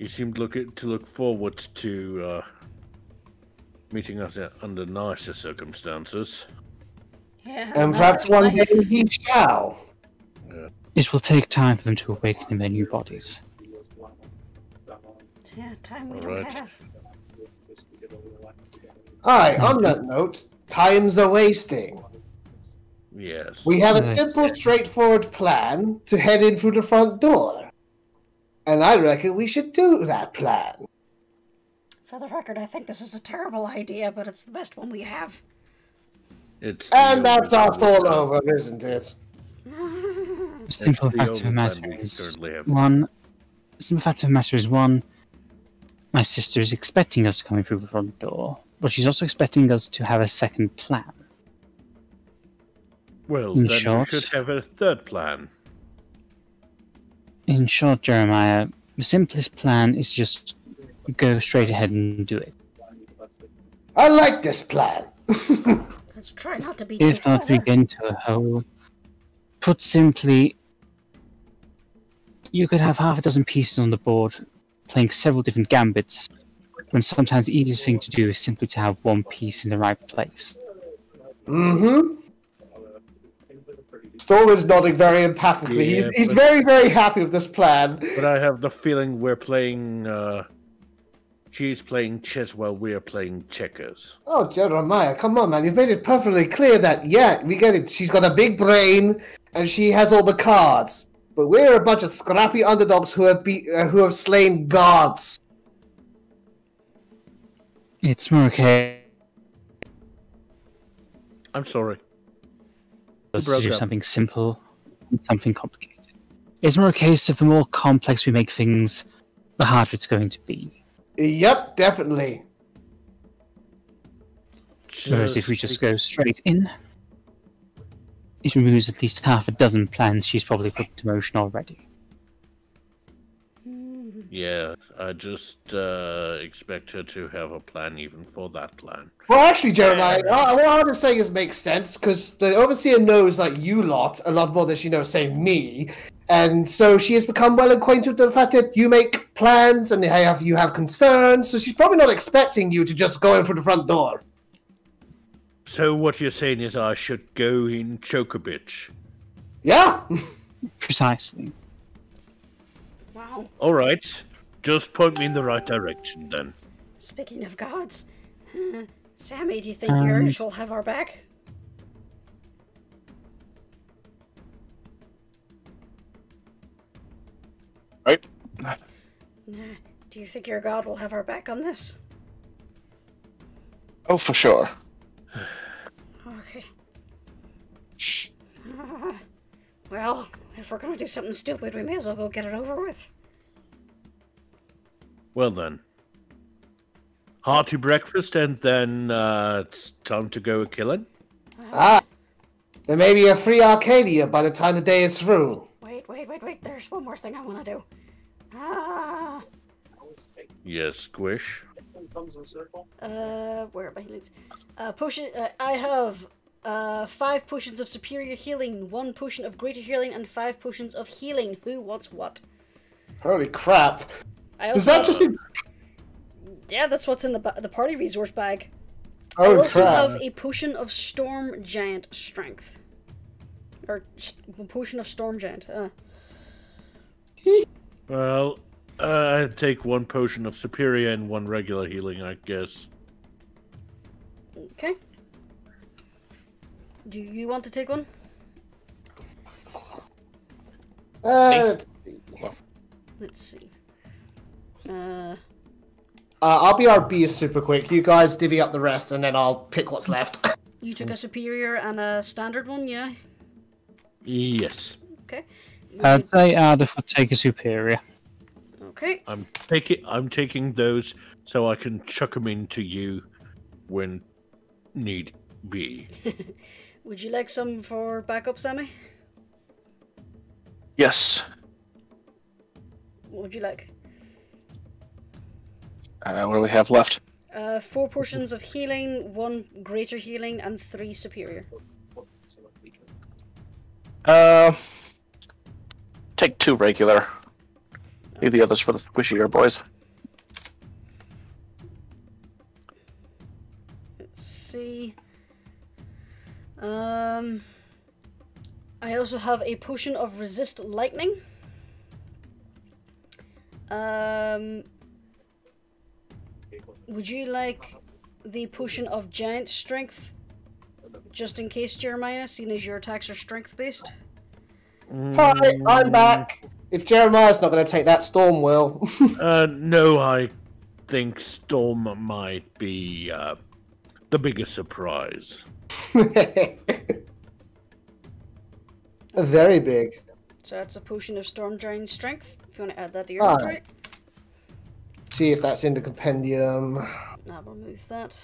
C: seem to look forward to meeting us under nicer circumstances.
A: Yeah,
D: and perhaps one day he shall.
B: It will take time for them to awaken in their new bodies.
A: Yeah, time we don't have.
D: Aye, on that note, time's a wasting.
C: Yes.
D: We have a simple, straightforward plan to head in through the front door. And I reckon we should do that plan.
A: For the record, I think this is a terrible idea, but it's the best one we have.
D: And that's us all over, isn't it?
B: The simple fact of the matter is, one, my sister is expecting us to come in through the front door, but she's also expecting us to have a second plan.
C: Well,
B: in
C: then
B: short,
C: we should have a third plan.
B: In short, Jeremiah, the simplest plan is just go straight ahead and do it.
D: I like this plan.
A: Let's try not to be
B: If not, we get into a hole. Put simply, you could have half a dozen pieces on the board, playing several different gambits, when sometimes the easiest thing to do is simply to have one piece in the right place.
D: Mm-hmm. Storm is nodding very empathically.
C: Yeah,
D: he's very, very happy with this plan.
C: But I have the feeling we're playing... she's playing chess while we're playing checkers.
D: Oh, Jeremiah, come on, man. You've made it perfectly clear that, yeah, we get it. She's got a big brain, and she has all the cards. But we're a bunch of scrappy underdogs who have slain gods.
B: It's more okay.
C: I'm sorry.
B: To do something simple and something complicated. It's more a case of the more complex we make things, the harder it's going to be.
D: Yep, definitely.
B: Whereas if we just go straight in, it removes at least half a dozen plans she's probably put into motion already.
C: Yeah, I just expect her to have a plan even for that plan.
D: Well, actually, Jeremiah, what I'm saying is makes sense, because the Overseer knows, like, you lot a lot more than she knows, say, me. And so she has become well acquainted with the fact that you make plans and you have concerns, so she's probably not expecting you to just go in through the front door.
C: So what you're saying is I should go in choke a bitch?
D: Yeah.
B: Precisely.
A: Wow.
C: Alright, just point me in the right direction then.
A: Speaking of gods, Sammy, do you think yours will have our back?
E: Right?
A: Do you think your god will have our back on this?
E: Oh, for sure.
A: Okay. Well, If we're gonna do something stupid, we may as well go get it over with.
C: Well then. Hearty breakfast and then it's time to go killing.
D: There may be a free Arcadia by the time the day is through.
A: Wait. There's one more thing I want to do.
C: Yes, Squish.
A: Where are my healings? Potion. I have 5 potions of superior healing, 1 potion of greater healing, and 5 potions of healing. Who wants what?
D: Holy crap!
A: Is
D: that just?
A: Yeah, that's what's in the party resource bag.
D: Oh
A: I also
D: crap!
A: have a potion of Storm Giant Strength. Or a potion of Storm Giant.
C: Well, I'd take 1 potion of superior and 1 regular healing, I guess.
A: Okay. Do you want to take one?
D: Let's see.
A: Let's see.
D: I'll be RB super quick. You guys divvy up the rest, and then I'll pick what's left.
A: You took a superior and a standard one, yeah?
C: Yes.
A: Okay.
B: I'd say Ardeth would take a superior.
A: Okay.
C: I'm taking those so I can chuck them into you when need be.
A: Would you like some for backup, Sammy?
E: Yes.
A: What would you like?
E: What do we have left?
A: 4 portions of healing, 1 greater healing, and 3 superior.
E: Take 2 regular. Leave the others for the squishier boys.
A: Let's see. I also have a potion of resist lightning. Would you like the potion of giant strength, just in case, Jeremiah, seeing as your attacks are strength based?
D: Hi, I'm back. If Jeremiah's not going to take that, Storm will.
C: No, I think Storm might be the biggest surprise.
D: Very big.
A: So that's a potion of storm giant strength. If you want to add that to your inventory.
D: See if that's in the compendium.
A: I'll remove that.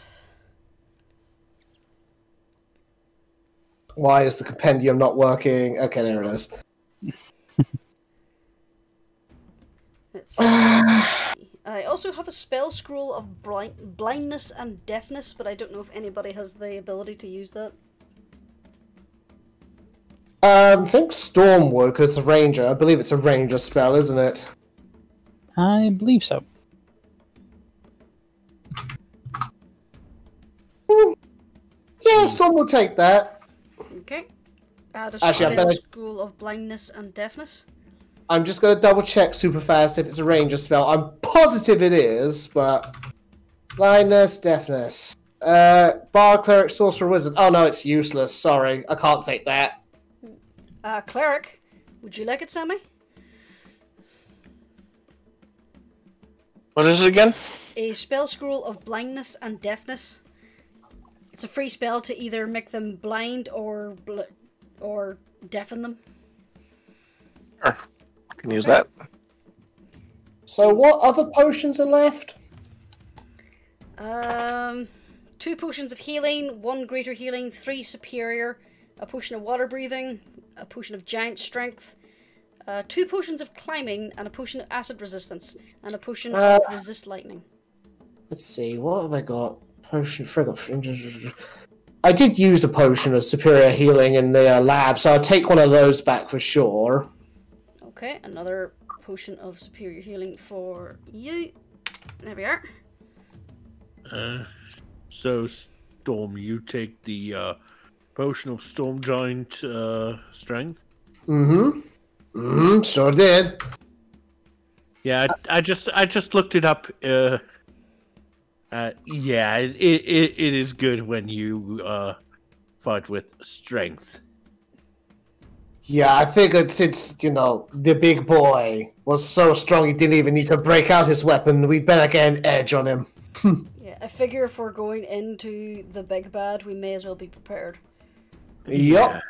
D: Why is the compendium not working? Okay, there it is.
A: Let's see. I also have a spell scroll of blindness and deafness, but I don't know if anybody has the ability to use that.
D: I think Storm would, because it's a ranger. I believe it's a ranger spell, isn't it?
B: I believe so.
D: Yeah, Storm will take that.
A: Okay. Add a
D: Actually,
A: spell scroll of blindness and deafness.
D: I'm just going to double check super fast if it's a ranger spell. I'm positive it is, but... Blindness, deafness. Bard, Cleric, Sorcerer, Wizard. Oh no, it's useless. Sorry, I can't take that.
A: Cleric, would you like it, Sammy?
E: What is it again?
A: A spell scroll of blindness and deafness. It's a free spell to either make them blind or deafen them.
E: Sure. I can use that.
D: So what other potions are left?
A: 2 potions of healing, 1 greater healing, 3 superior, a potion of water breathing, a potion of giant strength, 2 potions of climbing, and a potion of acid resistance, and a potion of resist lightning.
D: Let's see, what have I got? Potion, I did use a potion of superior healing in the lab, so I'll take one of those back for sure.
A: Okay, another potion of superior healing for you. There we are.
C: So, Storm, you take the potion of Storm Giant Strength?
D: Sure did.
C: Yeah, I just looked it up. Yeah, it is good when you fight with strength.
D: Yeah, I figured since, the big boy was so strong he didn't even need to break out his weapon, we better get an edge on him.
A: Yeah, I figure if we're going into the big bad, we may as well be prepared.
D: Yup.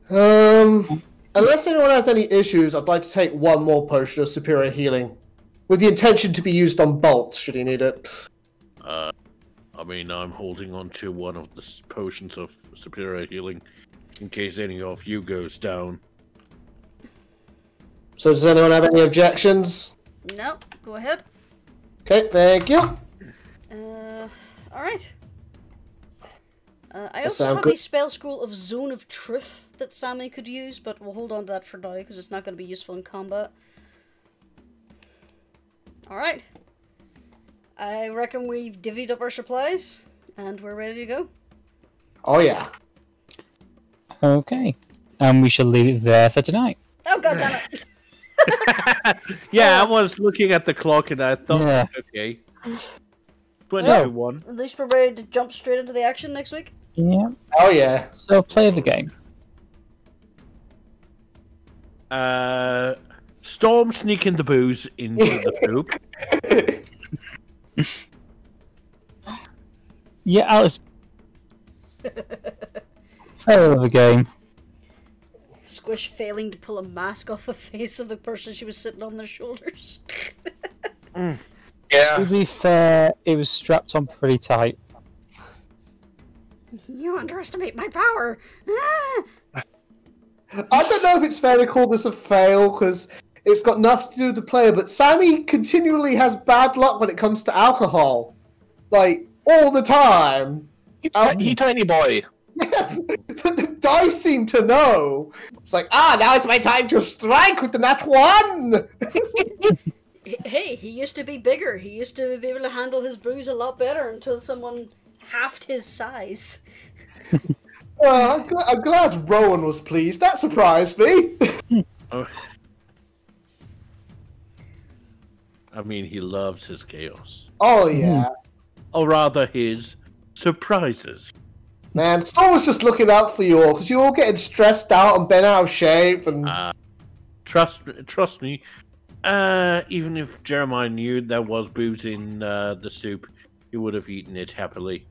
D: Unless anyone has any issues, I'd like to take one more potion of superior healing, with the intention to be used on Bolt, should he need it.
C: I mean, I'm holding on to one of the potions of superior healing in case any of you goes down.
D: So does anyone have any objections?
A: No, go ahead.
D: Okay, thank you.
A: Alright. I
D: That
A: also
D: sound
A: have
D: good.
A: a spell scroll of Zone of Truth that Sammy could use, but we'll hold on to that for now because it's not going to be useful in combat. Alright. I reckon we've divvied up our supplies and we're ready to go.
D: Oh yeah.
B: Okay. And we shall leave it there for tonight.
A: Oh, god damn it!
C: Yeah, I was looking at the clock and I thought,
B: Yeah.
C: okay. 21.
A: At least we're ready to jump straight into the action next week.
B: Yeah.
D: Oh yeah.
B: So play the game.
C: Storm sneaking the booze into the soup.
B: Yeah, Alice. Play the game.
A: Squish failing to pull a mask off the face of the person she was sitting on their shoulders.
B: To
E: Yeah.
B: be fair, it was strapped on pretty tight.
A: You underestimate my power! Ah!
D: I don't know if it's fair to call this a fail, because it's got nothing to do with the player, but Sammy continually has bad luck when it comes to alcohol. Like, all the time.
E: He tiny boy.
D: But the dice seem to know. It's like, now it's my time to strike with the nat 1!
A: Hey, he used to be bigger. He used to be able to handle his booze a lot better until someone halved his size.
D: Well, I'm glad Rowan was pleased. That surprised me.
C: Oh. I mean, he loves his chaos.
D: Oh, yeah.
C: Or rather, his surprises.
D: Man, Storm was just looking out for you all, because you're all getting stressed out and bent out of shape, and...
C: Trust me. Even if Jeremiah knew there was booze in the soup, he would have eaten it happily.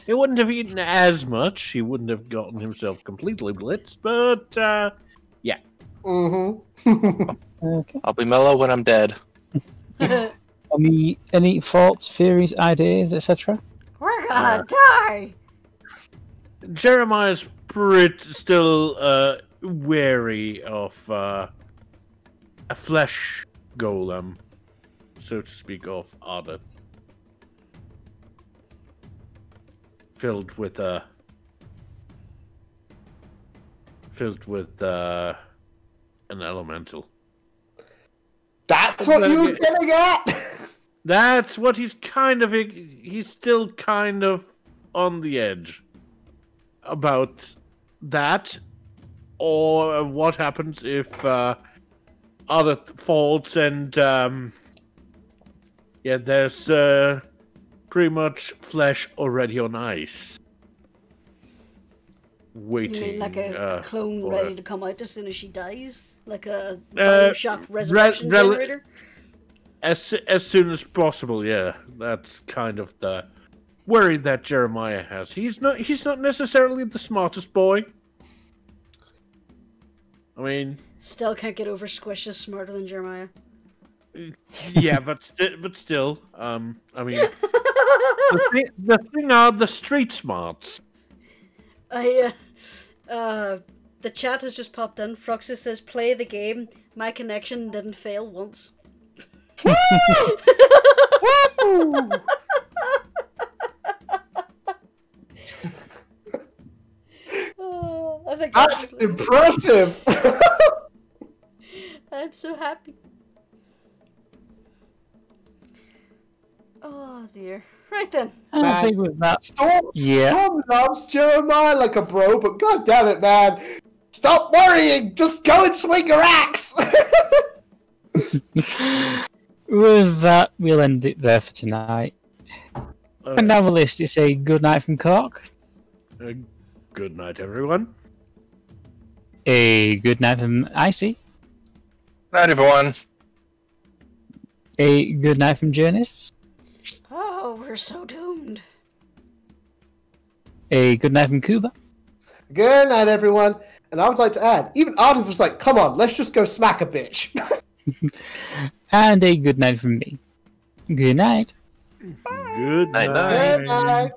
C: He wouldn't have eaten as much. He wouldn't have gotten himself completely blitzed, but yeah.
D: Mm-hmm.
B: Okay.
E: I'll be mellow when I'm dead.
B: Any thoughts, theories, ideas, etc.?
A: We're gonna die!
C: Jeremiah's still wary of a flesh golem, so to speak, of Ardeth. Filled with an elemental.
D: That's what you were getting at?
C: That's what he's still kind of on the edge about that, or what happens if Ardeth falls and there's pretty much flesh already on ice, waiting.
A: You mean like a clone
C: for
A: ready
C: it.
A: to come out as soon as she dies? Like a Bioshock resurrection
C: rel-
A: generator?
C: As soon as possible, yeah. That's kind of the worry that Jeremiah has. He's not necessarily the smartest boy. I mean,
A: Still can't get over Squish is smarter than Jeremiah.
C: yeah, but still, I mean, the thing are the street smarts.
A: The chat has just popped in. Froxus says, play the game. My connection didn't fail once. I think
D: That's impressive!
A: I'm so happy. Oh dear. Right then.
B: I think with that,
D: Storm loves Jeremiah like a bro, but god damn it, man. Stop worrying! Just go and swing your axe!
B: with that, we'll end it there for tonight. And now the list is a good night from Cork,
C: Good night, everyone.
B: a good night from Icy,
E: Night, everyone.
B: a good night from Jurnis,
A: Oh, we're so doomed.
B: a good night from Kubar,
D: Good night, everyone. And I would like to add, even Ardeth was like, come on, let's just go smack a bitch.
B: And a good night from me. Good night.
C: Good
E: Night,
C: night.
D: Good night.